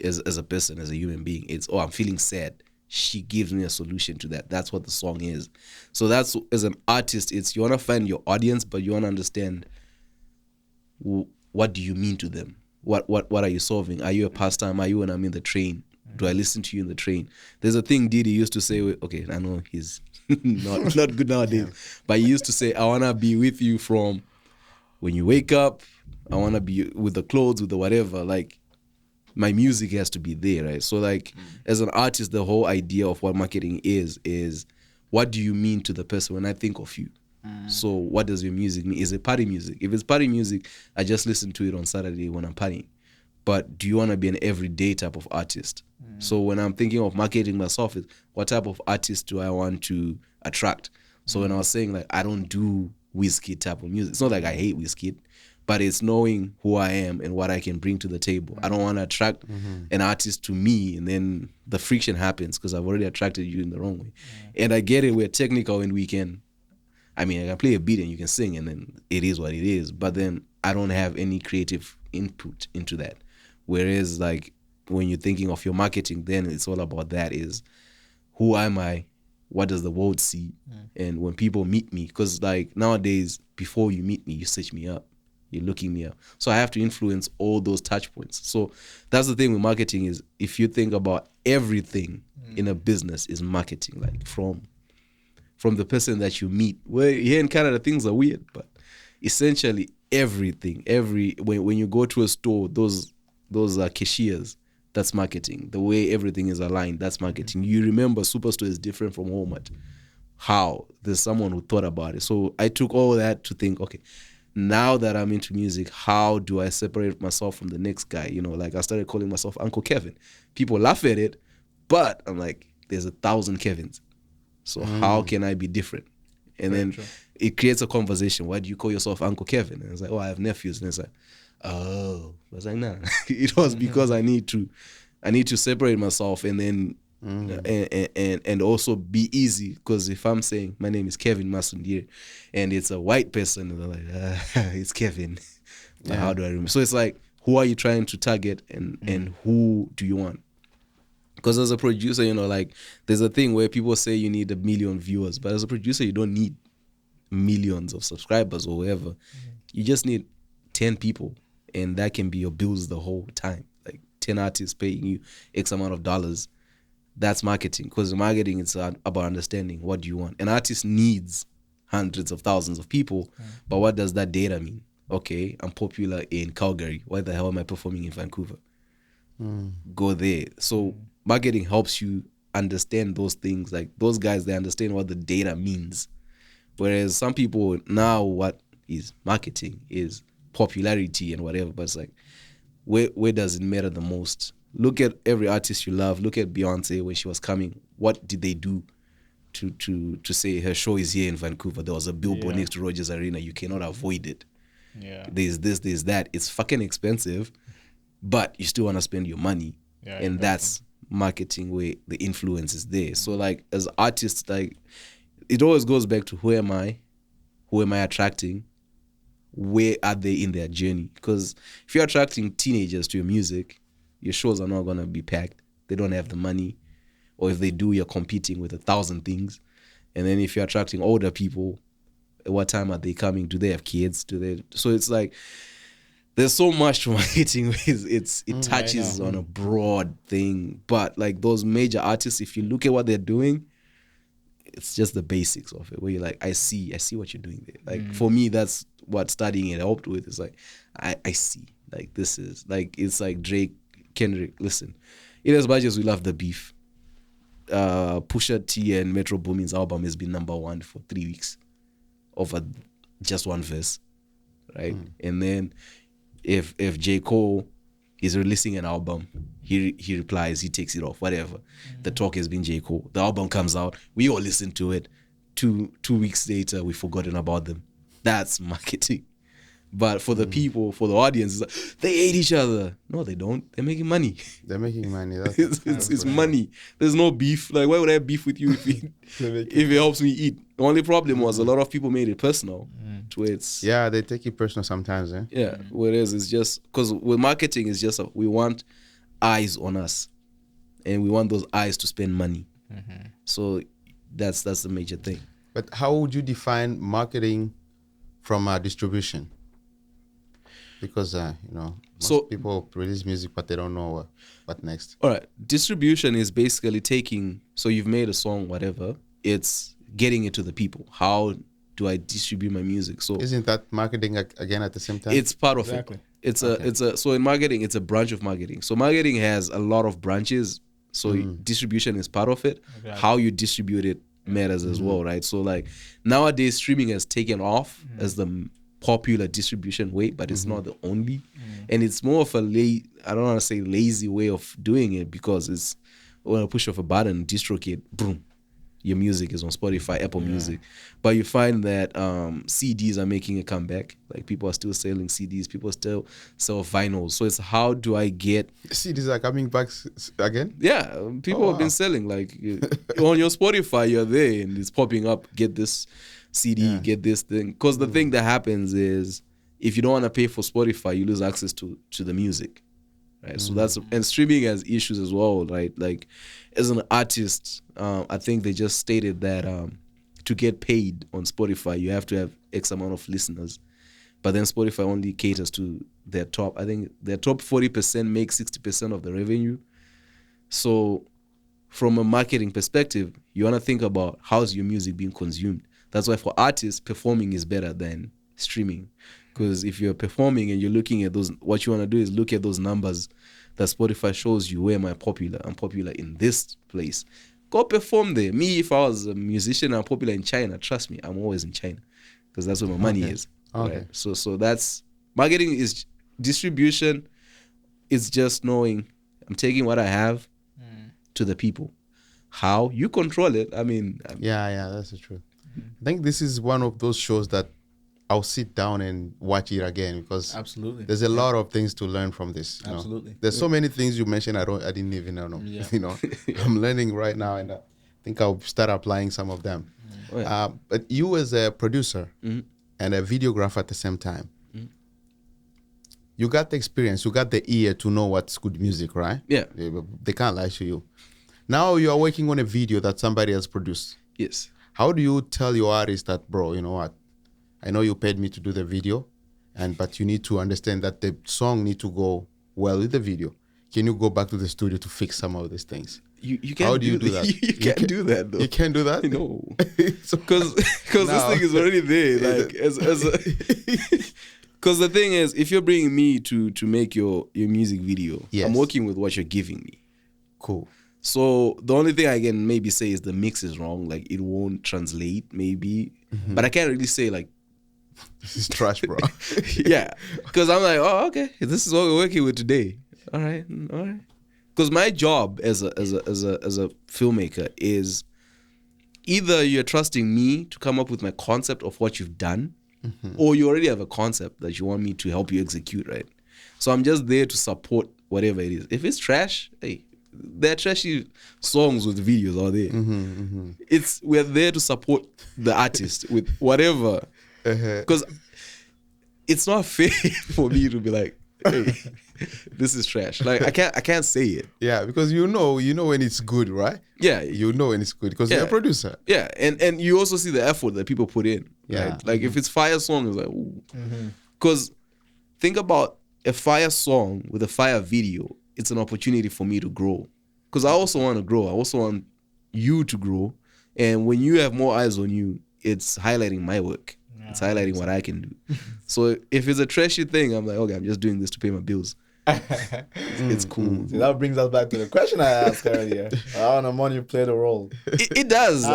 A: as a person, as a human being? It's, I'm feeling sad. She gives me a solution to that. That's what the song is. So that's, as an artist, it's you want to find your audience, but you want to understand what do you mean to them? What are you solving? Are you a pastime? Are you when I'm in the train? Do I listen to you in the train? There's a thing Diddy used to say, okay, I know he's not good nowadays, but he used to say, I want to be with you from when you wake up, I want to be with the clothes, with the whatever, like my music has to be there, right? So like as an artist, the whole idea of what marketing is what do you mean to the person when I think of you? So what does your music mean? Is it party music? If it's party music, I just listen to it on Saturday when I'm partying. But do you want to be an everyday type of artist? So when I'm thinking of marketing myself, is what type of artist do I want to attract? So when I was saying like I don't do Wizkid type of music, it's not like I hate Wizkid, but it's knowing who I am and what I can bring to the table. I don't want to attract an artist to me and then the friction happens because I've already attracted you in the wrong way. And I get it, we're technical and I can play a beat and you can sing and then it is what it is. But then I don't have any creative input into that. Whereas like when you're thinking of your marketing, then it's all about that is who am I? What does the world see? And when people meet me, because like nowadays, before you meet me, you search me up. You're looking me up. So I have to influence all those touch points. So that's the thing with marketing is if you think about everything in a business is marketing, like from the person that you meet. Well, here in Canada, things are weird, but essentially everything, when you go to a store, those are cashiers, that's marketing. The way everything is aligned, that's marketing. You remember Superstore is different from Walmart. How? There's someone who thought about it. So I took all that to think, okay, now that I'm into music, how do I separate myself from the next guy? You know, like I started calling myself Uncle Kevin. People laugh at it, but I'm like, there's 1,000 Kevins. So how can I be different? And then it creates a conversation. Why do you call yourself Uncle Kevin? And it's like, oh, I have nephews. And it's like, oh. I was like, nah. It was because I need to separate myself and then and also be easy, because if I'm saying my name is Kevin Masundir and it's a white person, they're like, it's Kevin. How do I remember? So it's like, who are you trying to target and who do you want? Because as a producer, you know, like there's a thing where people say you need 1 million viewers, but as a producer, you don't need millions of subscribers or whatever. You just need 10 people, and that can be your bills the whole time. Like 10 artists paying you X amount of dollars. That's marketing, because marketing is about understanding what do you want. An artist needs hundreds of thousands of people, but what does that data mean? Okay, I'm popular in Calgary. Why the hell am I performing in Vancouver? Go there. So marketing helps you understand those things. Like those guys, they understand what the data means. Whereas some people now, what is marketing is popularity and whatever. But it's like, where does it matter the most? Look at every artist you love. Look at Beyonce when she was coming. What did they do to say her show is here in Vancouver? There was a billboard next to Rogers Arena. You cannot avoid it.
C: Yeah.
A: There's this, there's that. It's fucking expensive, but you still want to spend your money.
C: Yeah,
A: and that's marketing where the influence is there. So like as artists, like it always goes back to who am I attracting? Where are they in their journey? Because if you're attracting teenagers to your music, your shows are not going to be packed. They don't have the money. Or if they do, you're competing with 1,000 things. And then if you're attracting older people, at what time are they coming? Do they have kids? So it's like, there's so much to marketing. It touches on a broad thing. But like those major artists, if you look at what they're doing, it's just the basics of it, where you're like, I see what you're doing there. Like for me, that's what studying it helped with. It's like, I see. Like this is like, it's like Drake, Kendrick. Listen, in as much as we love the beef, Pusha T and Metro Boomin's album has been #1 for 3 weeks over just one verse, right? And then if J. Cole is releasing an album, he replies, he takes it off, whatever. The talk has been J. Cole. The album comes out, we all listen to it. Two weeks later, we've forgotten about them. That's marketing. But for the people, for the audience, it's like, they hate each other. No, they don't. They're making money.
B: They're making money.
A: It's money. There's no beef. Like, why would I have beef with you if it helps me eat? The only problem was a lot of people made it personal. To where it's
B: they take it personal sometimes.
A: Yeah. Whereas it's just because with marketing, it's just we want eyes on us, and we want those eyes to spend money. So that's the major thing.
B: But how would you define marketing from distribution? Because most people release music, but they don't know what next.
A: All right, distribution is basically taking. So you've made a song, whatever. It's getting it to the people. How do I distribute my music? So
B: isn't that marketing again at the same time?
A: It's part of it. So in marketing, it's a branch of marketing. So marketing has a lot of branches. So distribution is part of it. Okay. How you distribute it matters as well, right? So like nowadays, streaming has taken off as the popular distribution way, but it's not the only. And it's more of a I don't want to say lazy way of doing it, because it's when a push of a button, DistroKid, boom, your music is on Spotify, Apple Music. But you find that CDs are making a comeback. Like people are still selling CDs, people still sell vinyls. So it's how do I get
B: CDs are coming back again?
A: Yeah, people have been selling like on your Spotify, you're there and it's popping up. Get this CD, get this thing. Because the thing that happens is if you don't want to pay for Spotify, you lose access to the music, right? So that's, and streaming has issues as well, right? Like as an artist, I think they just stated that to get paid on Spotify, you have to have X amount of listeners. But then Spotify only caters to their top. I think their top 40% make 60% of the revenue. So from a marketing perspective, you want to think about how's your music being consumed. That's why for artists, performing is better than streaming. Because if you're performing and you're looking at those, what you want to do is look at those numbers that Spotify shows you. Where am I popular? I'm popular in this place. Go perform there. Me, if I was a musician and I'm popular in China, trust me, I'm always in China. Because that's where my money is.
B: Okay.
A: Right? So that's marketing is distribution. It's just knowing I'm taking what I have to the people. How you control it? I mean,
B: Yeah, that's the truth. I think this is one of those shows that I'll sit down and watch it again because
C: Absolutely.
B: there's a lot of things to learn from this. You know?
C: Absolutely.
B: There's so many things you mentioned I didn't even know.
C: Yeah.
B: You know, I'm learning right now, and I think I'll start applying some of them.
A: Oh, yeah.
B: But you as a producer and a videographer at the same time, you got the experience, you got the ear to know what's good music, right?
A: Yeah.
B: They can't lie to you. Now you are working on a video that somebody has produced.
A: Yes.
B: How do you tell your artist that, bro, you know what? I know you paid me to do the video, but you need to understand that the song need to go well with the video. Can you go back to the studio to fix some of these things?
A: You can't.
B: How do you do that?
A: You can't do that though.
B: You can't do that?
A: No.
B: So-
A: Because this thing is already there. Like as a because the thing is, if you're bringing me to make your music video,
B: Yes.
A: I'm working with what you're giving me.
B: Cool.
A: So the only thing I can maybe say is the mix is wrong. Like it won't translate maybe, but I can't really say like,
B: This is trash, bro.
A: yeah, because I'm like, oh, okay, this is what we're working with today. All right. Because my job as a filmmaker is either you're trusting me to come up with my concept of what you've done, or you already have a concept that you want me to help you execute, right? So I'm just there to support whatever it is. If it's trash, hey, there are trashy songs with videos out there. We're there to support the artist with whatever. Because it's not fair for me to be like, hey, this is trash. Like I can't say it.
B: Yeah, because you know when it's good, right?
A: Yeah.
B: You know when it's good because you're a producer.
A: Yeah, and you also see the effort that people put in.
B: Yeah.
A: Right? Like if it's fire song, it's like, ooh. Because think about a fire song with a fire video. It's an opportunity for me to grow. Because I also want to grow. I also want you to grow. And when you have more eyes on you, it's highlighting my work. It's highlighting what I can do. So if it's a trashy thing, I'm like, okay, I'm just doing this to pay my bills. It's cool.
C: See, that brings us back to the question I asked earlier. How the money played a role?
A: It does.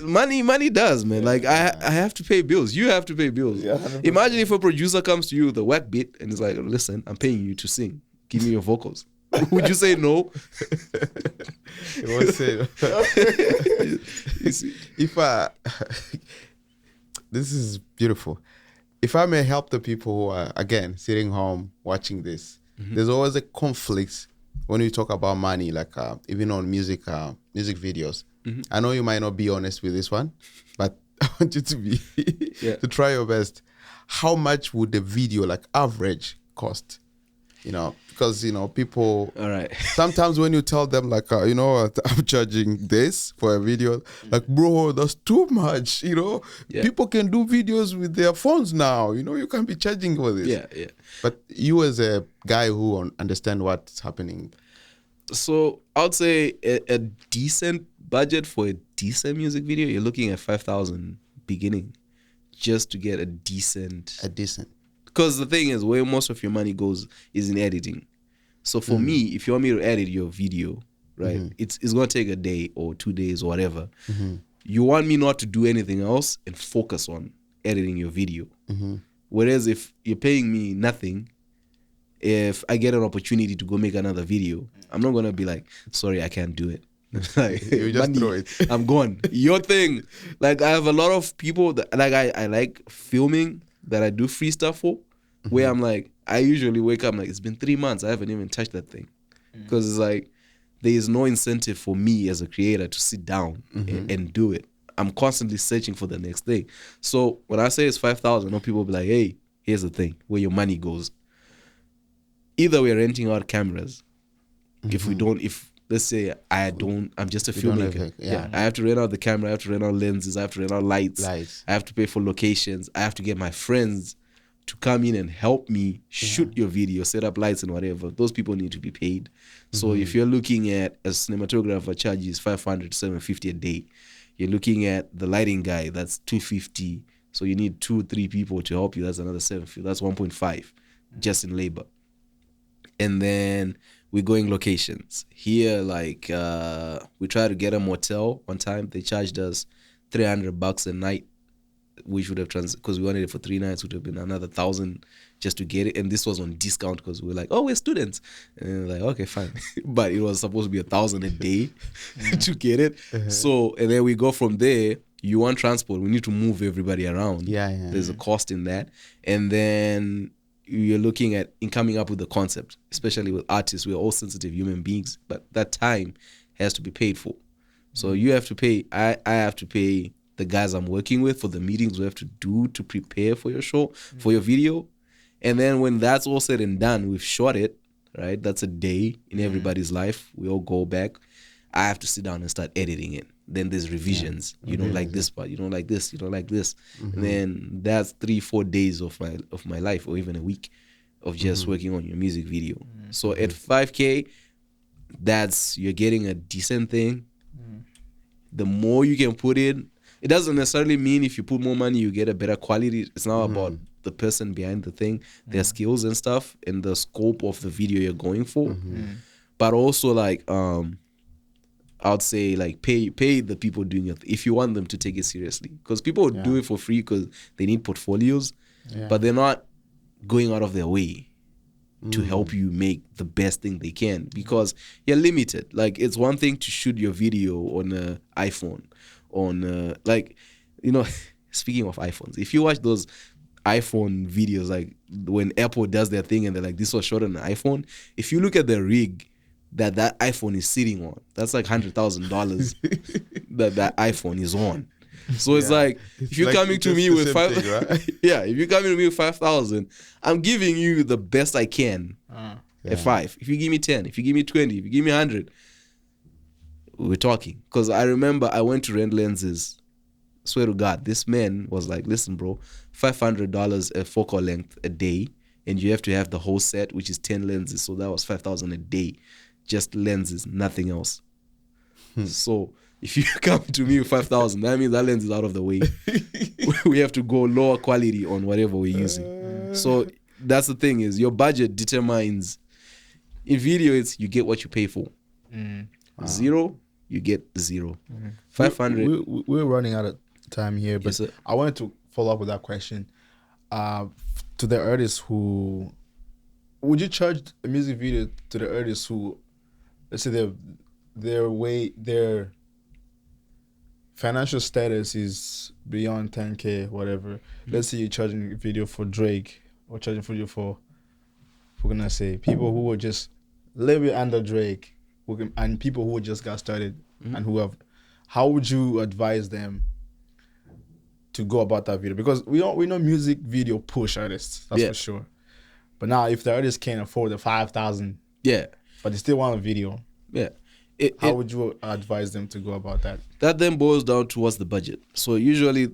A: Money does, man. Like I have to pay bills. You have to pay bills.
C: Yeah, 100%.
A: Imagine if a producer comes to you with a whack beat and is like, listen, I'm paying you to sing. Give me your vocals. Would you say no?
B: You won't say no. This is beautiful. If I may help the people who are, again, sitting home watching this, there's always a conflict when you talk about money, like even on music videos. I know you might not be honest with this one, but I want you to be to try your best. How much would the video, like average, cost? You know, because people.
A: All right.
B: Sometimes when you tell them like, you know what, I'm charging this for a video, like, bro, that's too much. People can do videos with their phones now. You can't be charging for this.
A: Yeah.
B: But you as a guy who understand what's happening.
A: So I would say a decent budget for a decent music video, you're looking at 5,000 beginning, just to get a decent. Because the thing is, where most of your money goes is in editing. So for me, if you want me to edit your video, right, it's going to take a day or 2 days or whatever. You want me not to do anything else and focus on editing your video. Whereas if you're paying me nothing, if I get an opportunity to go make another video, I'm not going to be like, sorry, I can't do it. Like,
B: you just
A: money,
B: throw it.
A: I'm gone. Your thing. Like I have a lot of people that like I like filming that I do free stuff for, where I'm like, I usually wake up like, it's been 3 months, I haven't even touched that thing. Because it's like, there is no incentive for me as a creator to sit down and do it. I'm constantly searching for the next thing. So when I say it's 5,000, no people will be like, hey, here's the thing, where your money goes. Either we're renting out cameras. If let's say I'm just a filmmaker. I have to rent out the camera, I have to rent out lenses, I have to rent out lights. I have to pay for locations. I have to get my friends to come in and help me shoot your video, set up lights and whatever. Those people need to be paid. So if you're looking at a cinematographer charges 500 to 750 a day, you're looking at the lighting guy, that's 250. So you need 2-3 people to help you. That's another 750. That's 1.5 just in labor. And then we're going locations. Here, like, we tried to get a motel one time. They charged us $300 a night which would have because we wanted it for 3 nights, would have been another 1,000 just to get it. And this was on discount because we were like, oh, we're students. And like, okay, fine. But it was supposed to be 1,000 a day to get it. So, and then we go from there. You want transport, we need to move everybody around. There's a cost in that. And then you're looking at in coming up with the concept, especially with artists. We're all sensitive human beings, but that time has to be paid for. So you have to pay, I have to pay the guys I'm working with for the meetings we have to do to prepare for your show, for your video. And then when that's all said and done, we've shot it, right? That's a day in everybody's life. We all go back. I have to sit down and start editing it. Then there's revisions. You don't like this part. You don't like this. You don't like this. And then that's 3-4 days of my life, or even a week of just working on your music video. So at 5K, you're getting a decent thing. The more you can put in, it doesn't necessarily mean if you put more money you get a better quality. It's not about the person behind the thing, their skills and stuff, and the scope of the video you're going for. But also like I would say like pay the people doing it if you want them to take it seriously, because people do it for free because they need portfolios, but they're not going out of their way to help you make the best thing they can, because you're limited. Like, it's one thing to shoot your video on an iPhone, on like, you know, speaking of iPhones, if you watch those iPhone videos, like when Apple does their thing and they're like, this was shot on an iPhone, if you look at the rig that iPhone is sitting on, that's like $100,000 that iPhone is on. So it's like, if you're coming to me with five, right? If you're coming to me with 5,000, I'm giving you the best I can at 5. If you give me 10, if you give me 20, if you give me 100, we're talking. Because I remember I went to rent lenses. Swear to God, this man was like, listen, bro, $500 a focal length a day, and you have to have the whole set, which is 10 lenses. So that was 5,000 a day. Just lenses, nothing else. So if you come to me with 5,000, that means that lens is out of the way. We have to go lower quality on whatever we're using. So that's the thing, is your budget determines. In video, it's you get what you pay for. Zero, you get zero. 500.
C: We're running out of time here, but yes, I wanted to follow up with that question. To the artists who, would you charge a music video to the artists who, let's say their financial status is beyond 10K, whatever. Let's say you're charging a video for Drake, or charging video for, we're gonna say, people who were just living under Drake, and people who just got started and who have, how would you advise them to go about that video? Because we know music video push artists, that's for sure. But now if the artist can't afford the 5,000, but they still want a video, how would you advise them to go about that?
A: That then boils down to what's the budget. So usually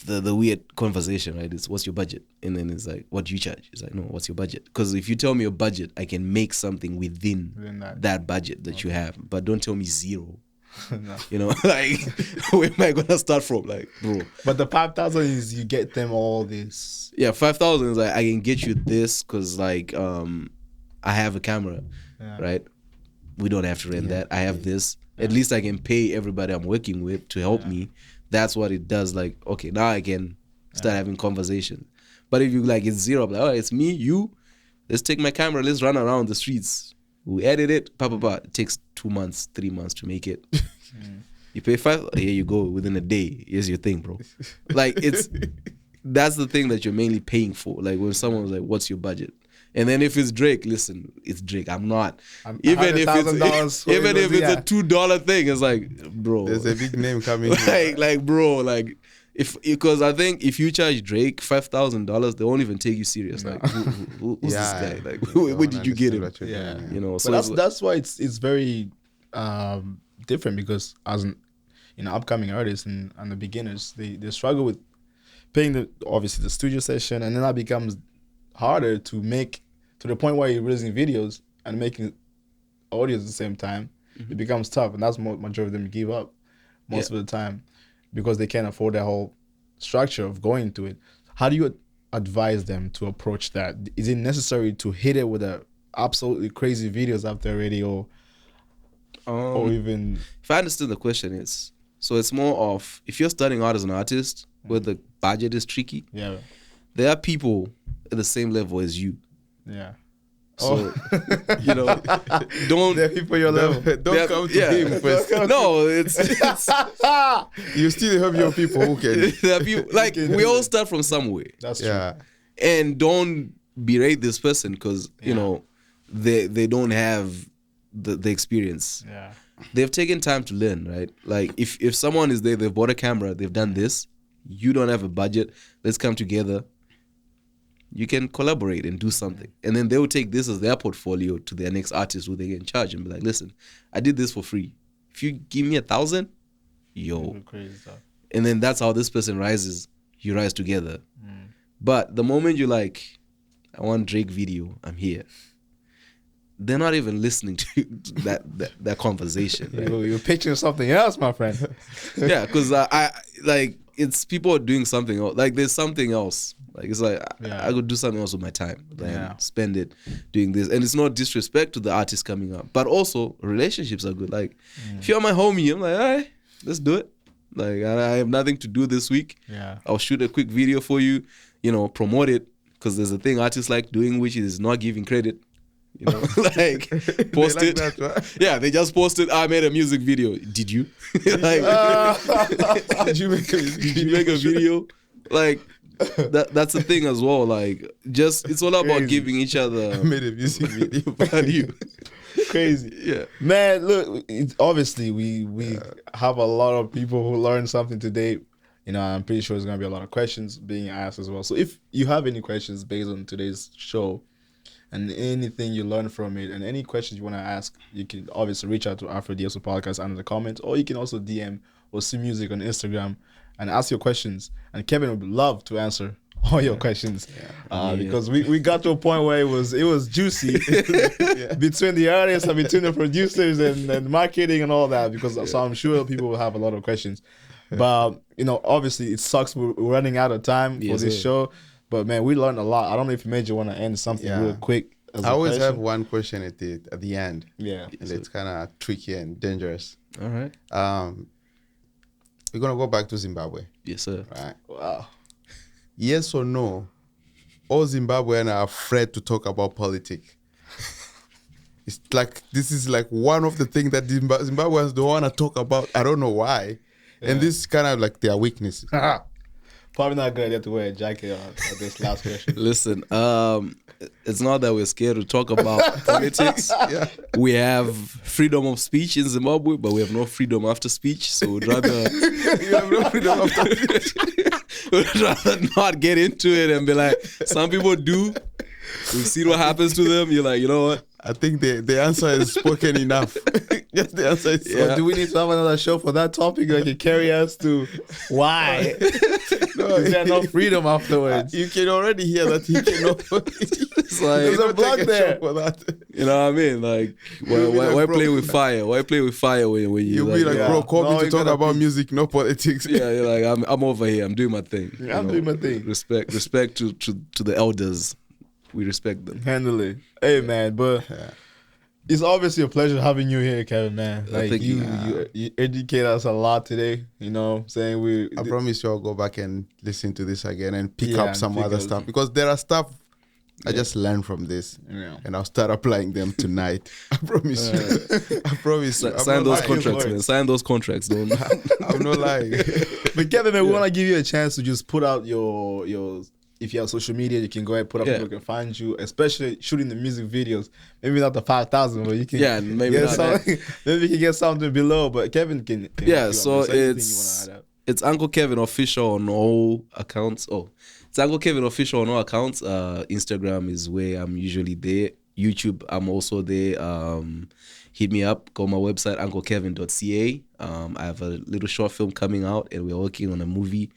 A: the weird conversation, right, is what's your budget? And then it's like, what do you charge? It's like, no, what's your budget? Because if you tell me your budget, I can make something within that budget that you have. But don't tell me zero. No. You know, like, where am I gonna start from? Like, bro.
C: But the 5,000 is you get them all this.
A: Yeah, 5,000 is like, I can get you this because like I have a camera, right? We don't have to rent that. I have this. At least I can pay everybody I'm working with to help me. That's what it does. Like, okay, now I can start having conversations. But if you like, it's zero. I'm like, oh, it's me, you. Let's take my camera. Let's run around the streets. We edit it. It takes 2 months, 3 months to make it. You pay 5. Here you go. Within a day. Here's your thing, bro. Like, that's the thing that you're mainly paying for. Like when someone was like, "What's your budget?" And then if it's Drake, listen, it's Drake. I'm not. Even if it's a $2 thing, it's like, bro.
B: There's a big name coming.
A: like, bro, like, because I think if you charge Drake $5,000, they won't even take you serious. Like, who's this guy? Like, where did you get him? You know.
C: So that's why it's very different, because as upcoming artists and the beginners, they struggle with paying obviously the studio session, and then that becomes harder to make, to the point where you're releasing videos and making audio at the same time. It becomes tough, and that's majority of them give up most of the time because they can't afford that whole structure of going to it. How do you advise them to approach that? Is it necessary to hit it with a absolutely crazy videos out there already, or even?
A: If I understand the question, it's more of, if you're starting out as an artist, where the budget is tricky.
C: Yeah.
A: There are people at the same level as you.
C: Yeah.
A: So, you know, don't...
C: There are people your level.
B: Don't come to him first.
A: No, it's
B: You still have your people who can.
A: there are people, like, we all start from somewhere.
C: That's true.
B: Yeah.
A: And don't berate this person because, you know, they don't have the experience.
C: Yeah.
A: They've taken time to learn, right? Like, if someone is there, they've bought a camera, they've done this, you don't have a budget, let's come together. You can collaborate and do something. And then they will take this as their portfolio to their next artist who they get in charge and be like, listen, I did this for free. If you give me 1,000, yo.
C: Crazy stuff.
A: And then that's how this person rises. You rise together. But the moment you're like, I want Drake video, I'm here. They're not even listening to that conversation. Right?
C: You're picturing something else, my friend.
A: Yeah, because I like, it's people are doing something else. Like, there's something else. Like, it's like, I could do something else with my time. Like, spend it doing this. And it's not disrespect to the artist coming up. But also, relationships are good. Like, if you're my homie, I'm like, all right, let's do it. Like, I have nothing to do this week.
C: Yeah.
A: I'll shoot a quick video for you, you know, promote it. Because there's a thing artists like doing, which is not giving credit. You know, like, post
B: like
A: it.
B: that, right?
A: Yeah, they just posted, I made a music video. Did you? Like,
B: Did you make a
A: video? Like, that's the thing as well. Like, just, it's all about giving each other.
B: I made a music video.
A: value.
C: Crazy.
A: Yeah.
C: Man, look, obviously we have a lot of people who learned something today. You know, I'm pretty sure there's going to be a lot of questions being asked as well. So if you have any questions based on today's show and anything you learned from it and any questions you want to ask, you can obviously reach out to Afrodiaspo Podcast under the comments, or you can also DM or see music on Instagram and ask your questions. And Kevin would love to answer all your questions because we got to a point where it was juicy between the artists and between the producers and marketing and all that, because so I'm sure people will have a lot of questions. But, you know, obviously it sucks we're running out of time for this show. But, man, we learned a lot. I don't know if Major want to end something real quick.
B: I always have one question at the end.
C: Yeah.
B: And it's kind of tricky and dangerous.
A: All right.
B: We're going to go back to Zimbabwe.
A: Yes, sir.
B: Right.
C: Wow.
B: Yes or no, all Zimbabweans are afraid to talk about politics. It's like, this is like one of the things that Zimbabweans don't want to talk about. I don't know why. Yeah. And this is kind of like their weakness.
C: Probably not a good idea to wear a jacket on this last question.
A: Listen, it's not that we're scared to talk about politics. We have freedom of speech in Zimbabwe, but we have no freedom after speech. So we'd rather
B: you have no freedom after speech.
A: We'd rather not get into it and be like, some people do. We've seen what happens to them. You're like, you know what?
B: I think the answer is spoken enough. Just the answer is
C: so do we need to have another show for that topic that can carry us to why? Is there no freedom afterwards?
B: You can already hear that he cannot.
A: It's like,
C: there's a block there.
B: For that.
A: You know what I mean? Like, why play with fire? Why play with fire when you
B: be like, bro, call me to talk about music, no politics.
A: Yeah, you're like, I'm over here. I'm doing my thing.
C: I'm doing my thing.
A: Respect to the elders. We respect them.
C: Handle it. Hey, man, but it's obviously a pleasure having you here, Kevin, man. Like, you educate us a lot today, you know, saying
B: I promise you I'll go back and listen to this again and pick up some other stuff, because there are stuff I just learned from this and I'll start applying them tonight. I promise you. I promise you.
A: Sign those contracts, man. Sign those contracts, don't
B: I'm not lying.
C: But Kevin, man, we want to give you a chance to just put out your if you have social media, you can go ahead and put up people can find you, especially shooting the music videos. Maybe not the 5,000, but you can
A: maybe
C: get something. Maybe you can get something below, but Kevin can
A: so it's Uncle Kevin Official on all accounts. It's Uncle Kevin Official on all accounts. Instagram is where I'm usually there. YouTube, I'm also there. Hit me up. Go on my website, unclekevin.ca. I have a little short film coming out, and we're working on a movie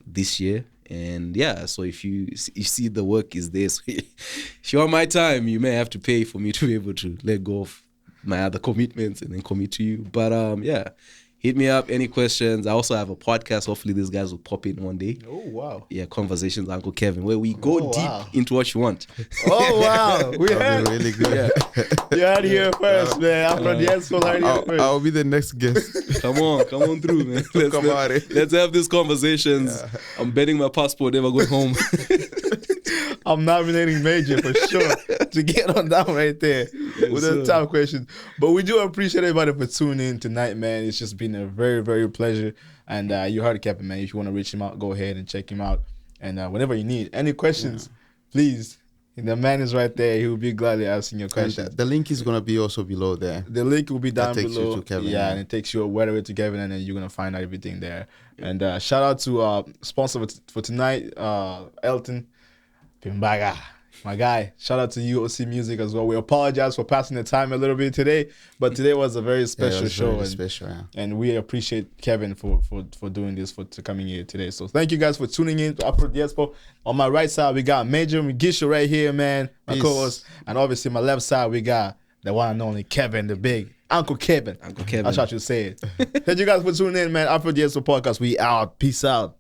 A: this year. And so if you see the work is there, so if you want my time, you may have to pay for me to be able to let go of my other commitments and then commit to you. But hit me up. Any questions? I also have a podcast. Hopefully, these guys will pop in one day.
C: Oh, wow.
A: Yeah, Conversations with Uncle Kevin, where we go deep into what you want.
C: Oh, wow. We
B: That'll be really good.
C: You heard here first, man. Afrodiaspo heard here first.
B: I'll be the next guest.
A: Come on through, man. Let's have these conversations. Yeah. I'm betting my passport never going home.
C: I'm nominating Major for sure to get on that right there with the top questions. But we do appreciate everybody for tuning in tonight, man. It's just been a very, very pleasure. And you heard Kevin, man. If you want to reach him out, go ahead and check him out. And whenever you need any questions, please. The man is right there. He will be gladly asking your questions.
B: And the link is going to be also below there.
C: The link will be down
B: below.
C: You to Kevin, and it takes you right away to Kevin, and then you're going to find out everything there. And shout out to sponsor for tonight, Elton Pimbaga, my guy. Shout out to UOC Music as well. We apologize for passing the time a little bit today, but today was a very special show. And we appreciate Kevin for doing this, for coming here today. So thank you guys for tuning in to Afrodiaspo. On my right side, we got Major Mugisha right here, man, my co-host. And obviously, my left side, we got the one and only Kevin, the big Uncle Kevin.
A: Uncle Kevin.
C: That's how you say it. Thank you guys for tuning in, man. Afrodiaspo Podcast, we out. Peace out.